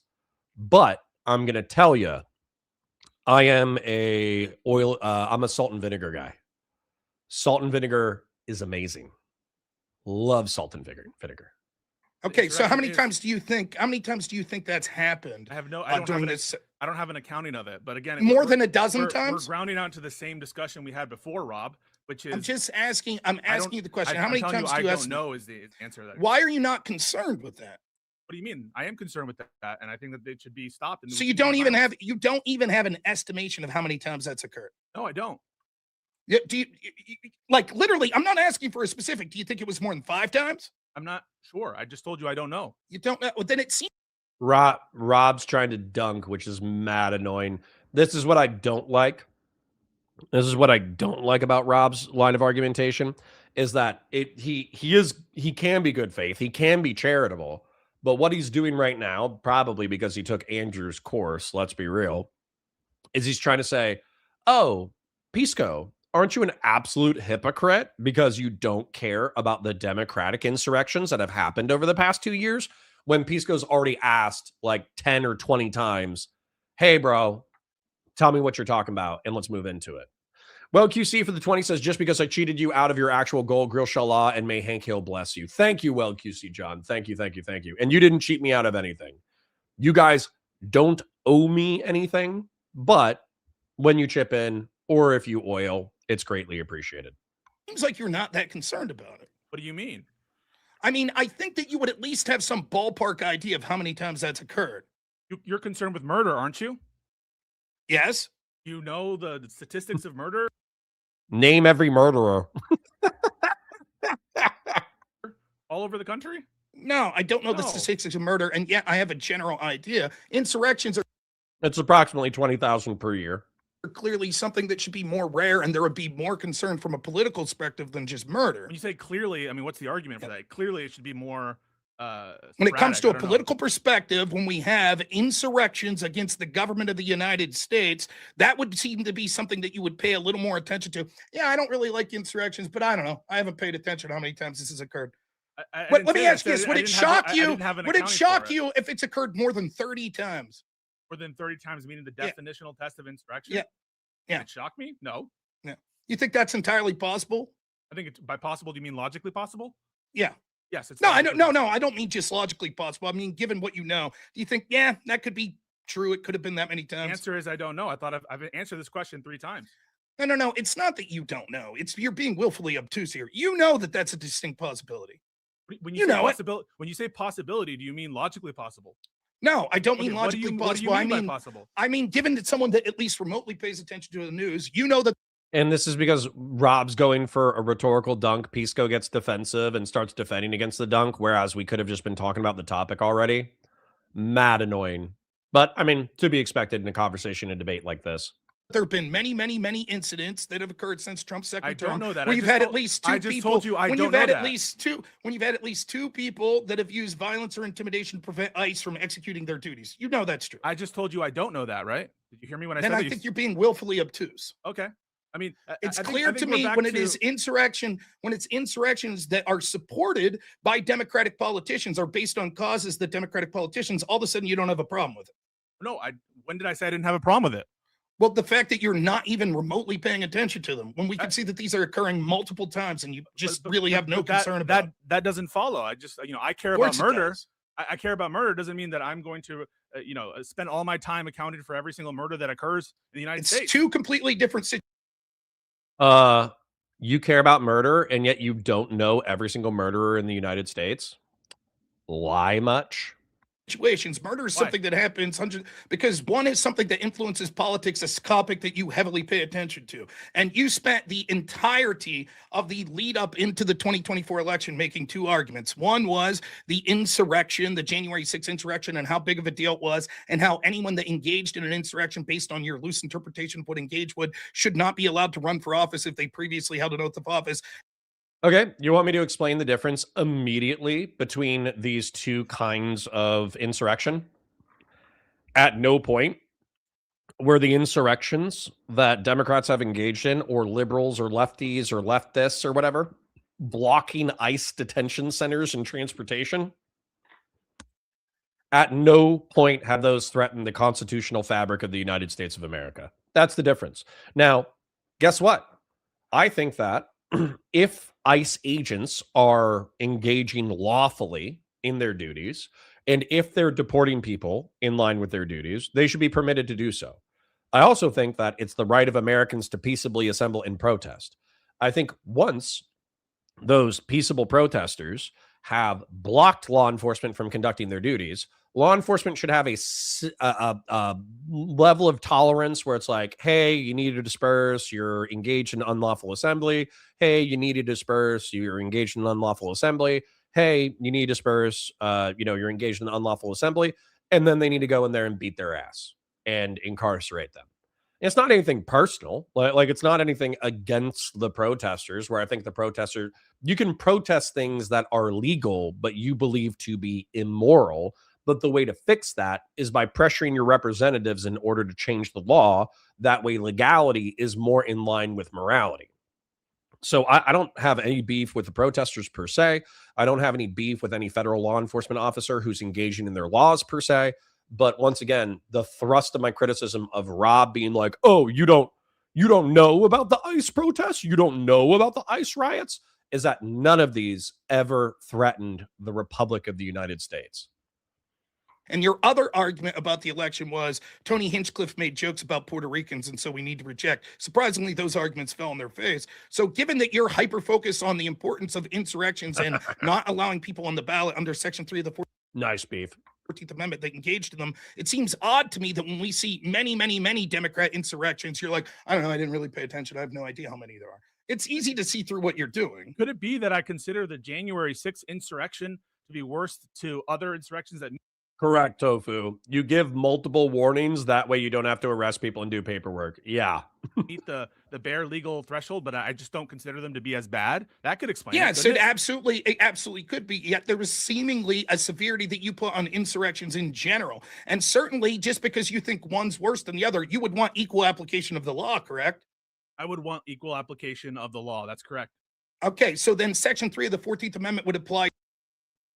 Speaker 3: But I'm going to tell you, I'm a salt and vinegar guy. Salt and vinegar is amazing. Love salt and vinegar.
Speaker 4: Okay, so how many times do you think that's happened?
Speaker 1: I don't have an accounting of it, but again,
Speaker 4: more than a dozen times.
Speaker 1: We're grounding out to the same discussion we had before, Rob, which is
Speaker 4: I'm asking you the question. How many times do you
Speaker 1: I don't know is the answer to that.
Speaker 4: Why are you not concerned with that?
Speaker 1: What do you mean? I am concerned with that, and I think that it should be stopped.
Speaker 4: So you don't even have an estimation of how many times that's occurred?
Speaker 1: No, I don't.
Speaker 4: Do you like literally? I'm not asking for a specific. Do you think it was more than 5 times?
Speaker 1: I'm not sure. I just told you I don't know.
Speaker 4: You don't know? Well, then it seems
Speaker 3: Rob's trying to dunk, which is mad annoying. This is what I don't like. This is what I don't like about Rob's line of argumentation, is that he can be good faith, he can be charitable, but what he's doing right now, probably because he took Andrew's course, let's be real, is he's trying to say, oh, Pisco, aren't you an absolute hypocrite because you don't care about the democratic insurrections that have happened over the past 2 years? When Pisco's already asked like 10 or 20 times, hey, bro, tell me what you're talking about, and let's move into it. Well, QC for the 20 says, just because I cheated you out of your actual goal, grill Shallah, and may Hank Hill bless you. Thank you, well, QC John. Thank you. And you didn't cheat me out of anything. You guys don't owe me anything, but when you chip in or if you oil, it's greatly appreciated.
Speaker 4: Seems like you're not that concerned about it.
Speaker 1: What do you mean?
Speaker 4: I mean, I think that you would at least have some ballpark idea of how many times that's occurred.
Speaker 1: You're concerned with murder, aren't you?
Speaker 4: Yes.
Speaker 1: You know the statistics of murder
Speaker 3: Name every murderer.
Speaker 1: all over the country?
Speaker 4: No, I don't know the
Speaker 1: No.
Speaker 4: statistics of murder, and yet I have a general idea. Insurrections are
Speaker 3: It's approximately 20,000 per year.
Speaker 4: clearly something that should be more rare, and there would be more concern from a political perspective than just murder.
Speaker 1: When you say clearly, I mean, what's the argument for that? Clearly, it should be more.
Speaker 4: When it comes
Speaker 1: sporadic.
Speaker 4: to
Speaker 1: I
Speaker 4: a
Speaker 1: don't know.
Speaker 4: political perspective, when we have insurrections against the government of the United States, that would seem to be something that you would pay a little more attention to. Yeah, I don't really like insurrections, but I don't know. I haven't paid attention to how many times this has occurred.
Speaker 1: I
Speaker 4: But
Speaker 1: didn't
Speaker 4: let me
Speaker 1: say that.
Speaker 4: ask you
Speaker 1: I
Speaker 4: this:
Speaker 1: said
Speaker 4: would
Speaker 1: I
Speaker 4: it
Speaker 1: didn't have
Speaker 4: shock
Speaker 1: I
Speaker 4: you?
Speaker 1: didn't have an
Speaker 4: Would it
Speaker 1: accounting
Speaker 4: shock
Speaker 1: for
Speaker 4: you if it's occurred more than 30 times?
Speaker 1: more than 30 times, meaning the
Speaker 4: Yeah.
Speaker 1: definitional test of insurrection?
Speaker 4: Yeah. Yeah.
Speaker 1: Would it shock me? No.
Speaker 4: You think that's entirely possible?
Speaker 1: I think it's by possible. Do you mean logically possible?
Speaker 4: Yeah.
Speaker 1: Yes. It's
Speaker 4: No, I
Speaker 1: logically
Speaker 4: don't. No,
Speaker 1: possible.
Speaker 4: I don't mean just logically possible. I mean, given what you know, do you think, yeah, that could be true? It could have been that many
Speaker 1: The
Speaker 4: times.
Speaker 1: answer is I don't know. I thought I've answered this question 3 times.
Speaker 4: No. It's not that you don't know. It's you're being willfully obtuse here. You know that that's a distinct possibility.
Speaker 1: When
Speaker 4: You
Speaker 1: you say
Speaker 4: know it.
Speaker 1: possibility, when you say possibility, do you mean logically possible?
Speaker 4: No, I don't
Speaker 1: Okay,
Speaker 4: mean
Speaker 1: what do you
Speaker 4: logically
Speaker 1: what do you
Speaker 4: possible.
Speaker 1: mean by possible?
Speaker 4: I mean, given that someone that at least remotely pays attention to the news, you know that
Speaker 3: And this is because Rob's going for a rhetorical dunk. Pisco gets defensive and starts defending against the dunk, whereas we could have just been talking about the topic already. Mad annoying. But, I mean, to be expected in a conversation and debate like this.
Speaker 4: there have been many incidents that have occurred since Trump's second
Speaker 1: I don't
Speaker 4: term.
Speaker 1: know that.
Speaker 4: Where
Speaker 1: I
Speaker 4: you've
Speaker 1: just
Speaker 4: had at
Speaker 1: told-
Speaker 4: least two
Speaker 1: I just
Speaker 4: people.
Speaker 1: told you I
Speaker 4: when
Speaker 1: don't
Speaker 4: you've had
Speaker 1: know
Speaker 4: at
Speaker 1: that.
Speaker 4: least two. When you've had at least two people that have used violence or intimidation to prevent ICE from executing their duties. You know that's true.
Speaker 1: I just told you I don't know that, right? Did you hear me when I
Speaker 4: Then
Speaker 1: said
Speaker 4: I
Speaker 1: that?
Speaker 4: think you're being willfully obtuse.
Speaker 1: Okay. I mean,
Speaker 4: It's
Speaker 1: I think-
Speaker 4: clear
Speaker 1: I think
Speaker 4: to
Speaker 1: we're
Speaker 4: me
Speaker 1: back
Speaker 4: when it
Speaker 1: to-
Speaker 4: is insurrection, when it's insurrections that are supported by Democratic politicians or based on causes that Democratic politicians, all of a sudden you don't have a problem with it.
Speaker 1: No, when did I say I didn't have a problem with it?
Speaker 4: Well, the fact that you're not even remotely paying attention to them when we can see that these are occurring multiple times and you just really have no concern about it.
Speaker 1: That doesn't follow. I just I care
Speaker 4: Of
Speaker 1: about
Speaker 4: course it
Speaker 1: murder.
Speaker 4: does.
Speaker 1: I care about murder doesn't mean that I'm going to spend all my time accounting for every single murder that occurs in the United
Speaker 4: It's
Speaker 1: States.
Speaker 4: two completely different situations.
Speaker 3: You care about murder, and yet you don't know every single murderer in the United States? Lie much?
Speaker 4: Murder is
Speaker 1: Why?
Speaker 4: something that happens because one is something that influences politics, a topic that you heavily pay attention to. And you spent the entirety of the lead up into the 2024 election making two arguments. One was the insurrection, the January 6th insurrection, and how big of a deal it was, and how anyone that engaged in an insurrection based on your loose interpretation of what engage would should not be allowed to run for office if they previously held an oath of office.
Speaker 3: Okay, you want me to explain the difference immediately between these two kinds of insurrection? At no point were the insurrections that Democrats have engaged in, or liberals or lefties or leftists or whatever, blocking ICE detention centers and transportation. At no point have those threatened the constitutional fabric of the United States of America. That's the difference. Now, guess what? I think that if ICE agents are engaging lawfully in their duties, and if they're deporting people in line with their duties, they should be permitted to do so. I also think that it's the right of Americans to peaceably assemble and protest. I think once those peaceable protesters have blocked law enforcement from conducting their duties, law enforcement should have a level of tolerance where it's like, hey, you need to disperse, you're engaged in unlawful assembly. Hey, you need to disperse, you're engaged in unlawful assembly. Hey, you need to disperse, you're engaged in unlawful assembly. And then they need to go in there and beat their ass and incarcerate them. It's not anything personal. Like it's not anything against the protesters, where I think the protesters, you can protest things that are legal, but you believe to be immoral. But the way to fix that is by pressuring your representatives in order to change the law. That way, legality is more in line with morality. So I don't have any beef with the protesters per se. I don't have any beef with any federal law enforcement officer who's engaging in their laws per se. But once again, the thrust of my criticism of Rob being like, oh, you don't know about the ICE protests, you don't know about the ICE riots, is that none of these ever threatened the Republic of the United States.
Speaker 4: And your other argument about the election was Tony Hinchcliffe made jokes about Puerto Ricans, and so we need to reject. Surprisingly, those arguments fell on their face. So given that you're hyper-focused on the importance of insurrections and not allowing people on the ballot under Section 3 of the
Speaker 3: Nice beef.
Speaker 4: 14th Amendment that engaged in them, it seems odd to me that when we see many Democrat insurrections, you're like, I don't know, I didn't really pay attention. I have no idea how many there are. It's easy to see through what you're doing.
Speaker 1: Could it be that I consider the January 6th insurrection to be worse to other insurrections that
Speaker 3: Correct, Tofu. You give multiple warnings. That way you don't have to arrest people and do paperwork. Yeah.
Speaker 1: meet the bare legal threshold, but I just don't consider them to be as bad? That could explain
Speaker 4: Yeah,
Speaker 1: it.
Speaker 4: so
Speaker 1: couldn't
Speaker 4: it absolutely could be. Yet there was seemingly a severity that you put on insurrections in general. And certainly just because you think one's worse than the other, you would want equal application of the law, correct?
Speaker 1: I would want equal application of the law. That's correct.
Speaker 4: Okay, so then Section 3 of the 14th Amendment would apply.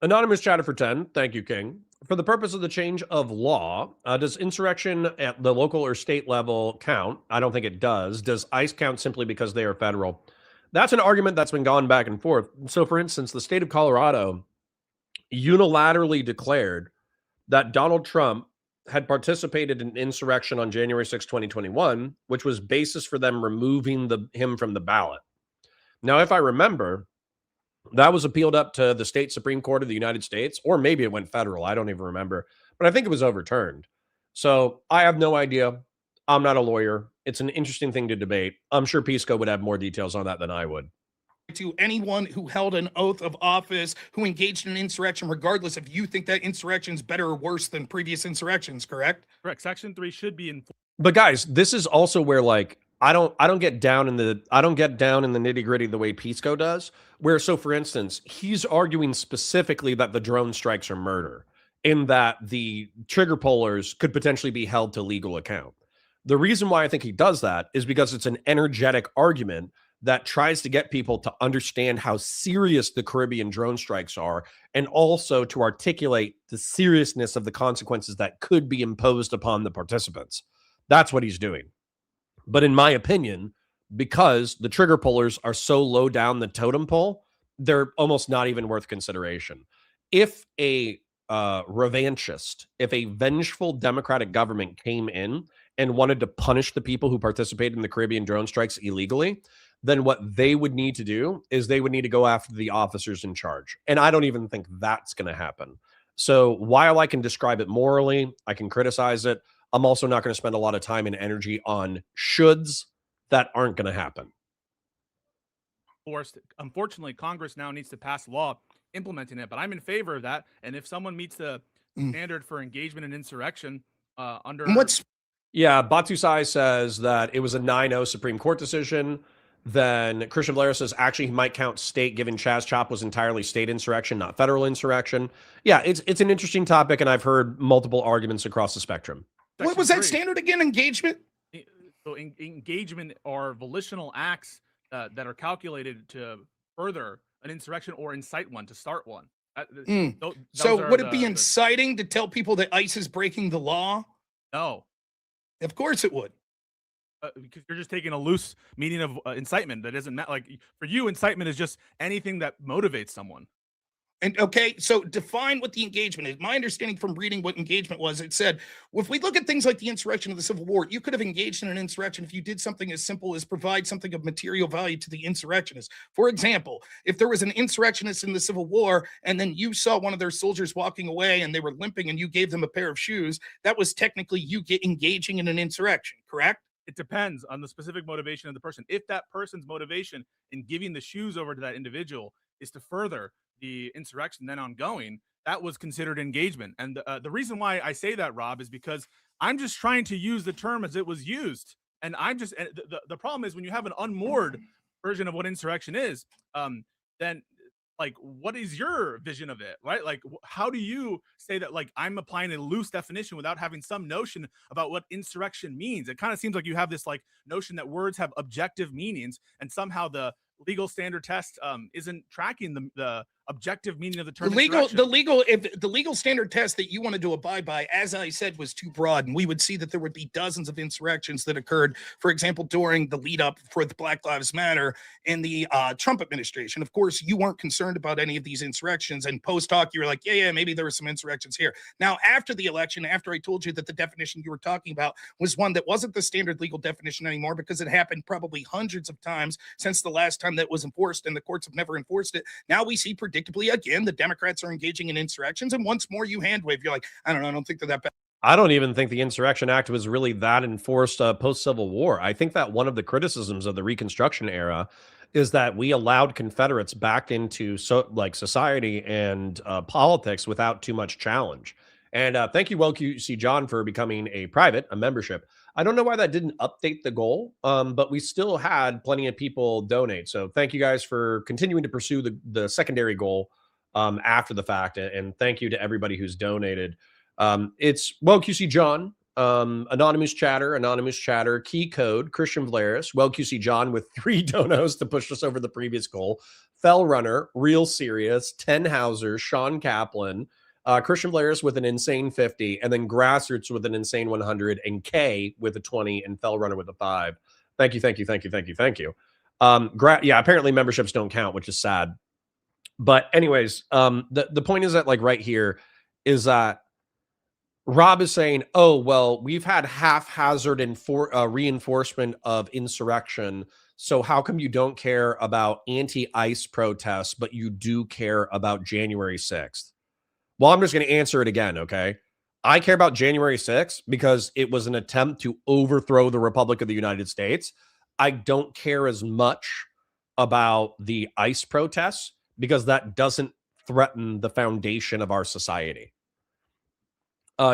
Speaker 3: Anonymous chatter for 10. Thank you, King. For the purpose of the change of law, does insurrection at the local or state level count? I don't think it does. Does ICE count simply because they are federal? That's an argument that's been gone back and forth. So, for instance, the state of Colorado unilaterally declared that Donald Trump had participated in insurrection on January 6, 2021, which was basis for them removing him from the ballot. Now, if I remember, that was appealed up to the state Supreme Court of the United States, or maybe it went federal. I don't even remember, but I think it was overturned. So I have no idea. I'm not a lawyer. It's an interesting thing to debate. I'm sure Pisco would have more details on that than I would.
Speaker 4: To anyone who held an oath of office, who engaged in an insurrection, regardless if you think that insurrection is better or worse than previous insurrections, correct?
Speaker 1: Correct. Section 3 should be in.
Speaker 3: But guys, this is also where like I don't get down in the nitty-gritty the way Pisco does. Where, so for instance, he's arguing specifically that the drone strikes are murder, in that the trigger pullers could potentially be held to legal account. The reason why I think he does that is because it's an energetic argument that tries to get people to understand how serious the Caribbean drone strikes are, and also to articulate the seriousness of the consequences that could be imposed upon the participants. That's what he's doing. But in my opinion, because the trigger pullers are so low down the totem pole, they're almost not even worth consideration. If a revanchist, if a vengeful Democratic government came in and wanted to punish the people who participated in the Caribbean drone strikes illegally, then what they would need to do is they would need to go after the officers in charge. And I don't even think that's going to happen. So while I can describe it morally, I can criticize it, I'm also not going to spend a lot of time and energy on shoulds that aren't going to happen.
Speaker 1: Forced. Unfortunately, Congress now needs to pass law implementing it, but I'm in favor of that. And if someone meets the standard for engagement in insurrection under
Speaker 3: Batusai says that it was a 9-0 Supreme Court decision. Then Christian Blair says actually he might count state, given Chaz Chop was entirely state insurrection, not federal insurrection. Yeah, it's an interesting topic, and I've heard multiple arguments across the spectrum.
Speaker 4: What was that standard again? Engagement?
Speaker 1: So engagement are volitional acts that are calculated to further an insurrection or incite one, to start one.
Speaker 4: So would it be inciting to tell people that ICE is breaking the law?
Speaker 1: No.
Speaker 4: Of course it would.
Speaker 1: Because you're just taking a loose meaning of incitement. That isn't like, for you, incitement is just anything that motivates someone.
Speaker 4: And okay, so define what the engagement is. My understanding from reading what engagement was, it said, well, if we look at things like the insurrection of the Civil War, you could have engaged in an insurrection if you did something as simple as provide something of material value to the insurrectionists. For example, if there was an insurrectionist in the Civil War and then you saw one of their soldiers walking away and they were limping and you gave them a pair of shoes, that was technically you engaging in an insurrection, correct?
Speaker 1: It depends on the specific motivation of the person. If that person's motivation in giving the shoes over to that individual is to further the insurrection then ongoing, that was considered engagement. And the reason why I say that, Rob, is because I'm just trying to use the term as it was used. And I'm just, the problem is when you have an unmoored version of what insurrection is, then like, what is your vision of it, right? Like, how do you say that, like, I'm applying a loose definition without having some notion about what insurrection means? It kind of seems like you have this, like, notion that words have objective meanings, and somehow the legal standard test isn't tracking the objective meaning of the term
Speaker 4: the legal standard test that you wanted to abide by, as I said, was too broad, and we would see that there would be dozens of insurrections that occurred, for example, during the lead up for the Black Lives Matter in the Trump administration. Of course, you weren't concerned about any of these insurrections, and post hoc you were like, yeah, maybe there were some insurrections here. Now, after the election, after I told you that the definition you were talking about was one that wasn't the standard legal definition anymore, because it happened probably hundreds of times since the last time that was enforced, and the courts have never enforced it. Now we see predictably again the Democrats are engaging in insurrections, and once more you hand wave. You're like, I don't think they're that bad.
Speaker 3: I don't even think the Insurrection Act was really that enforced post-Civil War. I think that one of the criticisms of the Reconstruction era is that we allowed Confederates back into society and politics without too much challenge. And thank you, QC John, for becoming a membership. I don't know why that didn't update the goal, but we still had plenty of people donate. So thank you guys for continuing to pursue the secondary goal after the fact. And thank you to everybody who's donated. It's QC John, Anonymous Chatter, Key Code, Christian Valeris, QC John with 3 donos to push us over the previous goal, Fell Runner, Real Serious, Ten Hauser, Sean Kaplan, Christian Valeris with an insane 50, and then Grassroots with an insane 100, and K with a 20, and Fell Runner with a 5. Thank you. Apparently memberships don't count, which is sad. But anyways, the point is that right here is that Rob is saying, oh, well, we've had haphazard reinforcement of insurrection. So how come you don't care about anti-ICE protests, but you do care about January 6th? Well, I'm just going to answer it again, okay? I care about January 6th because it was an attempt to overthrow the Republic of the United States. I don't care as much about the ICE protests because that doesn't threaten the foundation of our society.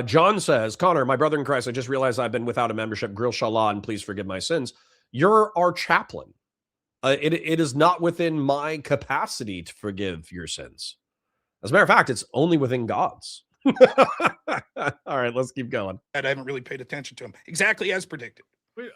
Speaker 3: John says, Connor, my brother in Christ, I just realized I've been without a membership. Grill Shallah, and please forgive my sins. You're our chaplain. It is not within my capacity to forgive your sins. As a matter of fact, it's only within God's. All right, let's keep going.
Speaker 4: I haven't really paid attention to him. Exactly as predicted.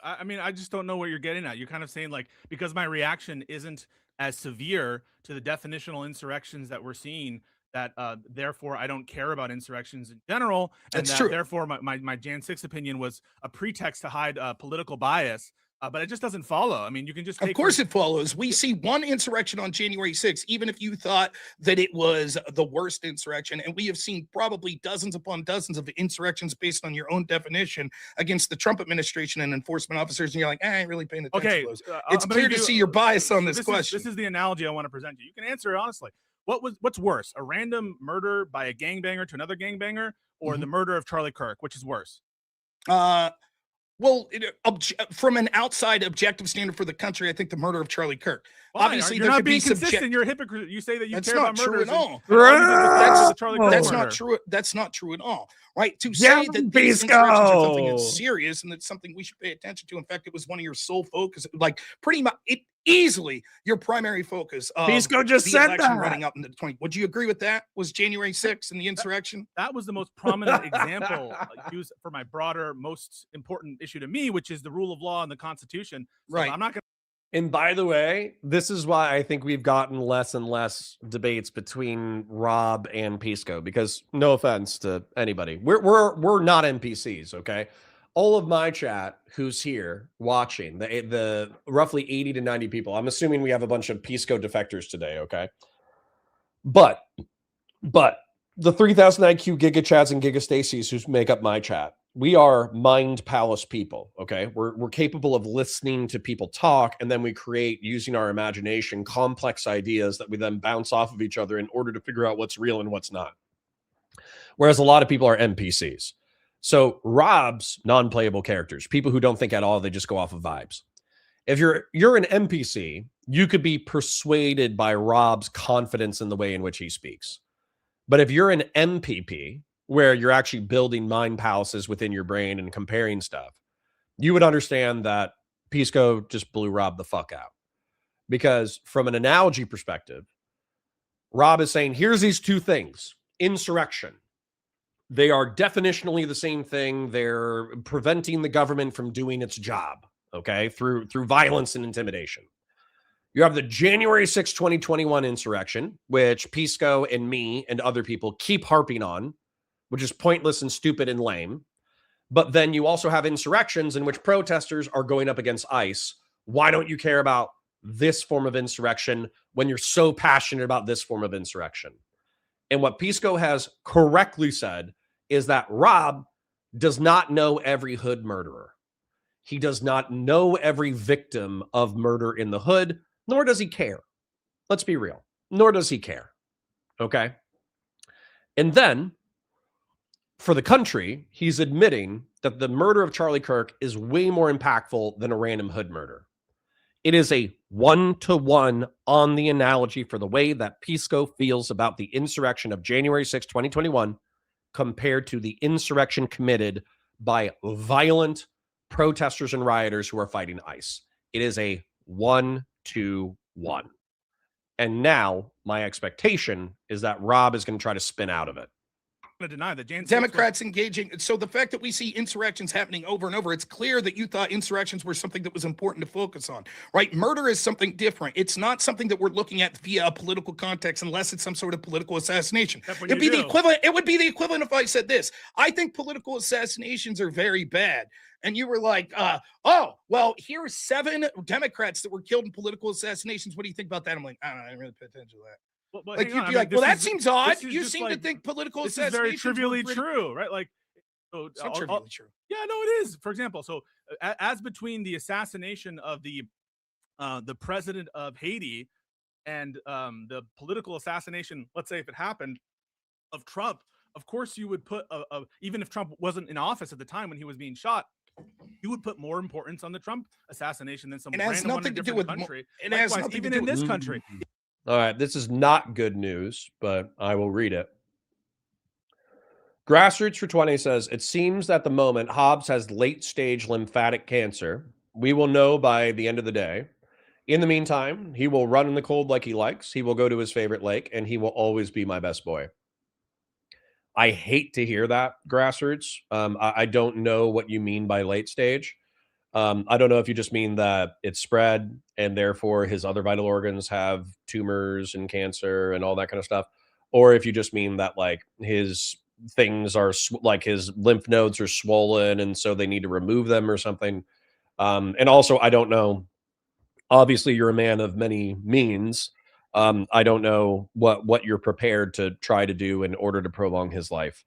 Speaker 1: I mean, I just don't know what you're getting at. You're kind of saying because my reaction isn't as severe to the definitional insurrections that we're seeing, that therefore I don't care about insurrections in general, and
Speaker 4: That's true.
Speaker 1: Therefore my Jan 6 opinion was a pretext to hide political bias. But it just doesn't follow. I mean, you can just take...
Speaker 4: Of course it follows. We see one insurrection on January 6th, even if you thought that it was the worst insurrection. And we have seen probably dozens upon dozens of insurrections based on your own definition against the Trump administration and enforcement officers. And you're like, I ain't really paying attention to those. It's clear to see your bias on this question.
Speaker 1: This is the analogy I want to present to you. You can answer it honestly. What's worse, a random murder by a gangbanger to another gangbanger, or the murder of Charlie Kirk? Which is worse?
Speaker 4: Well, from an outside objective standard for the country, I think the murder of Charlie Kirk.
Speaker 1: Why?
Speaker 4: Obviously,
Speaker 1: you're not being consistent. You're a hypocrite. You say that you care about murder.
Speaker 4: That's not true at all. That's not true. That's not true at all. Right? To say that these insurrections are something that's serious and that's something we should pay attention to. In fact, it was one of your sole focus, pretty much easily your primary focus.
Speaker 3: Pisco just said that.
Speaker 4: Running up into the 20. Would you agree with that? Was January 6th and the insurrection?
Speaker 1: That was the most prominent example used for my broader, most important issue to me, which is the rule of law and the Constitution. So
Speaker 4: right.
Speaker 1: I'm not going to.
Speaker 3: And by the way, this is why I think we've gotten less and less debates between Rob and Pisco, because no offense to anybody, we're not NPCs, okay? All of my chat who's here watching, the roughly 80 to 90 people, I'm assuming we have a bunch of Pisco defectors today, okay? But the 3,000 IQ Giga Chads and Giga Stacies who make up my chat, we are mind palace people, okay? We're capable of listening to people talk, and then we create, using our imagination, complex ideas that we then bounce off of each other in order to figure out what's real and what's not. Whereas a lot of people are NPCs. So Rob's non-playable characters, people who don't think at all, they just go off of vibes. If you're an NPC, you could be persuaded by Rob's confidence in the way in which he speaks. But if you're an MPP, where you're actually building mind palaces within your brain and comparing stuff, you would understand that Pisco just blew Rob the fuck out. Because from an analogy perspective, Rob is saying, here's these two things. Insurrection. They are definitionally the same thing. They're preventing the government from doing its job, okay, through violence and intimidation. You have the January 6, 2021 insurrection, which Pisco and me and other people keep harping on, which is pointless and stupid and lame. But then you also have insurrections in which protesters are going up against ICE. Why don't you care about this form of insurrection when you're so passionate about this form of insurrection? And what Pisco has correctly said is that Rob does not know every hood murderer. He does not know every victim of murder in the hood, nor does he care. Let's be real. Nor does he care. Okay? And then, for the country, he's admitting that the murder of Charlie Kirk is way more impactful than a random hood murder. It is a 1-to-1 on the analogy for the way that Pisco feels about the insurrection of January 6, 2021, compared to the insurrection committed by violent protesters and rioters who are fighting ICE. It is a 1-to-1. And now my expectation is that Rob is going to try to spin out of it.
Speaker 1: To deny that
Speaker 4: Democrats engaging. So the fact that we see insurrections happening over and over, it's clear that you thought insurrections were something that was important to focus on, right? Murder is something different. It's not something that we're looking at via a political context unless it's some sort of political assassination. It'd be the equivalent. It would be the equivalent if I said this. I think political assassinations are very bad. And you were like, oh, well, here's 7 Democrats that were killed in political assassinations. What do you think about that? I'm like, I don't know. I didn't really pay attention to that.
Speaker 1: But
Speaker 4: like you'd be like, well, that seems odd. You seem to think political assassination
Speaker 1: is very trivially true, right? Like, so
Speaker 4: trivially true.
Speaker 1: Yeah, no, it is. For example, so as between the assassination of the president of Haiti and the political assassination, let's say if it happened, of Trump, of course you would put even if Trump wasn't in office at the time when he was being shot, you would put more importance on the Trump assassination than some random one in a different country.
Speaker 4: It has nothing
Speaker 1: even
Speaker 4: to do
Speaker 1: in
Speaker 4: with
Speaker 1: this country.
Speaker 3: All right, this is not good news, but I will read it. Grassroots for 20 says, it seems that the moment Hobbs has late-stage lymphatic cancer, we will know by the end of the day. In the meantime, he will run in the cold like he likes. He will go to his favorite lake, and he will always be my best boy. I hate to hear that, Grassroots. I don't know what you mean by late stage. I don't know if you just mean that it's spread and therefore his other vital organs have tumors and cancer and all that kind of stuff, or if you just mean that like his things are like his lymph nodes are swollen and so they need to remove them or something. And also, I don't know. Obviously, you're a man of many means. I don't know what you're prepared to try to do in order to prolong his life.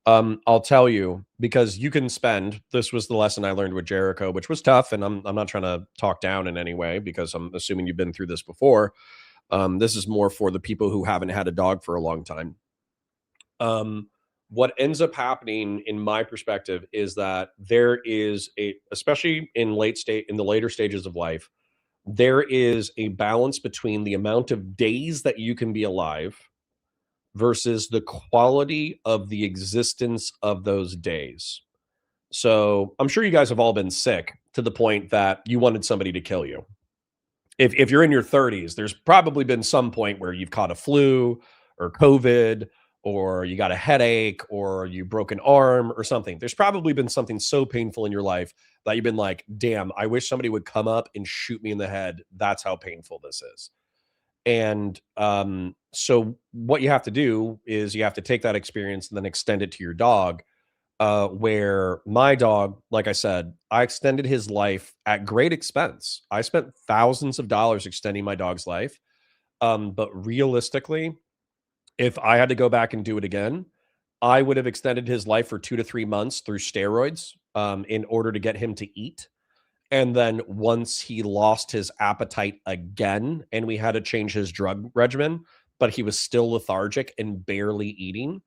Speaker 3: I'll tell you, because you can spend, this was the lesson I learned with Jericho, which was tough. And I'm not trying to talk down in any way because I'm assuming you've been through this before. This is more for the people who haven't had a dog for a long time. What ends up happening in my perspective is that there is especially in the later stages of life, there is a balance between the amount of days that you can be alive versus the quality of the existence of those days. So I'm sure you guys have all been sick to the point that you wanted somebody to kill you. If you're in your 30s, there's probably been some point where you've caught a flu or COVID, or you got a headache, or you broke an arm or something. There's probably been something so painful in your life that you've been like, damn, I wish somebody would come up and shoot me in the head. That's how painful this is. And so what you have to do is you have to take that experience and then extend it to your dog, where my dog, like I said, I extended his life at great expense. I spent thousands of dollars extending my dog's life. But realistically, if I had to go back and do it again, I would have extended his life for 2 to 3 months through steroids in order to get him to eat. And then once he lost his appetite again and we had to change his drug regimen, but he was still lethargic and barely eating,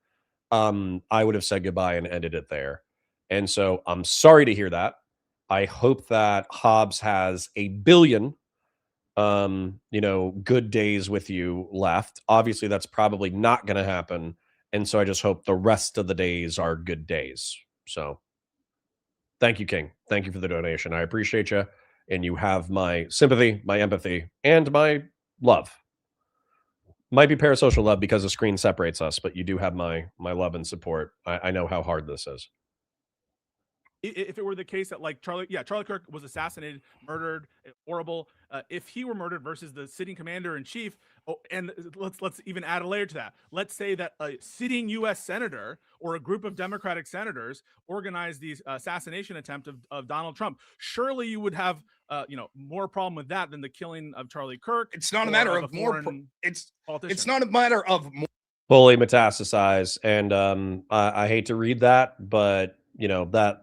Speaker 3: I would have said goodbye and ended it there. And so I'm sorry to hear that. I hope that Hobbs has a billion, good days with you left. Obviously, that's probably not going to happen. And so I just hope the rest of the days are good days. So thank you, King. Thank you for the donation. I appreciate you. And you have my sympathy, my empathy, and my love. Might be parasocial love because the screen separates us, but you do have my love and support. I know how hard this is.
Speaker 1: if it were the case that like Charlie Kirk was assassinated, murdered, horrible. If he were murdered versus the sitting commander in chief, and let's even add a layer to that. Let's say that a sitting U.S. senator or a group of Democratic senators organized the assassination attempt of Donald Trump. Surely you would have more problem with that than the killing of Charlie Kirk.
Speaker 4: It's not a matter of more. It's not a matter of more.
Speaker 3: Fully metastasized, and I hate to read that, but that.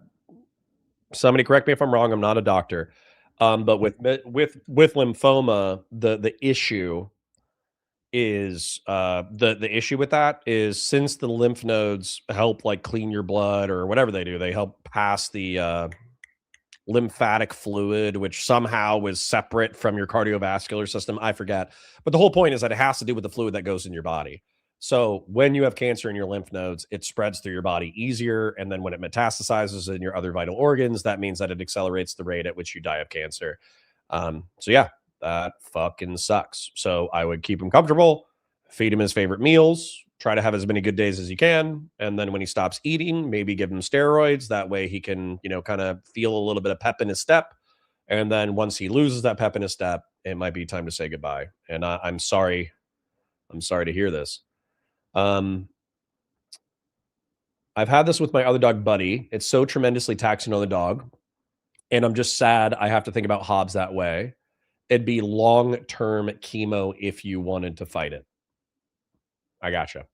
Speaker 3: Somebody correct me if I'm wrong. I'm not a doctor, but with lymphoma, the issue is the issue with that is since the lymph nodes help like clean your blood or whatever they do, they help pass the lymphatic fluid, which somehow is separate from your cardiovascular system. I forget, but the whole point is that it has to do with the fluid that goes in your body. So when you have cancer in your lymph nodes, it spreads through your body easier. And then when it metastasizes in your other vital organs, that means that it accelerates the rate at which you die of cancer. So yeah, that fucking sucks. So I would keep him comfortable, feed him his favorite meals, try to have as many good days as you can. And then when he stops eating, maybe give him steroids. That way he can, kind of feel a little bit of pep in his step. And then once he loses that pep in his step, it might be time to say goodbye. And I'm sorry. I'm sorry to hear this. I've had this with my other dog, Buddy. It's so tremendously taxing on the dog. And I'm just sad I have to think about Hobbs that way. It'd be long-term chemo if you wanted to fight it. I gotcha.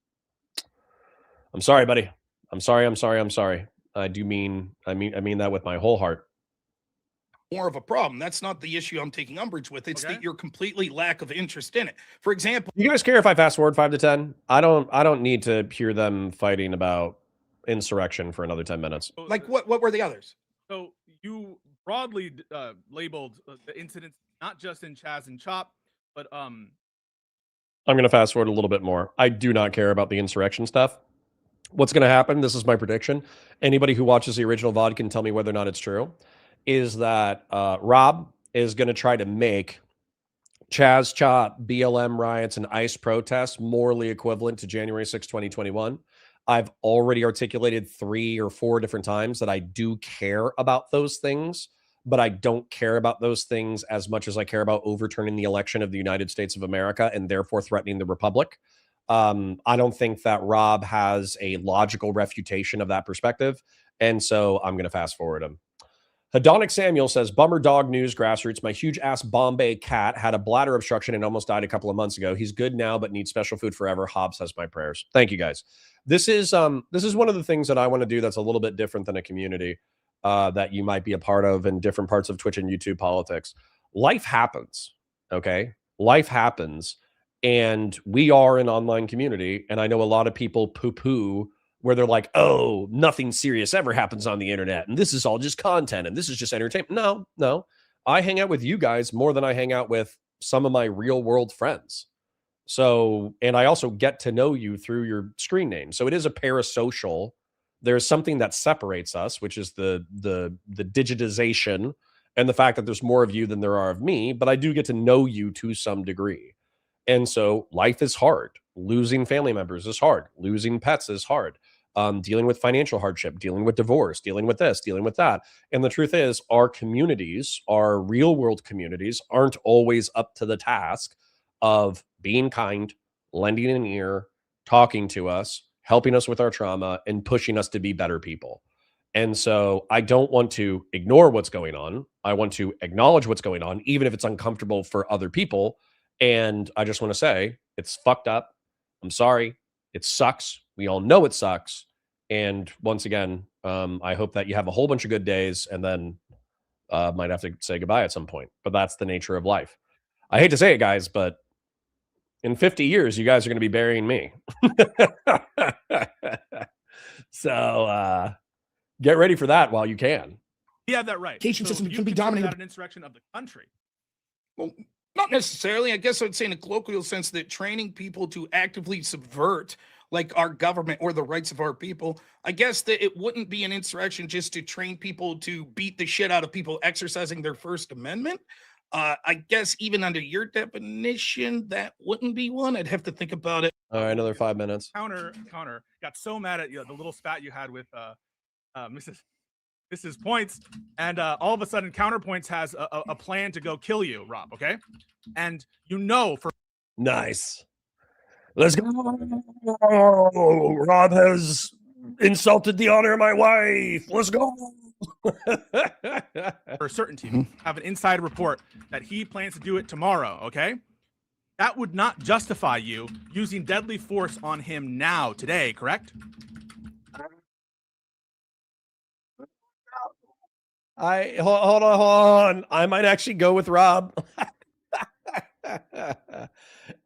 Speaker 3: I'm sorry, buddy. I'm sorry. I mean that with my whole heart.
Speaker 4: More of a problem. That's not the issue I'm taking umbrage with. It's that you're completely lack of interest in it. For example,
Speaker 3: you guys care if I fast forward 5 to 10? I don't need to hear them fighting about insurrection for another 10 minutes.
Speaker 4: Like what were the others?
Speaker 1: So you broadly labeled the incidents not just in Chaz and Chop, but
Speaker 3: I'm going to fast forward a little bit more. I do not care about the insurrection stuff. What's going to happen, this is my prediction. Anybody who watches the original VOD can tell me whether or not it's true, is that Rob is going to try to make Chaz, Chop, BLM riots, and ICE protests morally equivalent to January 6, 2021. I've already articulated 3 or 4 different times that I do care about those things, but I don't care about those things as much as I care about overturning the election of the United States of America and therefore threatening the Republic. I don't think that Rob has a logical refutation of that perspective, and so I'm going to fast forward him. Hedonic Samuel says, bummer dog news, grassroots. My huge ass Bombay cat had a bladder obstruction and almost died a couple of months ago. He's good now, but needs special food forever. Hobbs has my prayers. Thank you, guys. This is one of the things that I want to do that's a little bit different than a community that you might be a part of in different parts of Twitch and YouTube politics. Life happens, okay? Life happens, and we are an online community, and I know a lot of people poo-poo where they're like, oh, nothing serious ever happens on the internet, and this is all just content, and this is just entertainment. No. I hang out with you guys more than I hang out with some of my real-world friends. So, and I also get to know you through your screen name. So it is a parasocial. There's something that separates us, which is the digitization and the fact that there's more of you than there are of me, but I do get to know you to some degree. And so life is hard. Losing family members is hard. Losing pets is hard. Dealing with financial hardship, dealing with divorce, dealing with this, dealing with that. And the truth is, our communities, our real world communities, aren't always up to the task of being kind, lending an ear, talking to us, helping us with our trauma, and pushing us to be better people. And so I don't want to ignore what's going on. I want to acknowledge what's going on, even if it's uncomfortable for other people. And I just want to say, it's fucked up. I'm sorry. It sucks. We all know it sucks. And once again, I hope that you have a whole bunch of good days and then might have to say goodbye at some point. But that's the nature of life. I hate to say it, guys, but in 50 years, you guys are going to be burying me. So get ready for that while you can.
Speaker 1: You have that right.
Speaker 4: Education system
Speaker 1: you
Speaker 4: can be
Speaker 1: consider
Speaker 4: dominated.
Speaker 1: that an insurrection of the country.
Speaker 4: Well, not necessarily. I guess I would say in a colloquial sense that training people to actively subvert like our government or the rights of our people, I guess that it wouldn't be an insurrection just to train people to beat the shit out of people exercising their First Amendment. I guess even under your definition, that wouldn't be one. I'd have to think about it.
Speaker 3: All right, another 5 minutes.
Speaker 1: Connor got so mad at you, the little spat you had with Mrs. This is Points, and all of a sudden, Counterpoints has a plan to go kill you, Rob. Okay, and you know for
Speaker 3: Nice. Let's go. Rob has insulted the honor of my wife. Let's go.
Speaker 1: for certainty, have an inside report that he plans to do it tomorrow. Okay, that would not justify you using deadly force on him now, today. Correct?
Speaker 3: Hold on. I might actually go with Rob.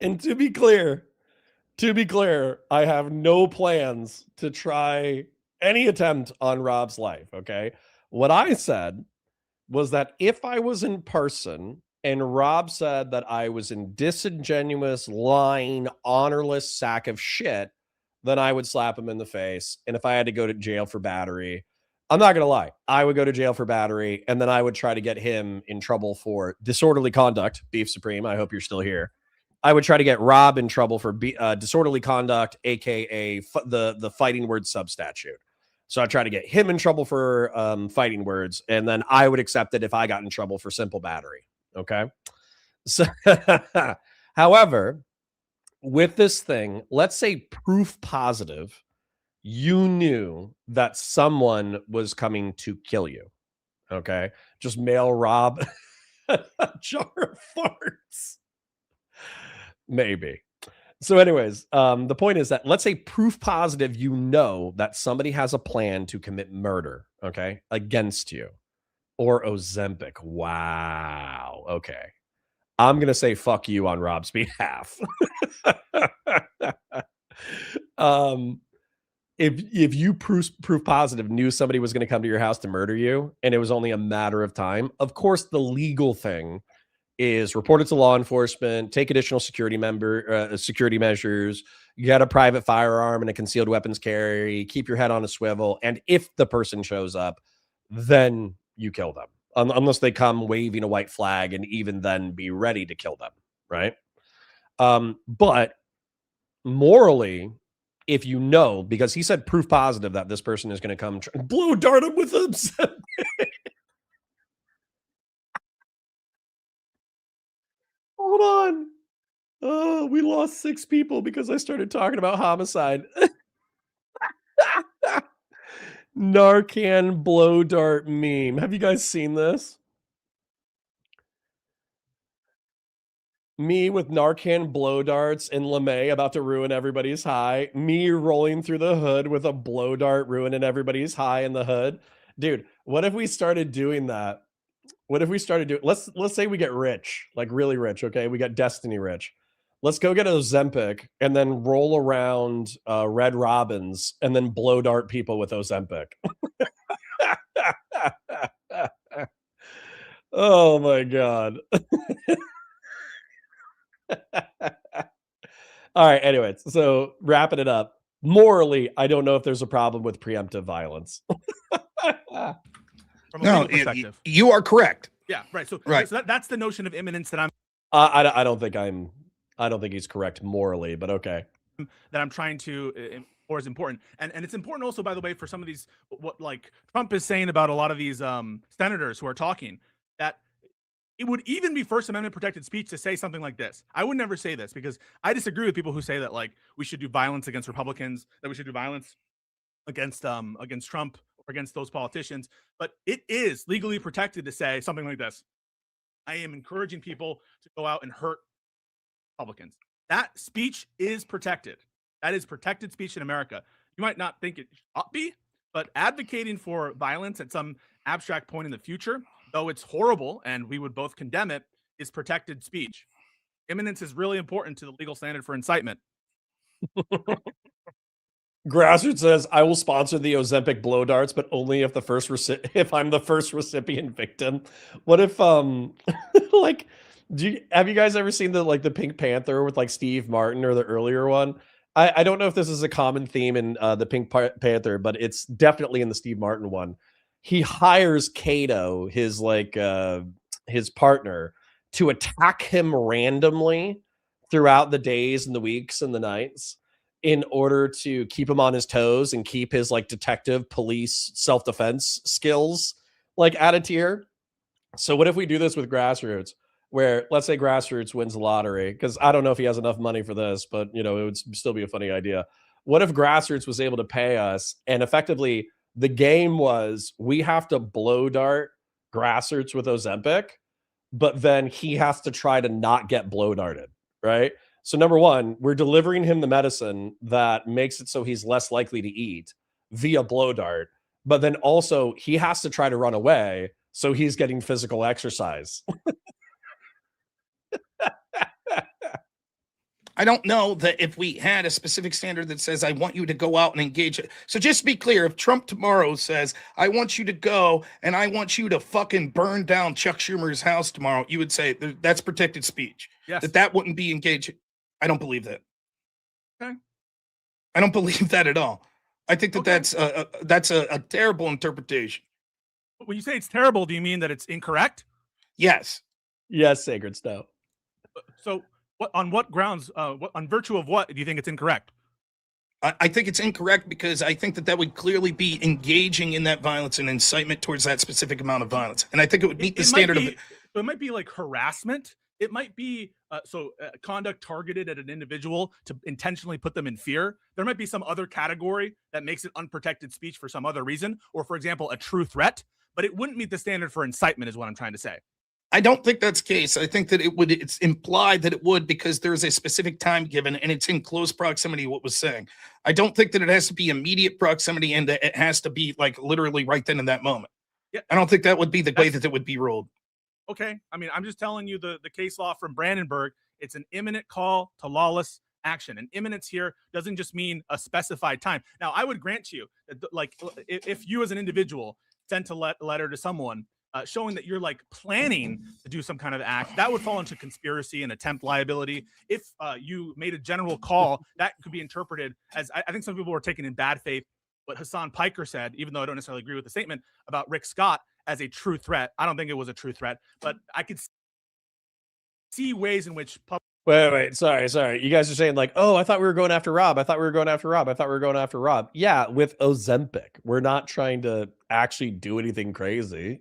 Speaker 3: And to be clear, I have no plans to try any attempt on Rob's life. Okay. What I said was that if I was in person and Rob said that I was a disingenuous, lying, honorless sack of shit, then I would slap him in the face. And if I had to go to jail for battery, I'm not going to lie, I would go to jail for battery, and then I would try to get him in trouble for disorderly conduct. Beef Supreme, I hope you're still here. I would try to get Rob in trouble for disorderly conduct, aka the fighting word substatute. So I try to get him in trouble for fighting words, and then I would accept it if I got in trouble for simple battery. Okay. So, however, with this thing, let's say proof positive, you knew that someone was coming to kill you. Okay. Just mail Rob a jar of farts. Maybe. So anyways, the point is that let's say proof positive, you know that somebody has a plan to commit murder, okay, against you, or Ozempic. Wow. Okay. I'm going to say fuck you on Rob's behalf. If you proof positive knew somebody was going to come to your house to murder you, and it was only a matter of time, of course, the legal thing is report it to law enforcement, take additional security measures, you got a private firearm and a concealed weapons carry, keep your head on a swivel, and if the person shows up, then you kill them. Unless they come waving a white flag, and even then be ready to kill them, right? But morally, if you know, because he said proof positive that this person is going to come blow dart him with him. Hold on. Oh, we lost 6 people because I started talking about homicide. Narcan blow dart meme. Have you guys seen this? Me with Narcan blow darts and LeMay about to ruin everybody's high. Me rolling through the hood with a blow dart ruining everybody's high in the hood. Dude, what if we started doing that? What if we started doing, let's say we get rich, like really rich, okay? We got Destiny rich. Let's go get Ozempic and then roll around Red Robins and then blow dart people with Ozempic. Oh my God. All right, anyways, so wrapping it up. Morally, I don't know if there's a problem with preemptive violence.
Speaker 1: From a legal perspective.
Speaker 4: You are correct.
Speaker 1: Yeah, right. So,
Speaker 4: right.
Speaker 1: So that's the notion of imminence that I'm.
Speaker 3: I don't think he's correct morally, but okay.
Speaker 1: That I'm trying to, or is important, and it's important also, by the way, for some of these, what like Trump is saying about a lot of these senators who are talking, that it would even be First Amendment protected speech to say something like this. I would never say this because I disagree with people who say that like we should do violence against Republicans, that we should do violence against Trump or against those politicians. But it is legally protected to say something like this. I am encouraging people to go out and hurt Republicans. That speech is protected. That is protected speech in America. You might not think it ought be, but advocating for violence at some abstract point in the future, though it's horrible and we would both condemn it, is protected speech. Imminence is really important to the legal standard for incitement.
Speaker 3: Grassroots says, I will sponsor the Ozempic blow darts, but only if if I'm the first recipient victim. What if like have you guys ever seen the Pink Panther with like Steve Martin or the earlier one? I don't know if this is a common theme in the Pink Panther, but it's definitely in the Steve Martin one. He hires Kato, his partner, to attack him randomly throughout the days and the weeks and the nights. in order to keep him on his toes and keep his like detective, police, self-defense skills like at a tier. So what if we do this with Grassroots, where let's say Grassroots wins the lottery, because I don't know if he has enough money for this, but it would still be a funny idea. What if Grassroots was able to pay us, and effectively the game was we have to blow dart Grassroots with Ozempic, but then he has to try to not get blow darted, right? So number one, we're delivering him the medicine that makes it so he's less likely to eat via blow dart, but then also he has to try to run away, so he's getting physical exercise.
Speaker 4: I don't know that if we had a specific standard that says, I want you to go out and engage. So just to be clear, if Trump tomorrow says, I want you to go and I want you to fucking burn down Chuck Schumer's house tomorrow, you would say that's protected speech.
Speaker 1: Yes.
Speaker 4: That wouldn't be engaging. I don't believe that.
Speaker 1: Okay.
Speaker 4: I don't believe that at all. I think that
Speaker 1: Okay.
Speaker 4: that's a terrible interpretation.
Speaker 1: When you say it's terrible, do you mean that it's incorrect?
Speaker 4: Yes.
Speaker 3: Yes, Sacred Snow.
Speaker 1: So on what grounds, on virtue of what do you think it's incorrect?
Speaker 4: I think it's incorrect because I think that would clearly be engaging in that violence and incitement towards that specific amount of violence. And I think it would meet the standard of it.
Speaker 1: It might be like harassment. It might be conduct targeted at an individual to intentionally put them in fear. There might be some other category that makes it unprotected speech for some other reason, or for example, a true threat, but it wouldn't meet the standard for incitement is what I'm trying to say.
Speaker 4: I don't think that's the case. I think that it's implied that it would because there's a specific time given and it's in close proximity to what was saying. I don't think that it has to be immediate proximity and that it has to be like literally right then in that moment.
Speaker 1: Yeah.
Speaker 4: I don't think that would be the way that it would be ruled.
Speaker 1: Okay. I mean, I'm just telling you the case law from Brandenburg. It's an imminent call to lawless action. And imminence here doesn't just mean a specified time. Now, I would grant you that, like, if you as an individual sent a letter to someone showing that you're like planning to do some kind of act, that would fall into conspiracy and attempt liability. If you made a general call, that could be interpreted as, I think some people were taken in bad faith what Hassan Piker said, even though I don't necessarily agree with the statement about Rick Scott as a true threat. I don't think it was a true threat, but I could see ways in which
Speaker 3: Wait, sorry. You guys are saying like, oh, I thought we were going after Rob. Yeah, with Ozempic. We're not trying to actually do anything crazy.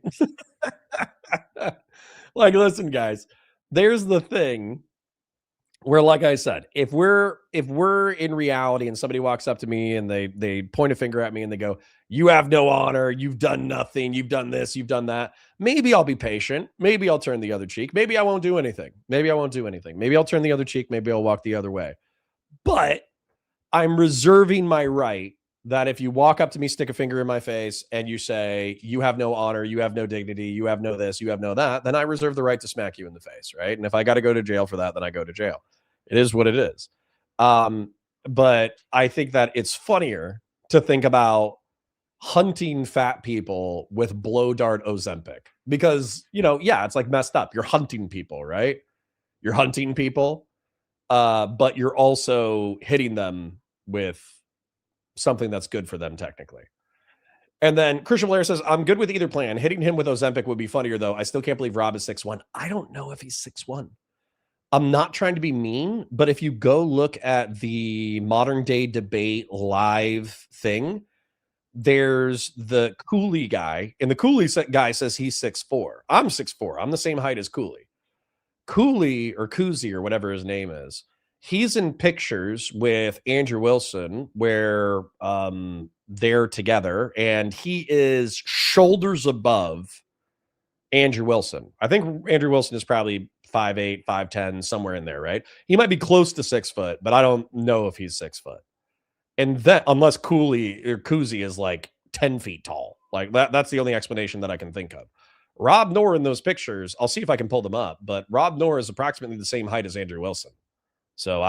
Speaker 3: Like, listen, guys, there's the thing where, like I said, if we're in reality and somebody walks up to me and they point a finger at me and they go, you have no honor, you've done nothing, you've done this, you've done that, maybe I'll be patient, maybe I'll turn the other cheek, maybe I won't do anything, maybe I'll turn the other cheek, maybe I'll walk the other way. But I'm reserving my right that if you walk up to me, stick a finger in my face, and you say, you have no honor, you have no dignity, you have no this, you have no that, then I reserve the right to smack you in the face, right? And if I got to go to jail for that, then I go to jail. It is what it is. But I think that it's funnier to think about hunting fat people with blow dart Ozempic because, yeah, it's like messed up. You're hunting people, right? You're hunting people, but you're also hitting them with something that's good for them technically. And then Christian Blair says, I'm good with either plan. Hitting him with Ozempic would be funnier, though. I still can't believe Rob is 6'1". I don't know if he's 6'1". I'm not trying to be mean, but if you go look at the Modern Day Debate live thing, there's the Cooley guy, and the Cooley guy says he's 6'4". I'm 6'4". I'm the same height as Cooley. Cooley or Koozie or whatever his name is, he's in pictures with Andrew Wilson where they're together, and he is shoulders above Andrew Wilson. I think Andrew Wilson is probably 5'8", 5'10", somewhere in there, right? He might be close to 6 foot, but I don't know if he's 6 foot. And that, unless Cooley or Koozie is like 10 feet tall, like that's the only explanation that I can think of. Rob Noerr in those pictures, I'll see if I can pull them up, but Rob Noerr is approximately the same height as Andrew Wilson. So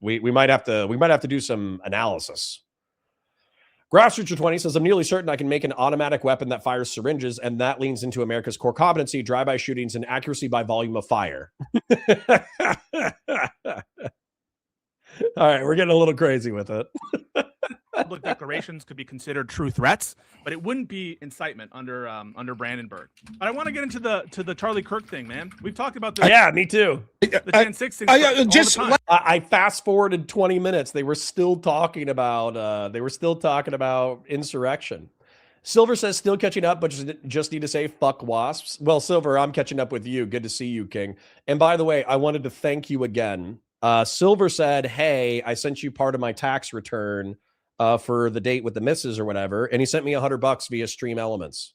Speaker 3: we might have to do some analysis. Grassroots 20 says, I'm nearly certain I can make an automatic weapon that fires syringes, and that leans into America's core competency, drive-by shootings, and accuracy by volume of fire. All right, we're getting a little crazy with it.
Speaker 1: Hold public declarations could be considered true threats, but it wouldn't be incitement under Brandenburg. But I want to get into the Charlie Kirk thing, man. We've talked about this.
Speaker 3: Yeah, me too.
Speaker 1: The Jan 6 thing all the time.
Speaker 3: I fast forwarded 20 minutes. They were still talking about insurrection. Silver says still catching up, but just need to say fuck wasps. Well, Silver, I'm catching up with you. Good to see you, King. And by the way, I wanted to thank you again. Silver said, "Hey, I sent you part of my tax return for the date with the missus or whatever," and he sent me $100 via Stream Elements.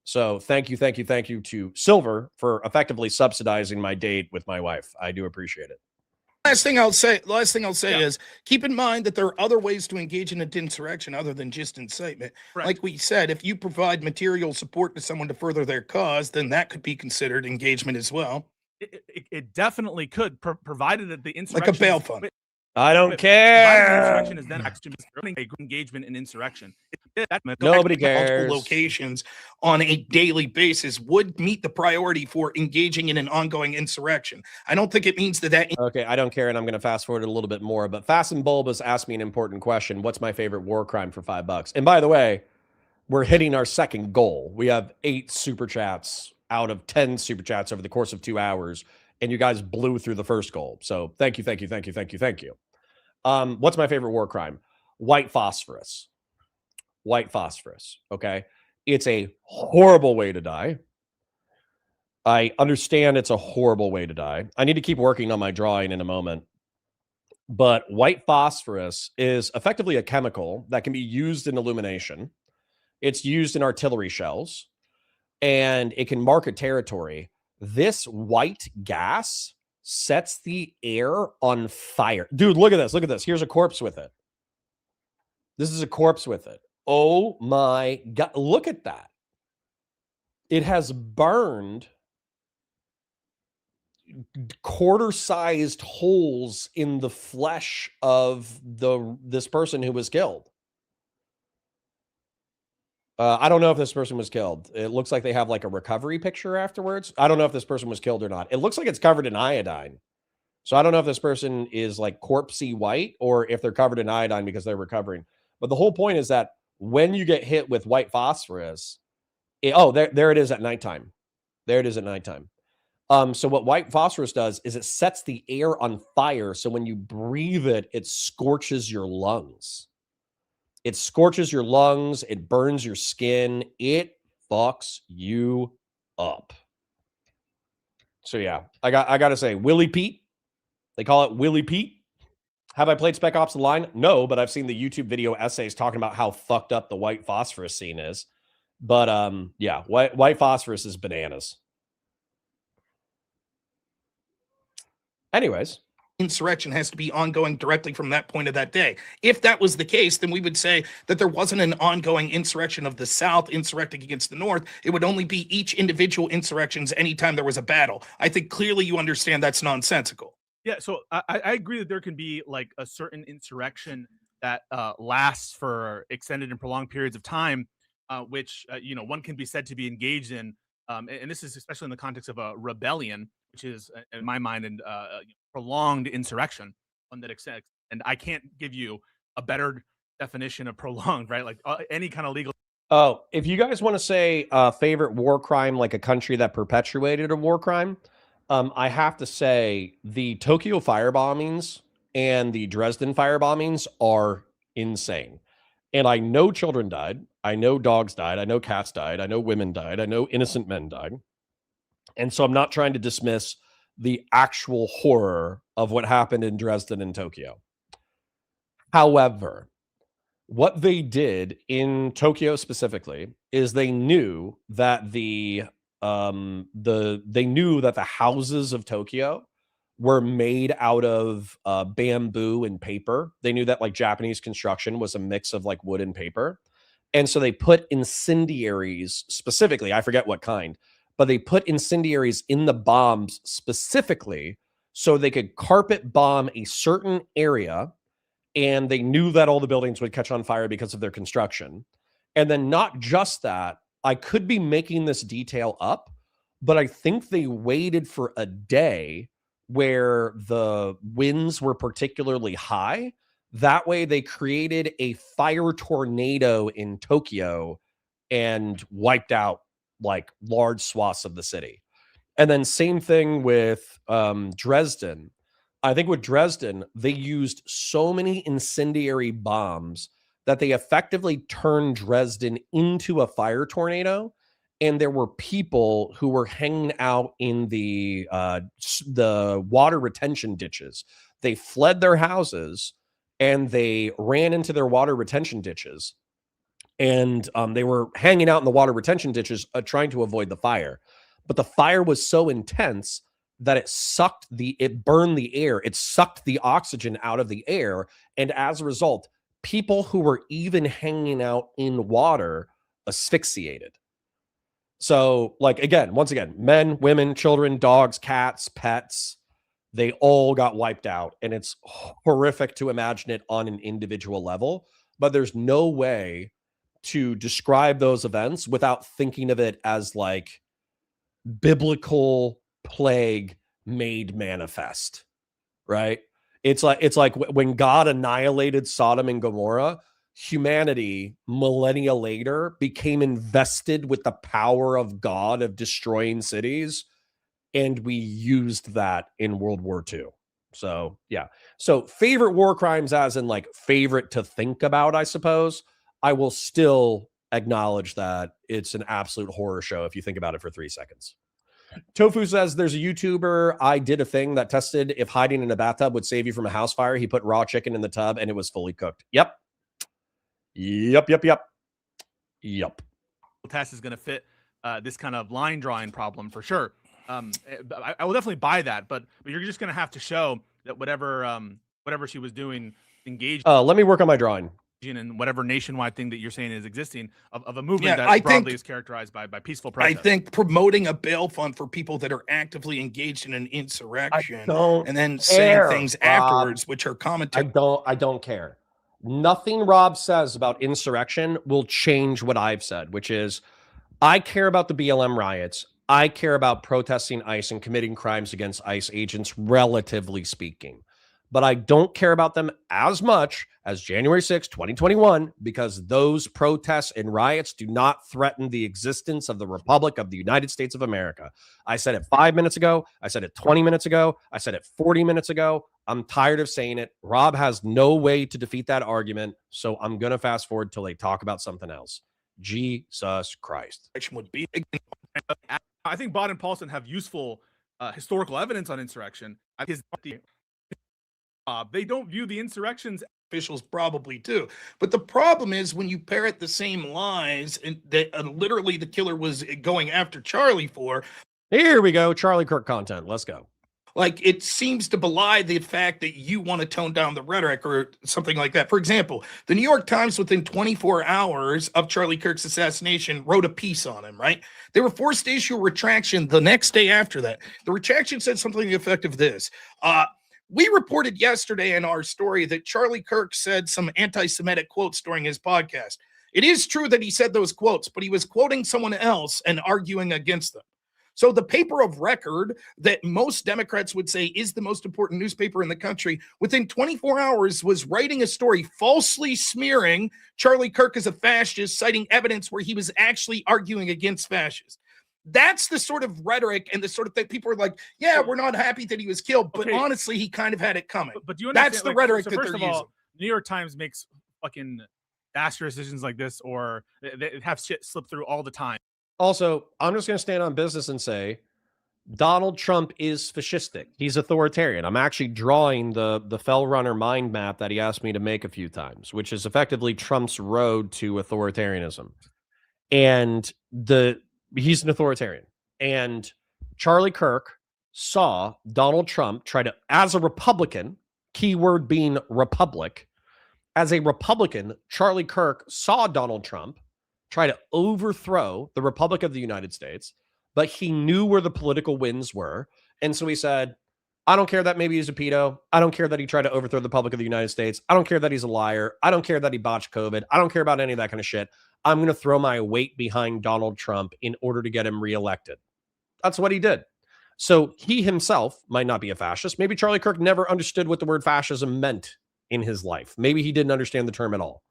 Speaker 3: So thank you to Silver for effectively subsidizing my date with my wife. I do appreciate it.
Speaker 4: Last thing I'll say is keep in mind that there are other ways to engage in an insurrection other than just incitement.
Speaker 1: Right.
Speaker 4: Like we said, if you provide material support to someone to further their cause, then that could be considered engagement as well.
Speaker 1: It definitely could, provided that the insurrection,
Speaker 4: like a bail fund.
Speaker 3: I don't care.
Speaker 1: Insurrection is then actually engagement in insurrection.
Speaker 3: Nobody cares.
Speaker 4: Multiple locations on a daily basis would meet the priority for engaging in an ongoing insurrection. I don't think it means that.
Speaker 3: Okay, I don't care, and I'm going to fast forward a little bit more. But Fast and Bulbous asked me an important question: what's my favorite war crime for $5? And by the way, we're hitting our second goal. We have 8 super chats out of 10 super chats over the course of 2 hours, and you guys blew through the first goal. So thank you. What's my favorite war crime? White phosphorus. White phosphorus. Okay. It's a horrible way to die. I understand it's a horrible way to die. I need to keep working on my drawing in a moment. But white phosphorus is effectively a chemical that can be used in illumination. It's used in artillery shells, and it can mark a territory. This white gas sets the air on fire. Dude, look at this. Look at this. Here's a corpse with it. This is a corpse with it. Oh my God. Look at that. It has burned quarter-sized holes in the flesh of this person who was killed. I don't know if this person was killed. It looks like they have like a recovery picture afterwards. I don't know if this person was killed or not. It looks like it's covered in iodine. So I don't know if this person is like corpsey white or if they're covered in iodine because they're recovering. But the whole point is that when you get hit with white phosphorus, there it is at nighttime. There it is at nighttime. So what white phosphorus does is it sets the air on fire. So when you breathe it, it scorches your lungs. It scorches your lungs. It burns your skin. It fucks you up. So yeah, I got to say, Willie Pete. They call it Willie Pete. Have I played Spec Ops: The Line? No, but I've seen the YouTube video essays talking about how fucked up the white phosphorus scene is. But yeah, white phosphorus is bananas. Anyways.
Speaker 4: Insurrection has to be ongoing directly from that point of that day. If that was the case, then we would say that there wasn't an ongoing insurrection of the South insurrecting against the North. It would only be each individual insurrections anytime there was a battle. I think clearly you understand that's nonsensical.
Speaker 1: Yeah, so I agree that there can be like a certain insurrection that lasts for extended and prolonged periods of time, which one can be said to be engaged in, and this is especially in the context of a rebellion, which is in my mind and prolonged insurrection on that extent. And I can't give you a better definition of prolonged, right? Like any kind of legal.
Speaker 3: Oh, if you guys want to say favorite war crime, like a country that perpetuated a war crime, I have to say the Tokyo fire bombings and the Dresden fire bombings are insane. And I know children died. I know dogs died. I know cats died. I know women died. I know innocent men died. And so I'm not trying to dismiss the actual horror of what happened in Dresden and Tokyo. However, what they did in Tokyo specifically is they knew that the houses of Tokyo were made out of bamboo and paper. They knew that like Japanese construction was a mix of like wood and paper. And so they put incendiaries specifically, I forget what kind, but they put incendiaries in the bombs specifically so they could carpet bomb a certain area. And they knew that all the buildings would catch on fire because of their construction. And then not just that, I could be making this detail up, but I think they waited for a day where the winds were particularly high That way they created a fire tornado in Tokyo and wiped out like large swaths of the city. And then same thing with Dresden. I think with Dresden, they used so many incendiary bombs that they effectively turned Dresden into a fire tornado. And there were people who were hanging out in the water retention ditches. They fled their houses and they ran into their water retention ditches. And they were hanging out in the water retention ditches trying to avoid the fire. But the fire was so intense that it burned the air. It sucked the oxygen out of the air. And as a result, people who were even hanging out in water asphyxiated. So, like, again, once again, men, women, children, dogs, cats, pets, they all got wiped out. And it's horrific to imagine it on an individual level. But there's no way to describe those events without thinking of it as like biblical plague made manifest, right? It's like when God annihilated Sodom and Gomorrah, humanity millennia later became invested with the power of God of destroying cities, and we used that in World War II. So yeah. So favorite war crimes, as in like favorite to think about, I suppose. I will still acknowledge that it's an absolute horror show if you think about it for 3 seconds. Tofu says there's a YouTuber. I did a thing that tested if hiding in a bathtub would save you from a house fire. He put raw chicken in the tub and it was fully cooked. Yep.
Speaker 1: Test is going to fit this kind of line drawing problem for sure. I will definitely buy that, but you're just going to have to show that whatever she was doing engaged
Speaker 3: let me work on my drawing.
Speaker 1: in whatever nationwide thing that you're saying is existing of a movement that broadly is characterized by peaceful protest.
Speaker 4: I think promoting a bail fund for people that are actively engaged in an insurrection and then saying things afterwards, which are commentary.
Speaker 3: I don't care. Nothing Rob says about insurrection will change what I've said, which is I care about the BLM riots. I care about protesting ICE and committing crimes against ICE agents, relatively speaking. But I don't care about them as much as January 6, 2021, because those protests and riots do not threaten the existence of the Republic of the United States of America. I said it 5 minutes ago. I said it 20 minutes ago. I said it 40 minutes ago. I'm tired of saying it. Rob has no way to defeat that argument, so I'm going to fast forward till they talk about something else. Jesus Christ.
Speaker 4: Would be.
Speaker 1: I think Bod and Paulson have useful historical evidence on insurrection. They don't view the insurrections.
Speaker 4: Officials probably do. But the problem is when you parrot the same lies and that literally the killer was going after Charlie for.
Speaker 3: Here we go. Charlie Kirk content. Let's go.
Speaker 4: Like, it seems to belie the fact that you want to tone down the rhetoric or something like that. For example, the New York Times, within 24 hours of Charlie Kirk's assassination, wrote a piece on him, right? They were forced to issue a retraction the next day after that. The retraction said something to the effect of this. We reported yesterday in our story that Charlie Kirk said some anti-Semitic quotes during his podcast. It is true that he said those quotes, but he was quoting someone else and arguing against them. So the paper of record that most Democrats would say is the most important newspaper in the country, within 24 hours was writing a story falsely smearing Charlie Kirk as a fascist, citing evidence where he was actually arguing against fascists. That's the sort of rhetoric and the sort of thing people are like, yeah, we're not happy that he was killed. But honestly, he kind of had it coming.
Speaker 1: But do you understand?
Speaker 4: That's the rhetoric that they're using.
Speaker 1: New York Times makes fucking disastrous decisions like this, or they have shit slip through all the time.
Speaker 3: Also, I'm just going to stand on business and say Donald Trump is fascistic. He's authoritarian. I'm actually drawing the Fell Runner mind map that he asked me to make a few times, which is effectively Trump's road to authoritarianism. And he's an authoritarian. And Charlie Kirk saw Donald Trump try to, as a Republican, keyword being republic, as a Republican, Charlie Kirk saw Donald Trump try to overthrow the Republic of the United States, but he knew where the political winds were. And so he said, I don't care that maybe he's a pedo. I don't care that he tried to overthrow the Republic of the United States. I don't care that he's a liar. I don't care that he botched COVID. I don't care about any of that kind of shit. I'm going to throw my weight behind Donald Trump in order to get him reelected. That's what he did. So he himself might not be a fascist. Maybe Charlie Kirk never understood what the word fascism meant in his life. Maybe he didn't understand the term at all.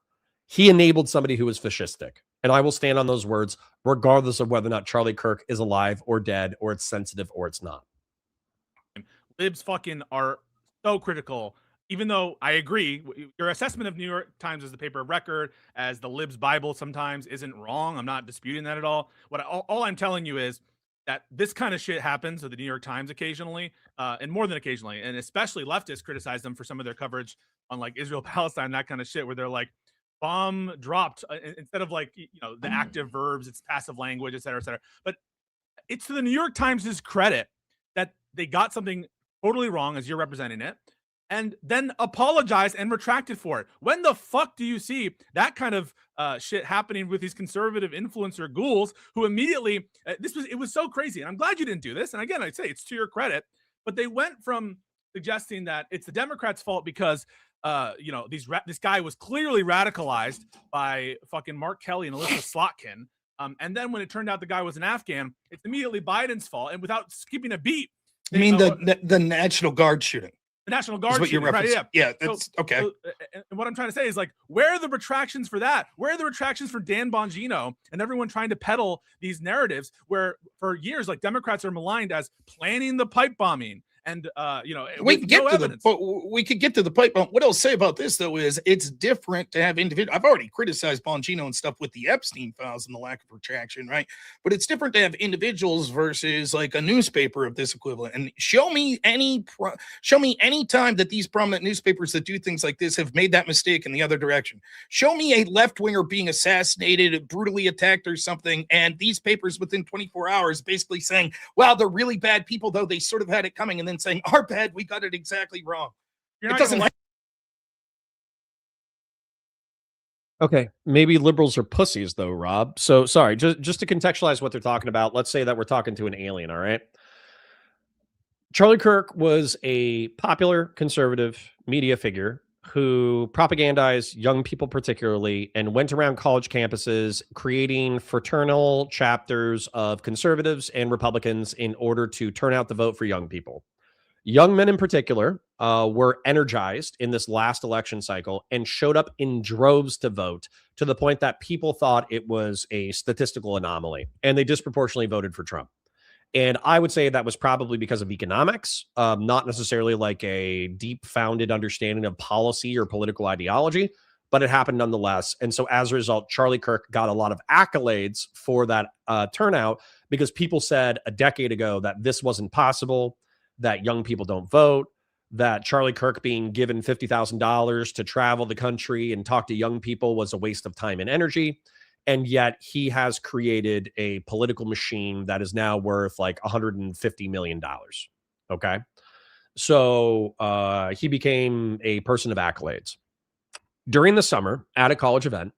Speaker 3: He enabled somebody who was fascistic. And I will stand on those words, regardless of whether or not Charlie Kirk is alive or dead, or it's sensitive or it's not.
Speaker 1: Libs fucking are so critical. Even though I agree, your assessment of New York Times as the paper of record, as the Libs Bible sometimes isn't wrong. I'm not disputing that at all. All I'm telling you is that this kind of shit happens with the New York Times occasionally, and more than occasionally, and especially leftists criticize them for some of their coverage on like Israel, Palestine, that kind of shit, where they're like, bomb dropped, instead of like, the active verbs, it's passive language, et cetera, et cetera. But it's to the New York Times' credit that they got something totally wrong as you're representing it, and then apologized and retracted for it. When the fuck do you see that kind of shit happening with these conservative influencer ghouls who immediately, it was so crazy. And I'm glad you didn't do this. And again, I'd say it's to your credit, but they went from suggesting that it's the Democrats' fault because this guy was clearly radicalized by fucking Mark Kelly and Alyssa Slotkin. And then when it turned out the guy was an Afghan, it's immediately Biden's fault. And without skipping a beat,
Speaker 4: I mean, the National Guard shooting.
Speaker 1: The National Guard
Speaker 4: what
Speaker 1: shooting, right? Yeah,
Speaker 4: yeah, that's okay.
Speaker 1: And what I'm trying to say is, like, where are the retractions for that? Where are the retractions for Dan Bongino and everyone trying to peddle these narratives where for years, like, Democrats are maligned as planning the pipe bombing? And
Speaker 4: we can get we could get to the pipe bomb. What I'll say about this though is it's different to have individual. I've already criticized Bongino and stuff with the Epstein files and the lack of retraction, right? But it's different to have individuals versus like a newspaper of this equivalent. And show me any time that these prominent newspapers that do things like this have made that mistake in the other direction. Show me a left winger being assassinated, brutally attacked, or something, and these papers within 24 hours basically saying, "Wow, they're really bad people, though they sort of had it coming," and then saying, "Our bad, we got it exactly wrong." It doesn't like.
Speaker 3: Okay, maybe liberals are pussies though, Rob. So sorry, just to contextualize what they're talking about, let's say that we're talking to an alien, all right? Charlie Kirk was a popular conservative media figure who propagandized young people particularly and went around college campuses creating fraternal chapters of conservatives and Republicans in order to turn out the vote for young people. Young men in particular were energized in this last election cycle and showed up in droves to vote, to the point that people thought it was a statistical anomaly, and they disproportionately voted for Trump. And I would say that was probably because of economics, not necessarily like a deep-founded understanding of policy or political ideology, but it happened nonetheless. And so as a result, Charlie Kirk got a lot of accolades for that turnout, because people said a decade ago that this wasn't possible, that young people don't vote, that Charlie Kirk being given $50,000 to travel the country and talk to young people was a waste of time and energy. And yet he has created a political machine that is now worth like $150 million. Okay. So he became a person of accolades. During the summer at a college event,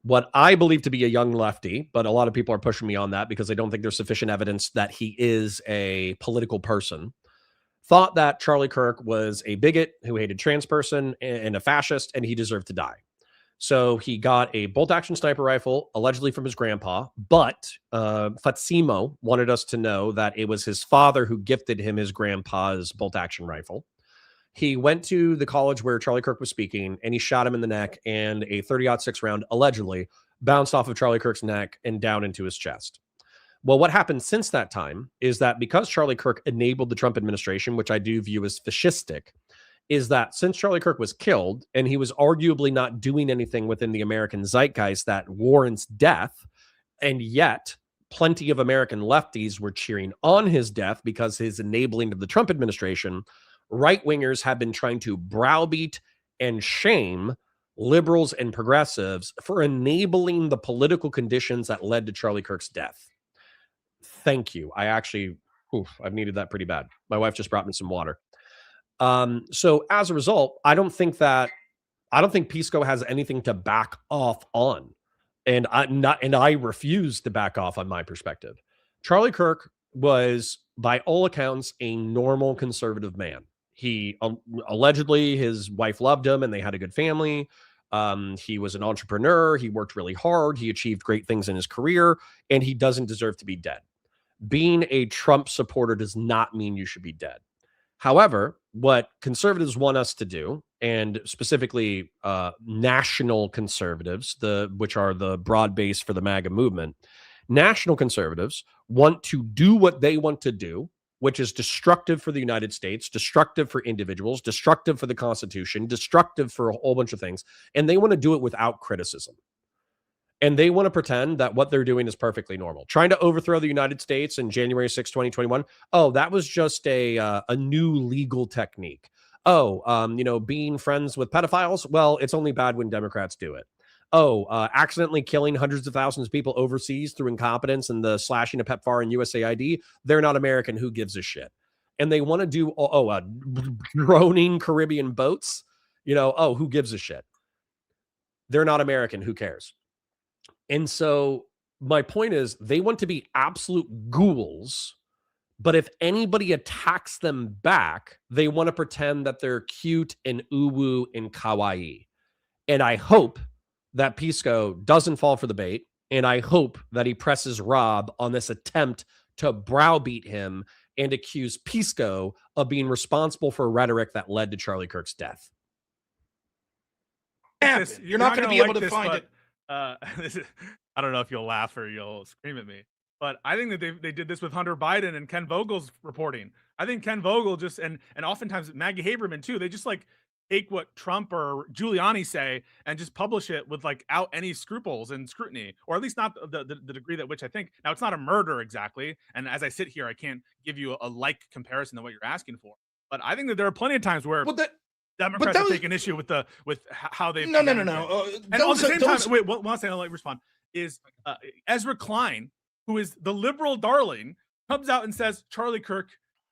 Speaker 3: what I believe to be a young lefty, but a lot of people are pushing me on that because they don't think there's sufficient evidence that he is a political person, thought that Charlie Kirk was a bigot who hated trans person and a fascist, and he deserved to die. So he got a bolt-action sniper rifle, allegedly from his grandpa, but Fatsimo wanted us to know that it was his father who gifted him his grandpa's bolt-action rifle. He went to the college where Charlie Kirk was speaking, and he shot him in the neck, and a 30-06 round allegedly bounced off of Charlie Kirk's neck and down into his chest. Well, what happened since that time is that because Charlie Kirk enabled the Trump administration, which I do view as fascistic, is that since Charlie Kirk was killed and he was arguably not doing anything within the American zeitgeist that warrants death, and yet plenty of American lefties were cheering on his death because his enabling of the Trump administration, right-wingers have been trying to browbeat and shame liberals and progressives for enabling the political conditions that led to Charlie Kirk's death. Thank you. I've needed that pretty bad. My wife just brought me some water. So as a result, I don't think Pisco has anything to back off on. And I refuse to back off on my perspective. Charlie Kirk was, by all accounts, a normal conservative man. He allegedly, his wife loved him and they had a good family. He was an entrepreneur. He worked really hard. He achieved great things in his career, and he doesn't deserve to be dead. Being a Trump supporter does not mean you should be dead. However, what conservatives want us to do, and specifically national conservatives, which are the broad base for the MAGA movement. National conservatives want to do what they want to do, which is destructive for the United States, destructive for individuals, destructive for the Constitution, destructive for a whole bunch of things. And they want to do it without criticism. And they want to pretend that what they're doing is perfectly normal. Trying to overthrow the United States in January 6, 2021. Oh, that was just a new legal technique. Oh, being friends with pedophiles. Well, it's only bad when Democrats do it. Oh, accidentally killing hundreds of thousands of people overseas through incompetence and the slashing of PEPFAR and USAID. They're not American. Who gives a shit? And they want to do, droning Caribbean boats. Who gives a shit? They're not American. Who cares? And so my point is they want to be absolute ghouls, but if anybody attacks them back, they want to pretend that they're cute and uwu and kawaii. And I hope that Pisco doesn't fall for the bait, and I hope that he presses Rob on this attempt to browbeat him and accuse Pisco of being responsible for rhetoric that led to Charlie Kirk's death.
Speaker 4: You're not going to be able to find it.
Speaker 1: I don't know if you'll laugh or you'll scream at me, but I think that they did this with Hunter Biden and Ken Vogel's reporting. I think Ken Vogel just and oftentimes Maggie Haberman too. They just like take what Trump or Giuliani say and just publish it with like out any scruples and scrutiny, or at least not the degree that which I think. Now it's not a murder exactly, and as I sit here, I can't give you a like comparison to what you're asking for. But I think that there are plenty of times where Democrats have taken issue with how they
Speaker 4: no.
Speaker 1: And at the same time, wait, one last thing I'll let you respond is Ezra Klein, who is the liberal darling, comes out and says Charlie Kirk,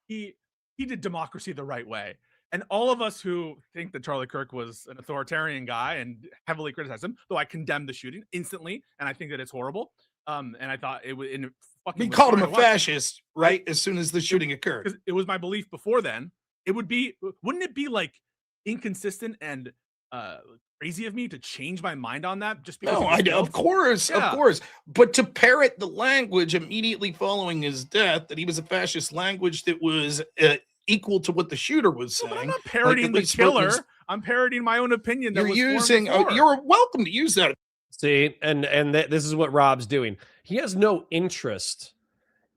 Speaker 1: he did democracy the right way. And all of us who think that Charlie Kirk was an authoritarian guy and heavily criticize him, though I condemn the shooting instantly, and I think that it's horrible. And I thought it was
Speaker 4: we called him a fascist, right? As soon as the shooting occurred.
Speaker 1: Because it was my belief before then. Wouldn't it be like inconsistent and crazy of me to change my mind on that just because
Speaker 4: of course. But to parrot the language immediately following his death, that he was a fascist language that was equal to what the shooter was saying.
Speaker 1: I'm not parodying the killer. I'm parodying my own opinion.
Speaker 4: You're welcome to use that.
Speaker 3: See, and this is what Rob's doing. He has no interest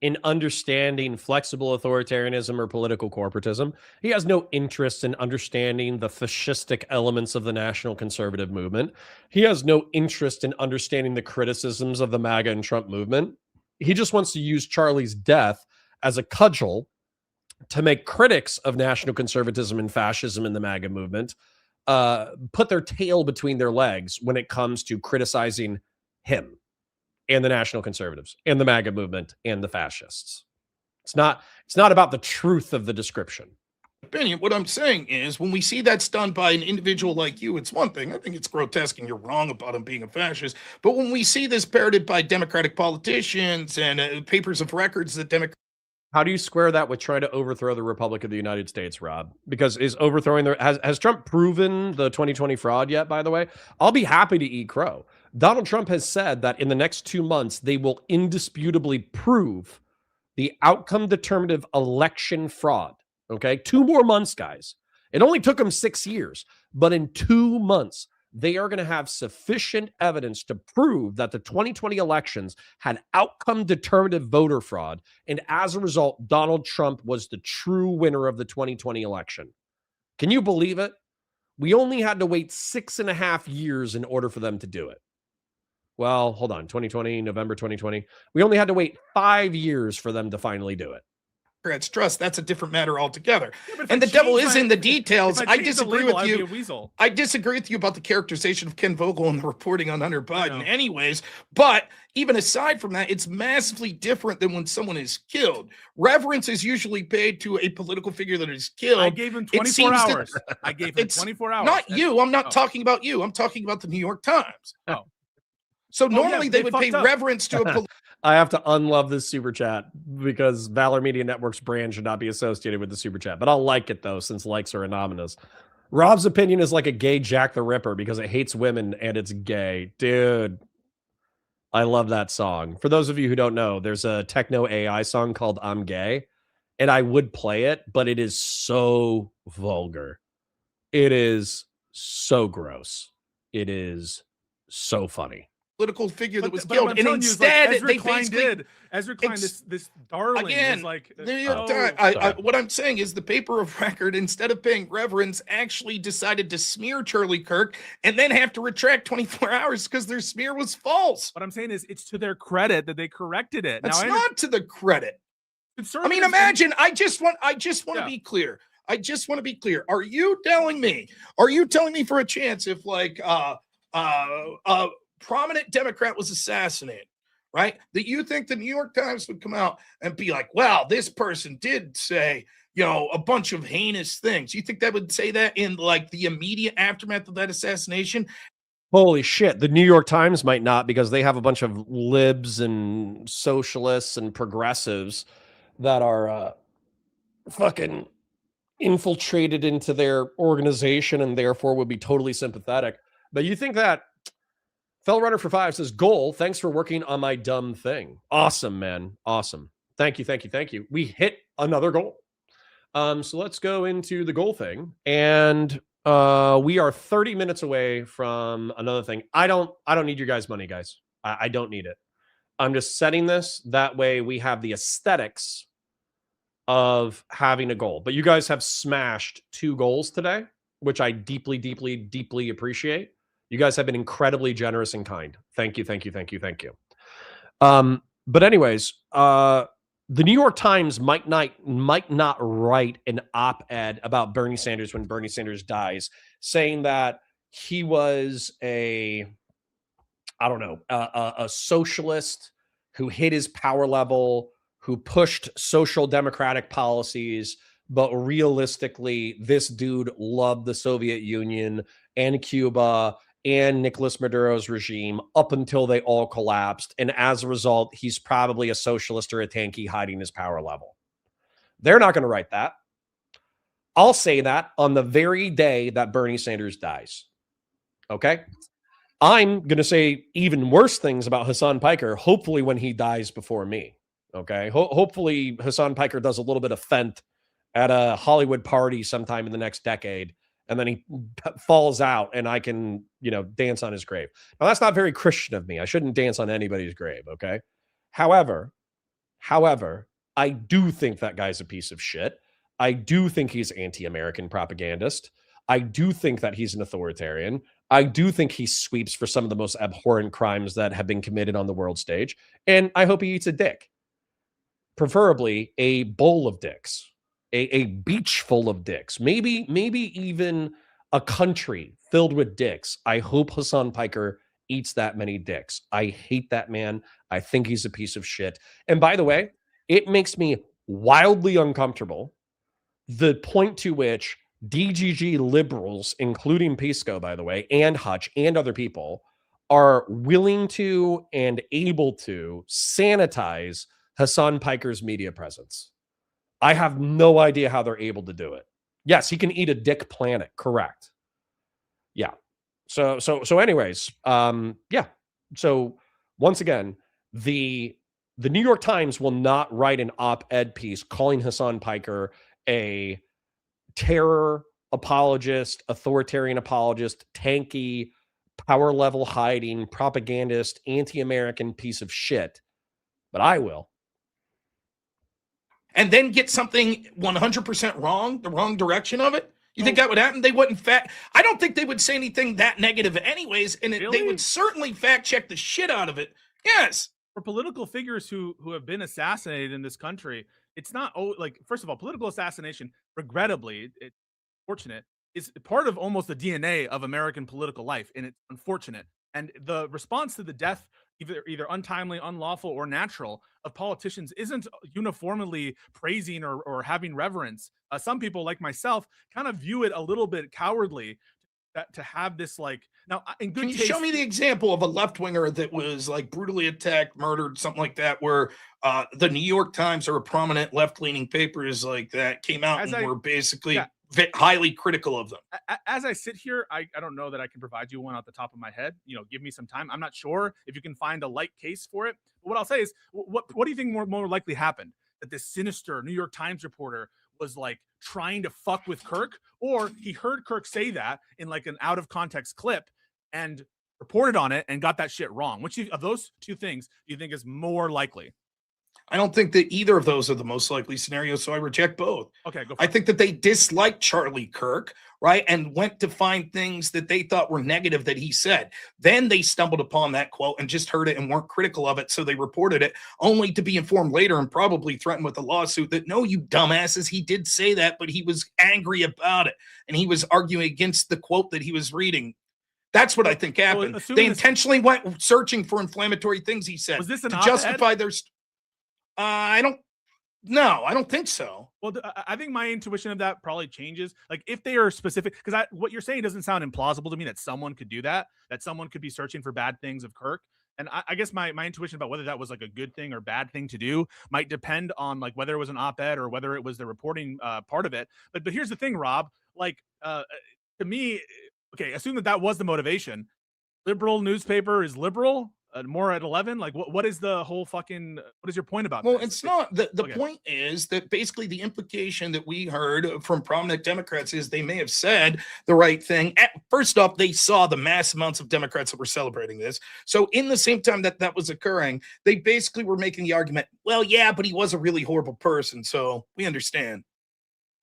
Speaker 3: in understanding flexible authoritarianism or political corporatism. He has no interest in understanding the fascistic elements of the national conservative movement. He has no interest in understanding the criticisms of the MAGA and Trump movement. He just wants to use Charlie's death as a cudgel to make critics of national conservatism and fascism in the MAGA movement put their tail between their legs when it comes to criticizing him and the national conservatives and the MAGA movement and the fascists. It's not about the truth of the description.
Speaker 4: Opinion. What I'm saying is, when we see that's done by an individual like you, it's one thing. I think it's grotesque and you're wrong about him being a fascist. But when we see this parroted by Democratic politicians and papers of records that Democrats.
Speaker 3: How do you square that with trying to overthrow the Republic of the United States, Rob? Because is overthrowing has Trump proven the 2020 fraud yet, by the way? I'll be happy to eat crow. Donald Trump has said that in the next 2 months, they will indisputably prove the outcome determinative election fraud. Okay, 2 more months, guys. It only took them 6 years, but in 2 months, they are going to have sufficient evidence to prove that the 2020 elections had outcome determinative voter fraud. And as a result, Donald Trump was the true winner of the 2020 election. Can you believe it? We only had to wait 6.5 years in order for them to do it. Well, hold on. 2020, November 2020. We only had to wait 5 years for them to finally do it.
Speaker 4: Trust, that's a different matter altogether. Yeah, and the devil is in the details. I disagree with you. I disagree with you about the characterization of Ken Vogel and the reporting on Hunter Biden anyways. But even aside from that, it's massively different than when someone is killed. Reverence is usually paid to a political figure that is killed. I
Speaker 1: gave him 24 hours. I gave him 24 hours.
Speaker 4: Not you. I'm not talking about you. I'm talking about the New York Times.
Speaker 1: Oh.
Speaker 4: So normally they would pay reverence to a
Speaker 3: I have to unlove this super chat because Valor Media Network's brand should not be associated with the super chat. But I'll like it, though, since likes are anonymous. Rob's opinion is like a gay Jack the Ripper because it hates women and it's gay. Dude, I love that song. For those of you who don't know, there's a techno AI song called I'm Gay, and I would play it, but it is so vulgar. It is so gross. It is so funny.
Speaker 4: Political figure that
Speaker 1: But,
Speaker 4: was
Speaker 1: but
Speaker 4: killed,
Speaker 1: I'm
Speaker 4: and
Speaker 1: telling you, it's like
Speaker 4: instead
Speaker 1: Ezra
Speaker 4: they
Speaker 1: Klein
Speaker 4: basically
Speaker 1: did. Ezra Klein, this darling,
Speaker 4: again.
Speaker 1: was like,
Speaker 4: The New York Times. What I'm saying is the paper of record, instead of paying reverence, actually decided to smear Charlie Kirk and then have to retract 24 hours because their smear was false.
Speaker 1: what I'm saying is, it's to their credit that they corrected it.
Speaker 4: That's
Speaker 1: Now,
Speaker 4: not to the credit. I mean,
Speaker 1: conservatives-
Speaker 4: imagine. I just want
Speaker 1: Yeah.
Speaker 4: to be clear. I just want to be clear. Are you telling me for a chance if like a prominent Democrat was assassinated, right? That you think the New York Times would come out and be like, well, this person did say, a bunch of heinous things. You think that would say that in like the immediate aftermath of that assassination?
Speaker 3: Holy shit. The New York Times might not, because they have a bunch of libs and socialists and progressives that are fucking infiltrated into their organization and therefore would be totally sympathetic. But you think that Fell Runner for 5 says, goal, thanks for working on my dumb thing. Awesome, man. Awesome. Thank you. We hit another goal. So let's go into the goal thing. And we are 30 minutes away from another thing. I don't need your guys' money, guys. I don't need it. I'm just setting this. That way we have the aesthetics of having a goal. But you guys have smashed 2 goals today, which I deeply, deeply, deeply appreciate. You guys have been incredibly generous and kind. Thank you. But anyways, the New York Times might not write an op-ed about Bernie Sanders when Bernie Sanders dies, saying that he was a socialist who hit his power level, who pushed social democratic policies, but realistically, this dude loved the Soviet Union and Cuba and Nicolas Maduro's regime up until they all collapsed. And as a result, he's probably a socialist or a tankie hiding his power level. They're not going to write that. I'll say that on the very day that Bernie Sanders dies. Okay? I'm going to say even worse things about Hassan Piker, hopefully when he dies before me. Okay? Hopefully Hassan Piker does a little bit of fent at a Hollywood party sometime in the next decade, and then he falls out and I can, dance on his grave. Now, that's not very Christian of me. I shouldn't dance on anybody's grave, okay? However, I do think that guy's a piece of shit. I do think he's anti-American propagandist. I do think that he's an authoritarian. I do think he sweeps for some of the most abhorrent crimes that have been committed on the world stage. And I hope he eats a dick. Preferably a bowl of dicks. A beach full of dicks, maybe even a country filled with dicks. I hope Hassan Piker eats that many dicks. I hate that man. I think he's a piece of shit. And by the way, it makes me wildly uncomfortable, the point to which DGG liberals, including Pisco, by the way, and Hutch and other people, are willing to and able to sanitize Hassan Piker's media presence. I have no idea how they're able to do it. Yes, he can eat a dick planet. Correct. Yeah. So anyways, yeah. So once again, the New York Times will not write an op-ed piece calling Hassan Piker a terror apologist, authoritarian apologist, tanky, power level hiding, propagandist, anti-American piece of shit. But I will.
Speaker 4: And then get something 100% wrong, the wrong direction of it? You think that would happen? They wouldn't I don't think they would say anything that negative anyways, and
Speaker 1: Really?
Speaker 4: they would certainly fact check the shit out of it. Yes.
Speaker 1: For political figures who have been assassinated in this country, it's not first of all, political assassination, regrettably, it's unfortunate, is part of almost the DNA of American political life, and it's unfortunate. And the response to the death, either untimely, unlawful, or natural, of politicians isn't uniformly praising or having reverence. Some people, like myself, kind of view it a little bit cowardly to have this now in good
Speaker 4: Can you
Speaker 1: taste.
Speaker 4: show me the example of a left-winger that was brutally attacked, murdered, something like that, where the New York Times or a prominent left-leaning papers like that came out and were basically highly critical of them?
Speaker 1: As I sit here, I don't know that I can provide you one off the top of my head. Give me some time. I'm not sure if you can find a light case for it. But what I'll say is, what do you think more likely happened? That this sinister New York Times reporter was like trying to fuck with Kirk, or he heard Kirk say that in like an out of context clip and reported on it and got that shit wrong. Which of those two things do you think is more likely?
Speaker 4: I don't think that either of those are the most likely scenarios, so I reject both.
Speaker 1: Okay, go for
Speaker 4: I
Speaker 1: it.
Speaker 4: think that they disliked Charlie Kirk, right? And went to find things that they thought were negative that he said. Then they stumbled upon that quote and just heard it and weren't critical of it. So they reported it, only to be informed later and probably threatened with a lawsuit that, no, you dumbasses, he did say that, but he was angry about it. And he was arguing against the quote that he was reading. That's what I think happened. They intentionally went searching for inflammatory things he said
Speaker 1: Was this an
Speaker 4: to
Speaker 1: op-ed?
Speaker 4: justify their. I don't think so.
Speaker 1: Well, I think my intuition of that probably changes. Like if they are specific, because what you're saying doesn't sound implausible to me that someone could do that someone could be searching for bad things of Kirk. And I guess my intuition about whether that was like a good thing or bad thing to do might depend on like whether it was an op-ed or whether it was the reporting part of it. But here's the thing, Rob, like to me, okay, assume that was the motivation. Liberal newspaper is liberal. More at 11. Like what is the whole fucking, what is your point about
Speaker 4: Well,
Speaker 1: this?
Speaker 4: it's not the
Speaker 1: Okay.
Speaker 4: point is that basically the implication that we heard from prominent Democrats is they may have said the right thing. First off, they saw the mass amounts of Democrats that were celebrating this. So in the same time that was occurring, they basically were making the argument, well, yeah, but he was a really horrible person. So we understand.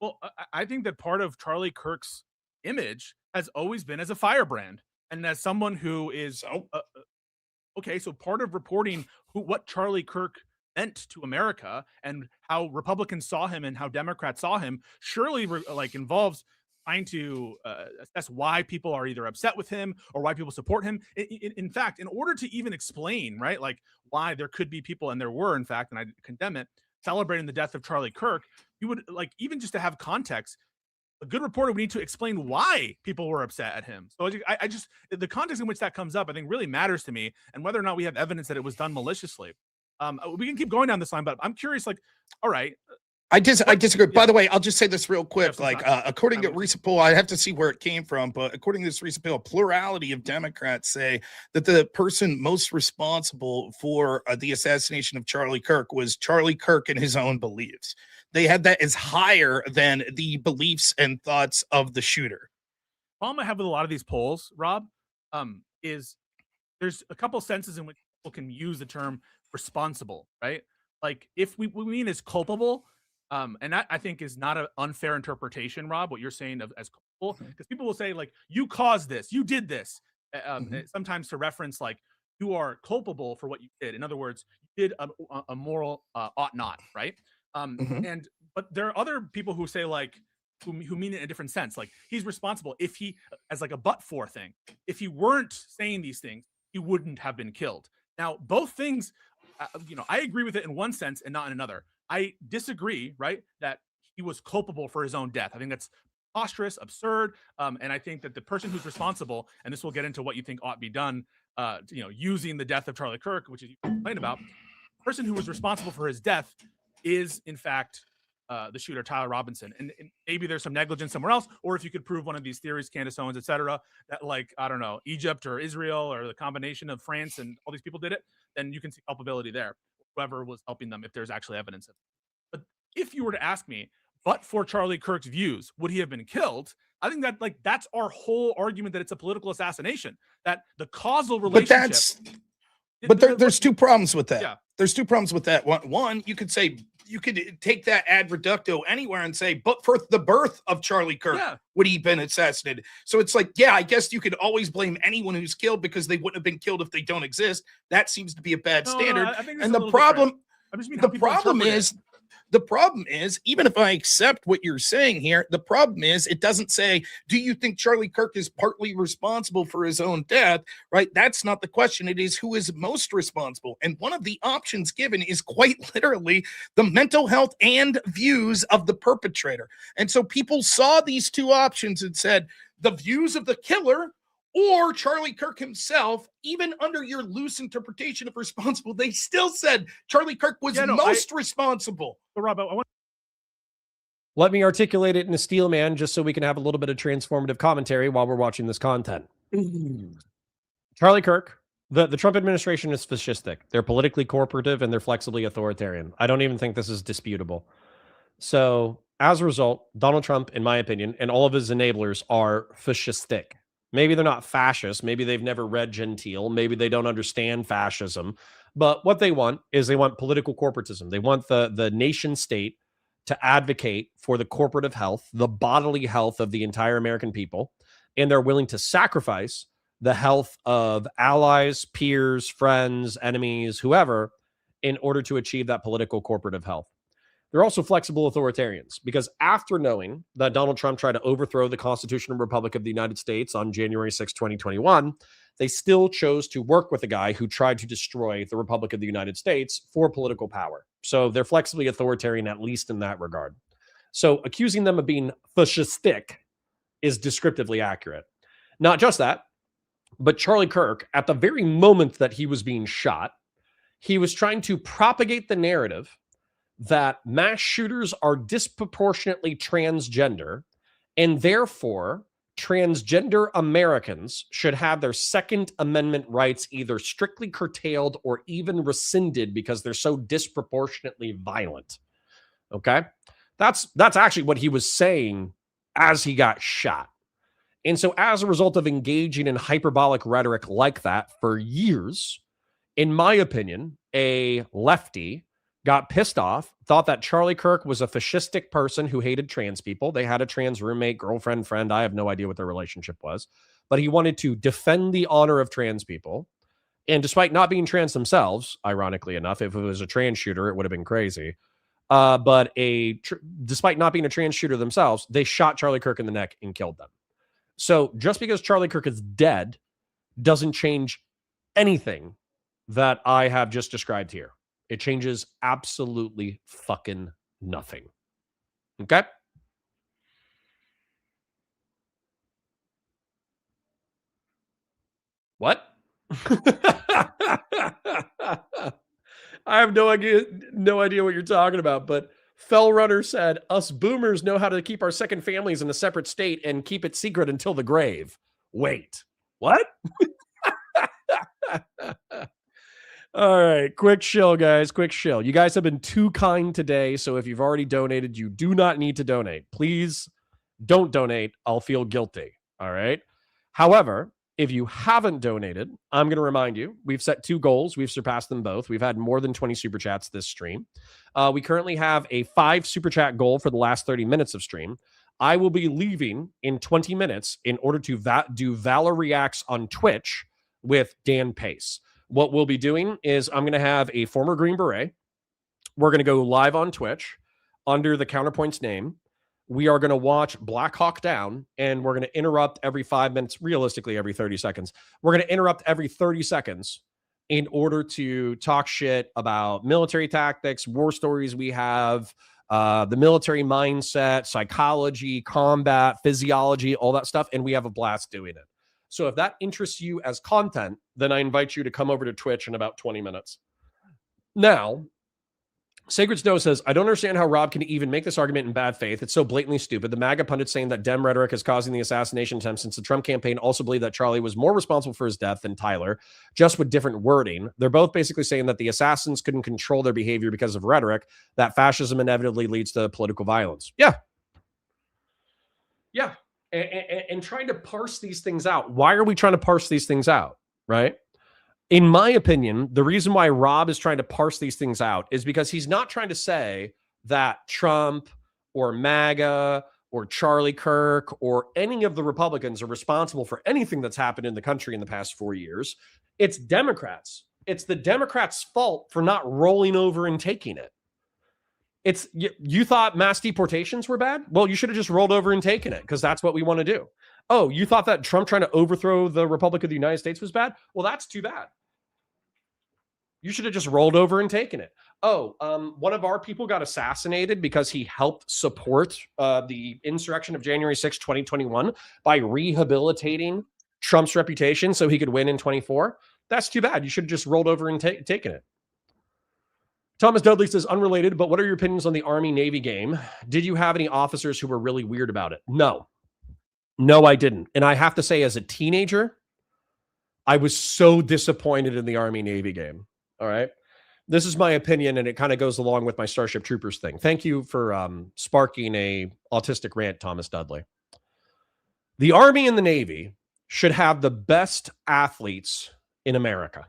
Speaker 1: Well, I think that part of Charlie Kirk's image has always been as a firebrand and as someone who is okay, so part of reporting what Charlie Kirk meant to America and how Republicans saw him and how Democrats saw him surely like involves trying to assess why people are either upset with him or why people support him. In fact, in order to even explain, right, like why there could be people, and there were, in fact, and I condemn it, celebrating the death of Charlie Kirk, you would like even just to have context. A good reporter would need to explain why people were upset at him. So I just the context in which that comes up, I think, really matters to me, and whether or not we have evidence that it was done maliciously. We can keep going down this line, but I'm curious. Like, all right,
Speaker 4: I disagree.
Speaker 1: Yeah.
Speaker 4: By the way, I'll just say this real quick.
Speaker 1: Yeah,
Speaker 4: Like, according to a recent poll, I have to see where it came from, but according to this recent poll, a plurality of Democrats say that the person most responsible for the assassination of Charlie Kirk was Charlie Kirk and his own beliefs. They had that as higher than the beliefs and thoughts of the shooter.
Speaker 1: Problem I have with a lot of these polls, Rob, is there's a couple senses in which people can use the term responsible, right? Like if we mean is culpable, and that I think is not an unfair interpretation, Rob, what you're saying as culpable, because people will say like, you caused this, you did this, sometimes to reference like you are culpable for what you did. In other words, you did a moral ought not, right? And but there are other people who say like who mean it in a different sense. Like he's responsible if he, as like a but for thing, if he weren't saying these things, he wouldn't have been killed. Now, both things, I agree with it in one sense and not in another. I disagree, right, that he was culpable for his own death. I think that's preposterous, absurd, and I think that the person who's responsible, and this will get into what you think ought to be done, using the death of Charlie Kirk, which is you complain about, the person who was responsible for his death is in fact the shooter, Tyler Robinson. And maybe there's some negligence somewhere else, or if you could prove one of these theories, Candace Owens, etc., that like, I don't know, Egypt or Israel or the combination of France and all these people did it, then you can see culpability there, whoever was helping them, if there's actually evidence of it. But if you were to ask me, but for Charlie Kirk's views, would he have been killed? I think that like that's our whole argument, that it's a political assassination, that the causal relationship.
Speaker 4: But there's two problems with that.
Speaker 1: Yeah.
Speaker 4: There's two problems with that. One, you could say, you could take that ad reducto anywhere and say, but for the birth of Charlie Kirk, would he have been assassinated? So it's like, yeah, I guess you could always blame anyone who's killed because they wouldn't have been killed if they don't exist. That seems to be a bad standard. And the problem is, even if I accept what you're saying here, the problem is it doesn't say, do you think Charlie Kirk is partly responsible for his own death, right? That's not the question. It is who is most responsible. And one of the options given is quite literally the mental health and views of the perpetrator. And so people saw these two options and said, the views of the killer or Charlie Kirk himself, even under your loose interpretation of responsible, they still said Charlie Kirk was most responsible.
Speaker 1: But Rob,
Speaker 3: let me articulate it in a steel man just so we can have a little bit of transformative commentary while we're watching this content. Charlie Kirk, the Trump administration is fascistic. They're politically corporative and they're flexibly authoritarian. I don't even think this is disputable. So as a result, Donald Trump, in my opinion, and all of his enablers are fascistic. Maybe they're not fascist. Maybe they've never read Gentile. Maybe they don't understand fascism. But what they want is they want political corporatism. They want the nation state to advocate for the corporative health, the bodily health of the entire American people. And they're willing to sacrifice the health of allies, peers, friends, enemies, whoever, in order to achieve that political corporative health. They're also flexible authoritarians because after knowing that Donald Trump tried to overthrow the Constitutional Republic of the United States on January 6, 2021, they still chose to work with a guy who tried to destroy the Republic of the United States for political power. So they're flexibly authoritarian, at least in that regard. So accusing them of being fascistic is descriptively accurate. Not just that, but Charlie Kirk, at the very moment that he was being shot, he was trying to propagate the narrative that mass shooters are disproportionately transgender, and therefore transgender Americans should have their Second Amendment rights either strictly curtailed or even rescinded because they're so disproportionately violent. Okay? That's actually what he was saying as he got shot. And so as a result of engaging in hyperbolic rhetoric like that for years, in my opinion, a lefty got pissed off, thought that Charlie Kirk was a fascistic person who hated trans people. They had a trans roommate, girlfriend, friend. I have no idea what their relationship was, but he wanted to defend the honor of trans people. And despite not being trans themselves, ironically enough, if it was a trans shooter, it would have been crazy. But despite not being a trans shooter themselves, they shot Charlie Kirk in the neck and killed them. So just because Charlie Kirk is dead doesn't change anything that I have just described here. It changes absolutely fucking nothing. Okay? What? I have no idea what you're talking about, but Fell Runner said, us boomers know how to keep our second families in a separate state and keep it secret until the grave. Wait, what? All right, quick shill, guys. Quick shill. You guys have been too kind today, so if you've already donated, you do not need to donate. Please don't donate. I'll feel guilty. All right. However, if you haven't donated, I'm going to remind you, we've set 2 goals. We've surpassed them both. We've had more than 20 super chats this stream. We currently have a 5 super chat goal for the last 30 minutes of stream. I will be leaving in 20 minutes in order to do Valor Reacts on Twitch with Dan Pace. What we'll be doing is I'm going to have a former Green Beret. We're going to go live on Twitch under the Counterpoint's name. We are going to watch Black Hawk Down, and we're going to interrupt every 5 minutes, realistically every 30 seconds. We're going to interrupt every 30 seconds in order to talk shit about military tactics, war stories we have, the military mindset, psychology, combat, physiology, all that stuff, and we have a blast doing it. So if that interests you as content, then I invite you to come over to Twitch in about 20 minutes. Now, Sacred Snow says, I don't understand how Rob can even make this argument in bad faith. It's so blatantly stupid. The MAGA pundits saying that Dem rhetoric is causing the assassination attempt since the Trump campaign also believe that Charlie was more responsible for his death than Tyler, just with different wording. They're both basically saying that the assassins couldn't control their behavior because of rhetoric, that fascism inevitably leads to political violence. Yeah. Yeah. And trying to parse these things out. Why are we trying to parse these things out? Right? In my opinion, the reason why Rob is trying to parse these things out is because he's not trying to say that Trump or MAGA or Charlie Kirk or any of the Republicans are responsible for anything that's happened in the country in the past 4 years. It's Democrats. It's the Democrats' fault for not rolling over and taking it. It's you thought mass deportations were bad? Well, you should have just rolled over and taken it because that's what we want to do. Oh, you thought that Trump trying to overthrow the Republic of the United States was bad? Well, that's too bad. You should have just rolled over and taken it. Oh, one of our people got assassinated because he helped support the insurrection of January 6, 2021 by rehabilitating Trump's reputation so he could win in 24. That's too bad. You should have just rolled over and taken it. Thomas Dudley says, unrelated, but what are your opinions on the Army-Navy game? Did you have any officers who were really weird about it? No. No, I didn't. And I have to say, as a teenager, I was so disappointed in the Army-Navy game. All right. This is my opinion, and it kind of goes along with my Starship Troopers thing. Thank you for sparking a autistic rant, Thomas Dudley. The Army and the Navy should have the best athletes in America.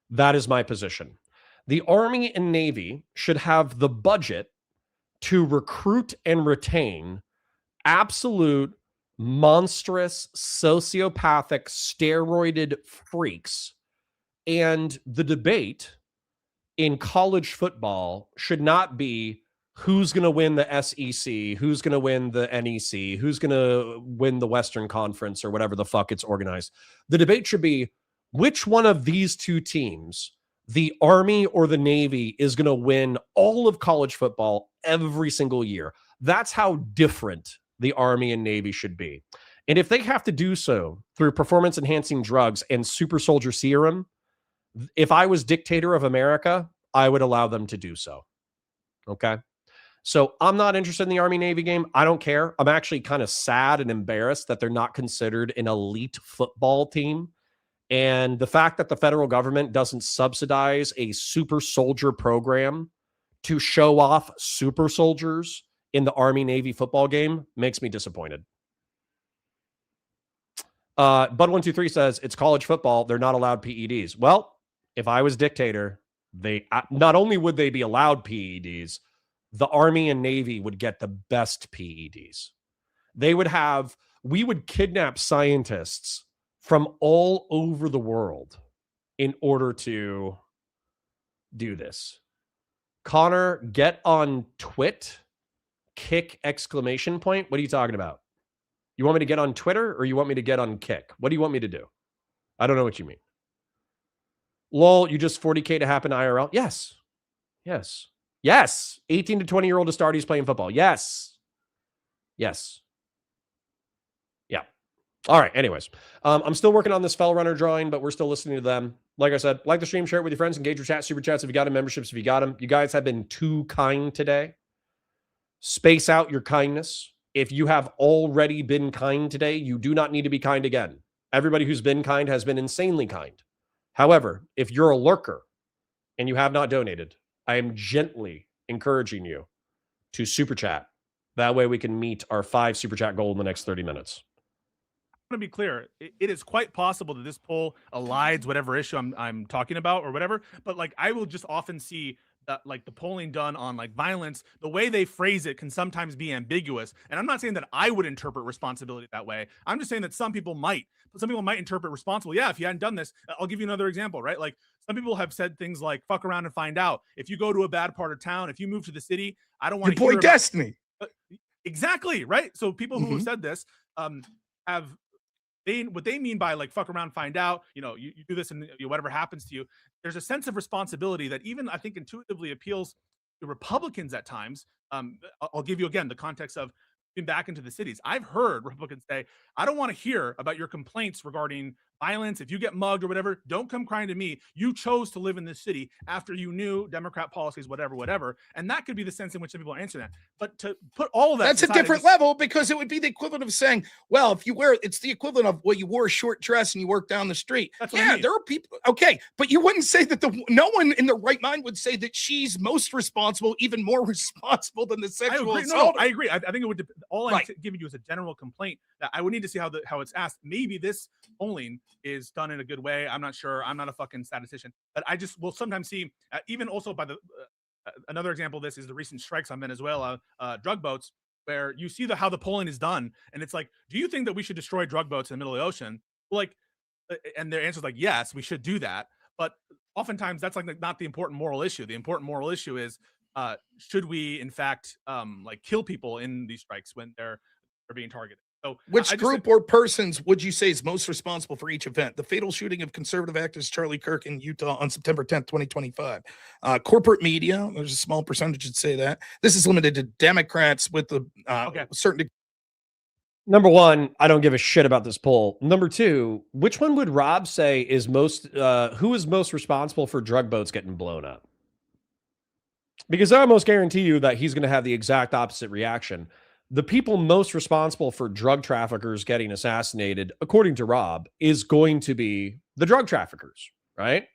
Speaker 3: That is my position. The Army and Navy should have the budget to recruit and retain absolute monstrous, sociopathic, steroided freaks. And the debate in college football should not be who's going to win the SEC, who's going to win the NEC, who's going to win the Western Conference or whatever the fuck it's organized. The debate should be which one of these two teams, the Army or the Navy, is going to win all of college football every single year. That's how different the Army and Navy should be. And if they have to do so through performance-enhancing drugs and super soldier serum, if I was dictator of America, I would allow them to do so. Okay? So I'm not interested in the Army-Navy game. I don't care. I'm actually kind of sad and embarrassed that they're not considered an elite football team. And the fact that the federal government doesn't subsidize a super soldier program to show off super soldiers in the Army-Navy football game makes me disappointed. Bud123 says, it's college football. They're not allowed PEDs. Well, if I was dictator, they not only would they be allowed PEDs, the Army and Navy would get the best PEDs. We would kidnap scientists from all over the world in order to do this. Connor, get on twit, kick exclamation point. What are you talking about? You want me to get on Twitter or you want me to get on kick? What do you want me to do? I don't know what you mean. Lol, you just 40K to happen IRL? Yes. Yes. Yes. 18 to 20-year-old Astartes playing football. Yes. Yes. Yeah. All right. Anyways, I'm still working on this Fell Runner drawing, but we're still listening to them. Like I said, like the stream, share it with your friends, engage with chat, super chats if you got them, memberships if you got them. You guys have been too kind today. Space out your kindness. If you have already been kind today, you do not need to be kind again. Everybody who's been kind has been insanely kind. However, if you're a lurker and you have not donated, I am gently encouraging you to super chat. That way we can meet our 5 super chat goal in the next 30 minutes.
Speaker 1: To be clear, it is quite possible that this poll elides whatever issue I'm talking about or whatever. But like, I will just often see that like the polling done on like violence, the way they phrase it can sometimes be ambiguous. And I'm not saying that I would interpret responsibility that way. I'm just saying that some people might. Some people might interpret responsible. Yeah, if you hadn't done this, I'll give you another example, right? Like some people have said things like "fuck around and find out." If you go to a bad part of town, if you move to the city, I don't want to.
Speaker 4: Your boy Destiny.
Speaker 1: Exactly right. So people who have said this have. What they mean by like fuck around, find out, you do this and whatever happens to you, there's a sense of responsibility that even I think intuitively appeals to Republicans at times. I'll give you again the context of being back into the cities. I've heard Republicans say, I don't want to hear about your complaints regarding violence. If you get mugged or whatever, don't come crying to me. You chose to live in this city after you knew Democrat policies, whatever. And that could be the sense in which some people are answering that. But to put all of that,
Speaker 4: that's a different level, because it would be the equivalent of saying, well, if you wear, it's the equivalent of, well, you wore a short dress and you work down the street.
Speaker 1: That's what I mean.
Speaker 4: There are people. Okay. But you wouldn't say that no one in their right mind would say that she's most responsible, even more responsible than the sexual assault.
Speaker 1: I agree. I think it would, all I'm giving you is a general complaint that I would need to see how it's asked. Maybe this polling is done in a good way. I'm not sure. I'm not a fucking statistician, but I just will sometimes see, even also by the, another example of this is the recent strikes on Venezuela, drug boats, where you see how the polling is done. And it's like, do you think that we should destroy drug boats in the middle of the ocean? Like, and their answer is like, yes, we should do that. But oftentimes that's like not the important moral issue. The important moral issue is, should we in fact like kill people in these strikes when they're being targeted? So
Speaker 4: which group or persons would you say is most responsible for each event? The fatal shooting of conservative activist Charlie Kirk in Utah on September 10th, 2025. Corporate media, there's a small percentage that say that. This is limited to Democrats with a certain.
Speaker 3: Number one, I don't give a shit about this poll. Number two, which one would Rob say is most, who is most responsible for drug boats getting blown up? Because I almost guarantee you that he's going to have the exact opposite reaction. The people most responsible for drug traffickers getting assassinated, according to Rob, is going to be the drug traffickers, right?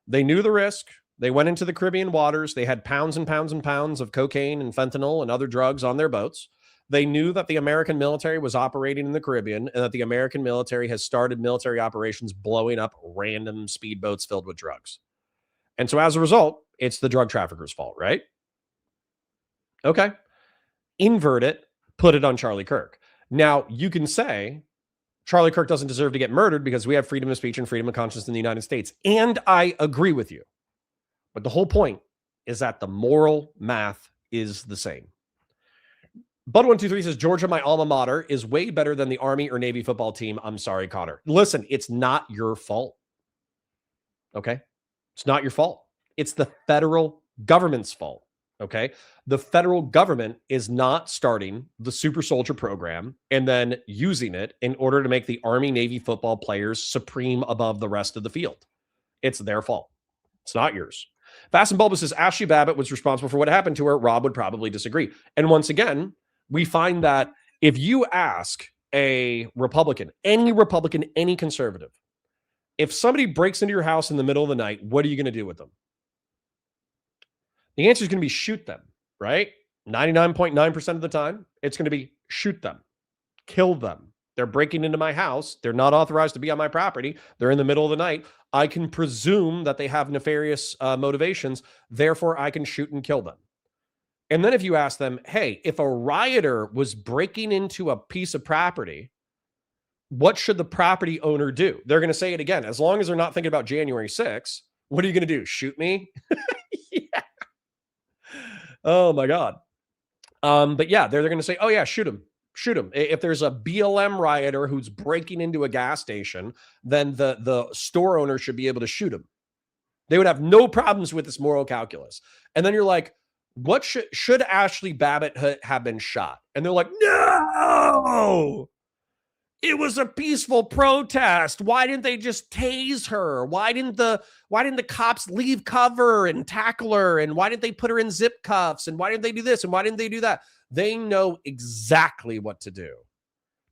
Speaker 3: They knew the risk. They went into the Caribbean waters. They had pounds and pounds and pounds of cocaine and fentanyl and other drugs on their boats. They knew that the American military was operating in the Caribbean and that the American military has started military operations blowing up random speedboats filled with drugs. And so as a result, it's the drug traffickers' fault, right? Okay. Invert it, put it on Charlie Kirk. Now, you can say Charlie Kirk doesn't deserve to get murdered because we have freedom of speech and freedom of conscience in the United States. And I agree with you. But the whole point is that the moral math is the same. Bud123 says, Georgia, my alma mater, is way better than the Army or Navy football team. I'm sorry, Connor. Listen, it's not your fault. Okay? It's not your fault. It's the federal government's fault. Okay? The federal government is not starting the super soldier program and then using it in order to make the Army Navy football players supreme above the rest of the field. It's their fault. It's not yours. Fast and Bulbous says, Ashley Babbitt was responsible for what happened to her. Rob would probably disagree. And once again, we find that if you ask a Republican, any conservative, if somebody breaks into your house in the middle of the night, what are you going to do with them? The answer is going to be shoot them, right? 99.9% of the time, it's going to be shoot them, kill them. They're breaking into my house. They're not authorized to be on my property. They're in the middle of the night. I can presume that they have nefarious motivations. Therefore, I can shoot and kill them. And then if you ask them, hey, if a rioter was breaking into a piece of property, what should the property owner do? They're going to say it again. As long as they're not thinking about January 6th, what are you going to do? Shoot me? Yeah. Oh, my God. But yeah, they're going to say, oh, yeah, shoot him. Shoot him. If there's a BLM rioter who's breaking into a gas station, then the store owner should be able to shoot him. They would have no problems with this moral calculus. And then you're like, what should Ashley Babbitt have been shot? And they're like, no, it was a peaceful protest. Why didn't they just tase her? Why didn't the cops leave cover and tackle her? And why didn't they put her in zip cuffs? And why didn't they do this? And why didn't they do that? They know exactly what to do.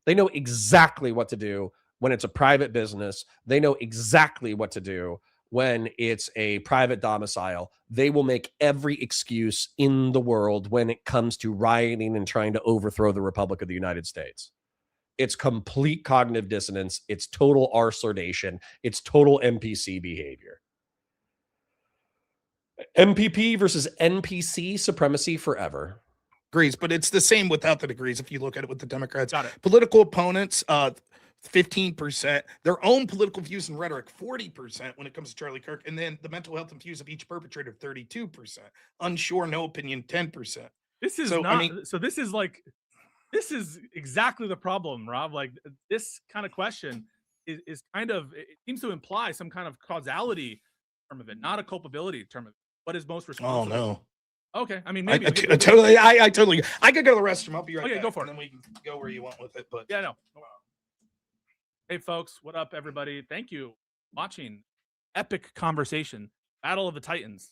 Speaker 3: They know exactly what to do when it's a private business. They know exactly what to do when it's a private domicile. They will make every excuse in the world when it comes to rioting and trying to overthrow the Republic of the United States. It's complete cognitive dissonance. It's total arsordation. It's total NPC behavior. MPP versus NPC supremacy forever.
Speaker 4: Degrees, but it's the same without the degrees. If you look at it with the Democrats,
Speaker 1: Got it.
Speaker 4: Political opponents, 15%, their own political views and rhetoric, 40% when it comes to Charlie Kirk, and then the mental health and views of each perpetrator, 32%, unsure, no opinion, 10%.
Speaker 1: This is
Speaker 4: So,
Speaker 1: not.
Speaker 4: I mean-
Speaker 1: so this is like, this is exactly the problem, Rob. Like this kind of question is kind of, it seems to imply some kind of causality term of it, not a culpability term of it. What is most
Speaker 4: Oh
Speaker 1: responsible?
Speaker 4: no.
Speaker 1: Okay, I mean
Speaker 4: I
Speaker 1: maybe
Speaker 4: totally, I totally, I could go to the restroom. I'll be right
Speaker 1: Okay,
Speaker 4: back.
Speaker 1: go for
Speaker 4: and
Speaker 1: it.
Speaker 4: then we can go where you want with it. But
Speaker 1: Yeah, no. Hey, folks, what up, everybody? Thank you for watching Epic Conversation, Battle of the Titans.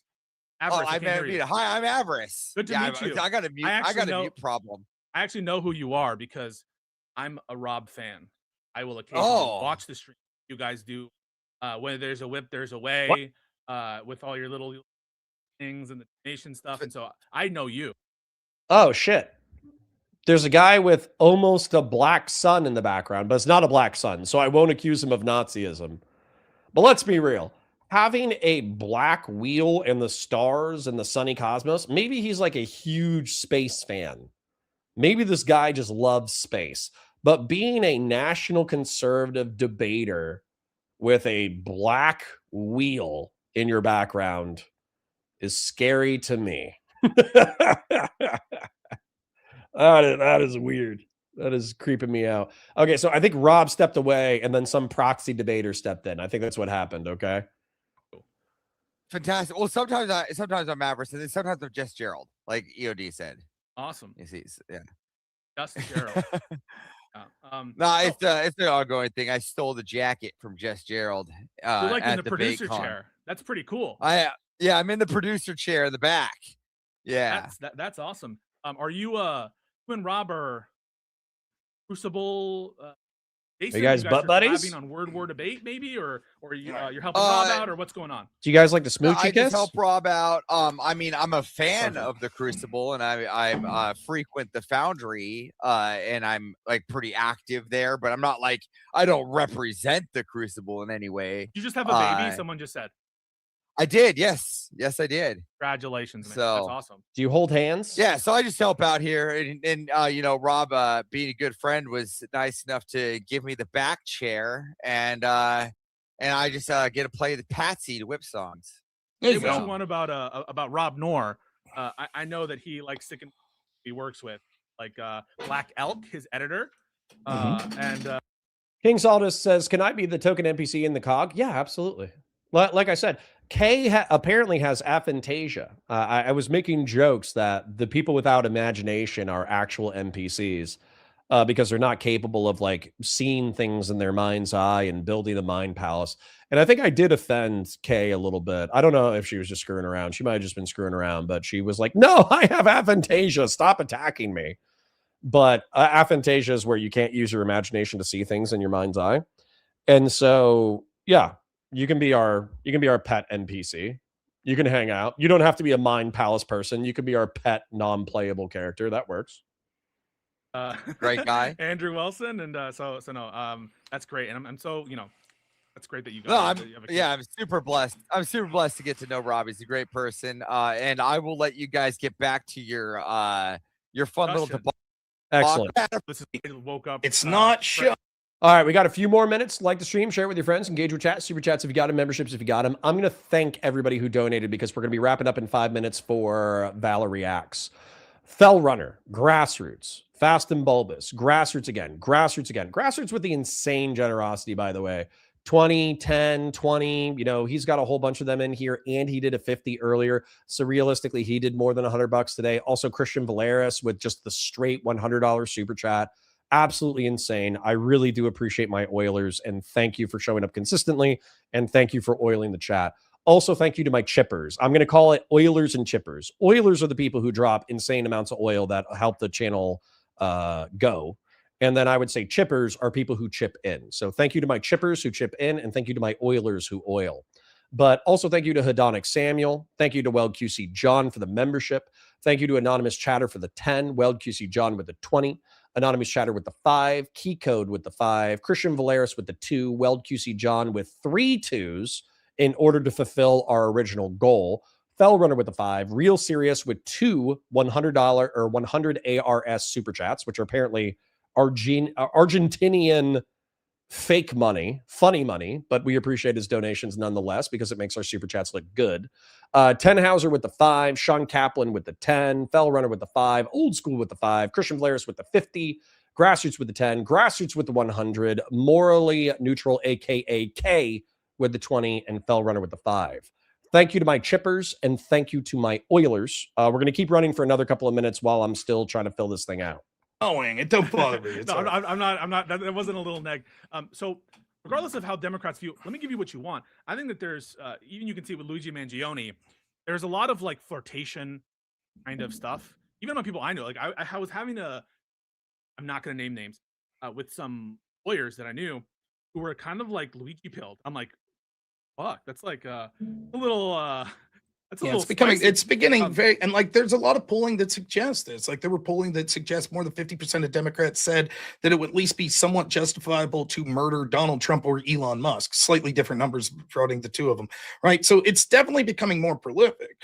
Speaker 1: Avarice, I
Speaker 5: I'm
Speaker 1: can't hear you.
Speaker 5: Hi, I'm Avarice.
Speaker 1: Good to
Speaker 5: yeah,
Speaker 1: meet you.
Speaker 5: I got a mute. I
Speaker 1: actually
Speaker 5: got a
Speaker 1: know-
Speaker 5: mute problem.
Speaker 1: I actually know who you are because I'm a Rob fan. I will occasionally
Speaker 5: Oh.
Speaker 1: watch the stream you guys do. When there's a whip, there's a way. With all your little things and the nation stuff, and so I know you.
Speaker 3: Oh, shit. There's a guy with almost a black sun in the background, but it's not a black sun, so I won't accuse him of Nazism. But let's be real. Having a black wheel and the stars and the sunny cosmos, maybe he's like a huge space fan. Maybe this guy just loves space. But being a national conservative debater with a black wheel in your background is scary to me. That is weird. That is creeping me out. Okay, so I think Rob stepped away and then some proxy debater stepped in. I think that's what happened, okay?
Speaker 5: Fantastic. Well, sometimes I'm Avarice, and then sometimes I'm Jess Gerald, like EOD said.
Speaker 1: Awesome.
Speaker 5: You see, yeah.
Speaker 1: Justin Gerald.
Speaker 5: No, it's an ongoing thing. I stole the jacket from Jess Gerald.
Speaker 1: You're like in
Speaker 5: at
Speaker 1: the producer
Speaker 5: VateCon.
Speaker 1: chair. That's pretty cool.
Speaker 5: Yeah, I'm in the producer chair in the back. Yeah.
Speaker 1: That's awesome. Are you and Rob are Crucible Jason,
Speaker 3: guys butt buddies?
Speaker 1: On Word War Debate, maybe, or you're helping Rob out, or what's going on?
Speaker 3: Do you guys like to smoochie
Speaker 5: I
Speaker 3: kiss?
Speaker 5: just help Rob out. I mean, I'm a fan of the Crucible, and I frequent the Foundry, and I'm like pretty active there. But I'm not like I don't represent the Crucible in any way.
Speaker 1: You just have a baby. Someone just said.
Speaker 5: I did. Yes, I did.
Speaker 1: Congratulations, man.
Speaker 5: So,
Speaker 1: that's awesome.
Speaker 3: Do you hold hands?
Speaker 5: Yeah, so I just help out here, and you know, Rob, being a good friend, was nice enough to give me the back chair, and I just get to play the Patsy to whip songs.
Speaker 1: Hey, what you want about Rob Noerr? I know that he likes sticking. He works with like Black Elk, his editor, and
Speaker 3: King Saldus says, "Can I be the token NPC in the cog?" Yeah, absolutely. Like I said, Kay apparently has aphantasia. I was making jokes that the people without imagination are actual NPCs because they're not capable of like seeing things in their mind's eye and building a mind palace. And I think I did offend Kay a little bit. I don't know if she was just screwing around. She might have just been screwing around, but she was like, "No, I have aphantasia. Stop attacking me." But aphantasia is where you can't use your imagination to see things in your mind's eye. And so, yeah. You can be our pet NPC. You can hang out. You don't have to be a mind palace person. You can be our pet non-playable character. That works.
Speaker 5: Great guy,
Speaker 1: Andrew Wilson, and so no, that's great, and I'm so that's great that you guys.
Speaker 5: I'm super blessed. I'm super blessed to get to know Rob. He's a great person, and I will let you guys get back to your fun little debate.
Speaker 3: Excellent.
Speaker 1: Woke up.
Speaker 4: It's not show.
Speaker 3: All right, we got a few more minutes. Like the stream, share it with your friends, engage with chat, super chats if you got them, memberships if you got them. I'm going to thank everybody who donated because we're going to be wrapping up in 5 minutes for Valor Reacts. Fell Runner, Grassroots, Fast and Bulbous, Grassroots again, Grassroots with the insane generosity, by the way. 20, 10, 20, he's got a whole bunch of them in here, and he did a 50 earlier. So realistically, he did more than $100 today. Also, Christian Valeris with just the straight $100 super chat. Absolutely insane. I really do appreciate my Oilers, and thank you for showing up consistently, and thank you for oiling the chat. Also, thank you to my chippers. I'm going to call it Oilers and Chippers. Oilers are the people who drop insane amounts of oil that help the channel go. And then I would say chippers are people who chip in. So thank you to my chippers who chip in, and thank you to my Oilers who oil. But also thank you to Hedonic Samuel. Thank you to Weld QC John for the membership. Thank you to Anonymous Chatter for the 10. Weld QC John with the 20. Anonymous Chatter with the 5, Key Code with the 5, Christian Valeris with the 2, Weld QC John with 3 2s in order to fulfill our original goal. Fell Runner with the 5, Real Serious with 2 $100 or 100 ARS super chats, which are apparently Argentinian fake money, funny money, but we appreciate his donations nonetheless because it makes our super chats look good. Tenhauser with the 5, Sean Kaplan with the 10, Fell Runner with the 5, Old School with the 5, Christian Valeris with the 50, Grassroots with the 10, Grassroots with the 100, Morally Neutral, aka K with the 20, and Fell Runner with the 5. Thank you to my chippers, and thank you to my Oilers. We're going to keep running for another couple of minutes while I'm still trying to fill this thing out.
Speaker 4: It don't bother me.
Speaker 1: No, I'm not. That wasn't a little neg. So regardless of how Democrats view, let me give you what you want. I think that there's even you can see with Luigi Mangione, there's a lot of like flirtation kind of stuff. Even among people I know, like I was having I'm not going to name names, with some lawyers that I knew who were kind of like Luigi pilled. I'm like, fuck, that's like a little.
Speaker 4: It's beginning very, and like there's a lot of polling that suggests this. Like there were polling that suggests more than 50% of Democrats said that it would at least be somewhat justifiable to murder Donald Trump or Elon Musk. Slightly different numbers voting the two of them, right? So it's definitely becoming more prolific.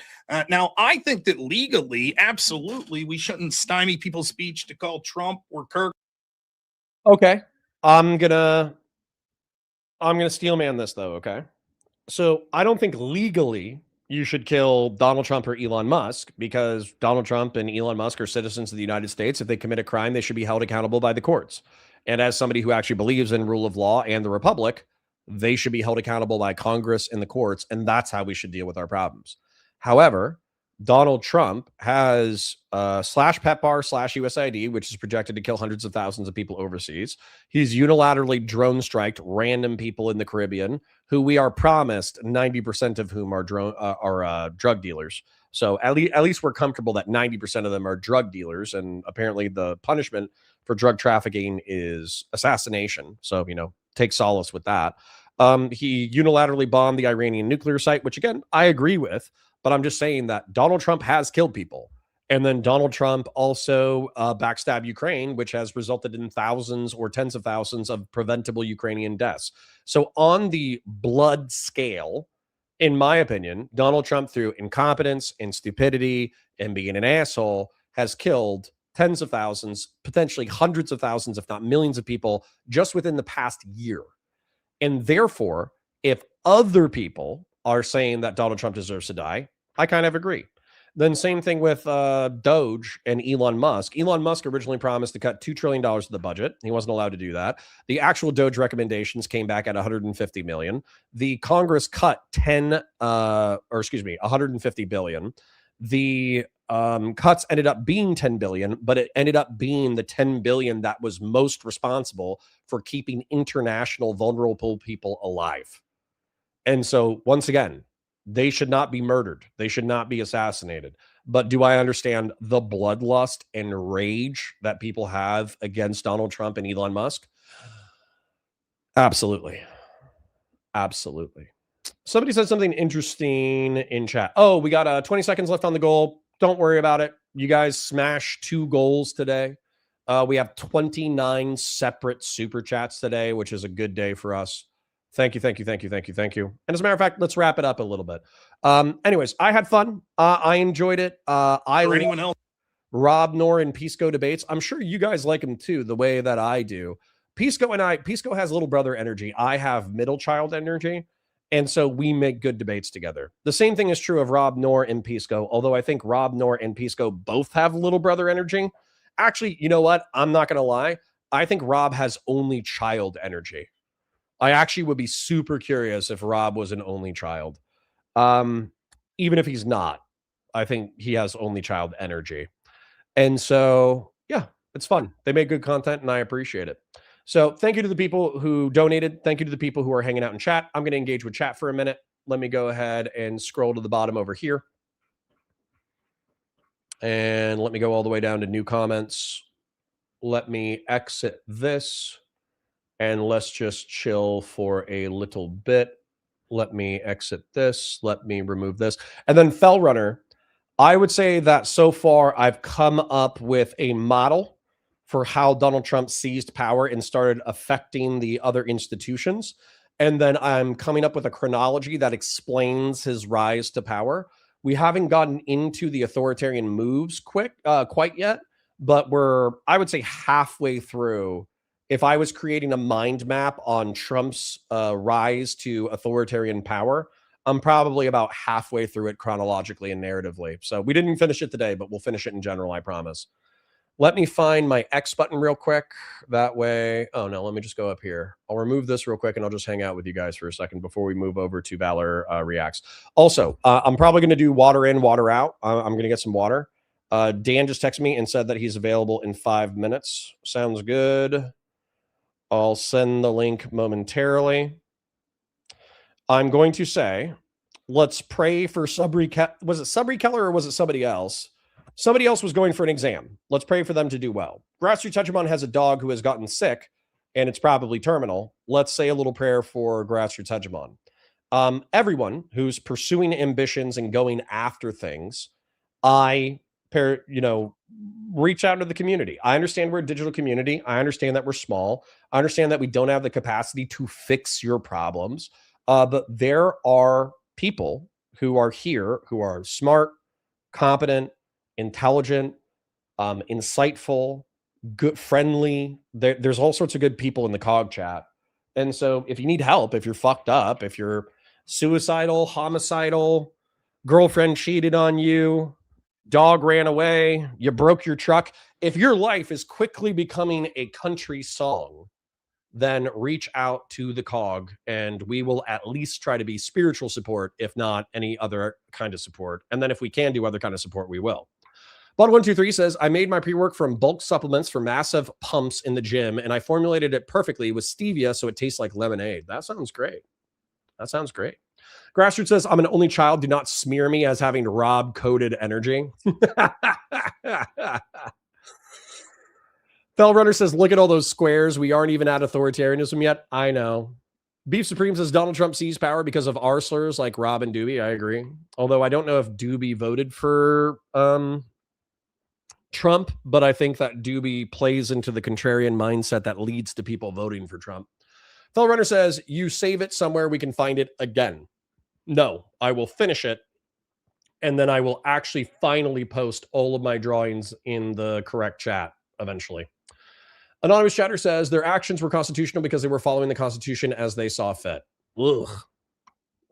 Speaker 4: Now, I think that legally, absolutely, we shouldn't stymie people's speech to call Trump or Kirk.
Speaker 3: Okay, I'm gonna steel man this though. Okay, so I don't think legally you should kill Donald Trump or Elon Musk because Donald Trump and Elon Musk are citizens of the United States. If they commit a crime, they should be held accountable by the courts. And as somebody who actually believes in rule of law and the republic, they should be held accountable by Congress and the courts. And that's how we should deal with our problems. However, Donald Trump has /PEPFAR/USAID, which is projected to kill hundreds of thousands of people overseas. He's unilaterally drone striked random people in the Caribbean who we are promised 90% of whom are drug dealers. So at least we're comfortable that 90% of them are drug dealers, and apparently the punishment for drug trafficking is assassination. So, take solace with that. He unilaterally bombed the Iranian nuclear site, which again, I agree with, but I'm just saying that Donald Trump has killed people. And then Donald Trump also backstabbed Ukraine, which has resulted in thousands or tens of thousands of preventable Ukrainian deaths. So on the blood scale, in my opinion, Donald Trump, through incompetence and stupidity and being an asshole, has killed tens of thousands, potentially hundreds of thousands, if not millions of people just within the past year. And therefore, if other people are saying that Donald Trump deserves to die, I kind of agree. Then same thing with Doge and Elon Musk. Elon Musk originally promised to cut $2 trillion of the budget. He wasn't allowed to do that. The actual Doge recommendations came back at 150 million. The Congress cut 150 billion. The cuts ended up being 10 billion, but it ended up being the 10 billion that was most responsible for keeping international vulnerable people alive. And so once again, they should not be murdered. They should not be assassinated. But do I understand the bloodlust and rage that people have against Donald Trump and Elon Musk? Absolutely. Absolutely. Somebody said something interesting in chat. Oh, we got 20 seconds left on the goal. Don't worry about it. You guys smashed 2 goals today. We have 29 separate super chats today, which is a good day for us. Thank you. And as a matter of fact, let's wrap it up a little bit. Anyways, I had fun. I enjoyed it.
Speaker 4: For anyone else,
Speaker 3: Rob, Noerr, and Pisco debates. I'm sure you guys like them too, the way that I do. Pisco has little brother energy. I have middle child energy. And so we make good debates together. The same thing is true of Rob, Noerr, and Pisco, although I think Rob, Noerr, and Pisco both have little brother energy. Actually, you know what? I'm not going to lie. I think Rob has only child energy. I actually would be super curious if Rob was an only child. Even if he's not, I think he has only child energy. And so, yeah, it's fun. They make good content and I appreciate it. So thank you to the people who donated. Thank you to the people who are hanging out in chat. I'm going to engage with chat for a minute. Let me go ahead and scroll to the bottom over here. And let me go all the way down to new comments. Let me exit this. And let's just chill for a little bit. Let me exit this. Let me remove this. And then Fell Runner, I would say that so far I've come up with a model for how Donald Trump seized power and started affecting the other institutions. And then I'm coming up with a chronology that explains his rise to power. We haven't gotten into the authoritarian moves quite yet, but we're, I would say, halfway through. If I was creating a mind map on Trump's rise to authoritarian power, I'm probably about halfway through it chronologically and narratively. So we didn't finish it today, but we'll finish it in general, I promise. Let me find my X button real quick. That way, oh no, let me just go up here. I'll remove this real quick and I'll just hang out with you guys for a second before we move over to Valor Reacts. Also, I'm probably going to do water in, water out. I'm going to get some water. Dan just texted me and said that he's available in 5 minutes. Sounds good. I'll send the link momentarily. I'm going to say, let's pray for Sabri. Was it Sabri Keller or was it somebody else? Somebody else was going for an exam. Let's pray for them to do well. Grassroots Hegemon has a dog who has gotten sick, and it's probably terminal. Let's say a little prayer for Grassroots Hegemon. Everyone who's pursuing ambitions and going after things, reach out to the community. I understand we're a digital community. I understand that we're small. I understand that we don't have the capacity to fix your problems. But there are people who are here who are smart, competent, intelligent, insightful, good, friendly. There's all sorts of good people in the COG chat. And so if you need help, if you're fucked up, if you're suicidal, homicidal, girlfriend cheated on you, dog ran away, you broke your truck, if your life is quickly becoming a country song, then reach out to the COG and we will at least try to be spiritual support, if not any other kind of support. And then if we can do other kind of support, we will. Bud123 says, I made my pre-work from bulk supplements for massive pumps in the gym, and I formulated it perfectly with stevia so it tastes like lemonade. That sounds great. That sounds great. Grassroots says, I'm an only child. Do not smear me as having Rob-coded energy. Fell Runner says, look at all those squares. We aren't even at authoritarianism yet. I know. Beef Supreme says, Donald Trump seized power because of R slurs like Rob and Doobie. I agree. Although I don't know if Doobie voted for Trump, but I think that Doobie plays into the contrarian mindset that leads to people voting for Trump. Fell Runner says, you save it somewhere we can find it again. No, I will finish it. And then I will actually finally post all of my drawings in the correct chat eventually. Anonymous Chatter says their actions were constitutional because they were following the Constitution as they saw fit. Ugh.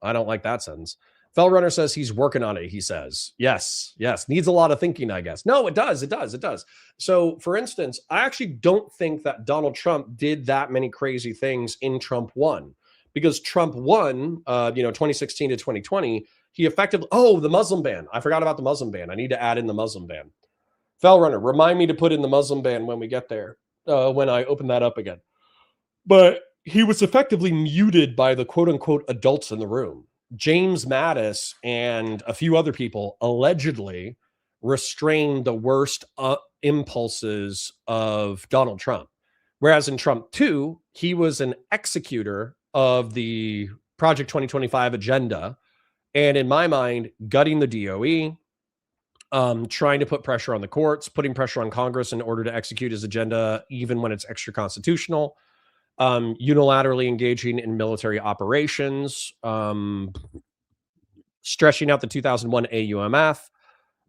Speaker 3: I don't like that sentence. Fell Runner says he's working on it, he says. Yes. Needs a lot of thinking, I guess. No, it does. So, for instance, I actually don't think that Donald Trump did that many crazy things in Trump 1. Because Trump won, 2016 to 2020, he effectively... Oh, the Muslim ban. I forgot about the Muslim ban. I need to add in the Muslim ban. Fell Runner, remind me to put in the Muslim ban when we get there. When I open that up again. But he was effectively muted by the quote-unquote adults in the room. James Mattis and a few other people allegedly restrained the worst impulses of Donald Trump. Whereas in Trump 2, he was an executor of the Project 2025 agenda. And in my mind, gutting the DOE, trying to put pressure on the courts, putting pressure on Congress in order to execute his agenda, even when it's extra constitutional, unilaterally engaging in military operations, stretching out the 2001 AUMF,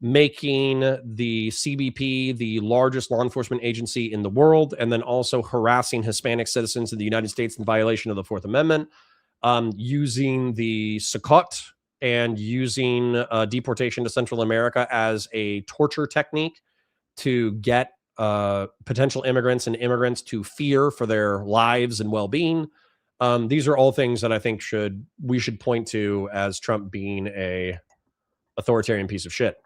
Speaker 3: making the CBP the largest law enforcement agency in the world, and then also harassing Hispanic citizens in the United States in violation of the Fourth Amendment, using the Sukkot and using deportation to Central America as a torture technique to get potential immigrants and immigrants to fear for their lives and well-being. These are all things that I think we should point to as Trump being a authoritarian piece of shit.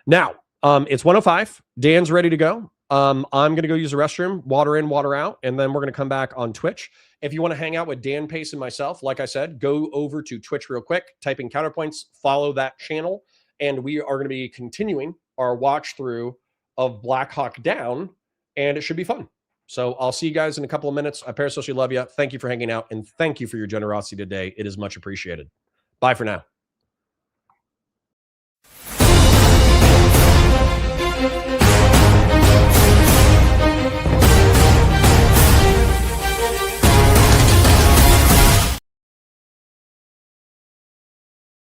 Speaker 3: Now, it's 1:05. Dan's ready to go. I'm going to go use the restroom, water in, water out, and then we're going to come back on Twitch. If you want to hang out with Dan Pace and myself, like I said, go over to Twitch real quick, type in Counterpoints, follow that channel, and we are going to be continuing our watch through of Black Hawk Down, and it should be fun. So I'll see you guys in a couple of minutes. I parasocially love you. Thank you for hanging out, and thank you for your generosity today. It is much appreciated. Bye for now.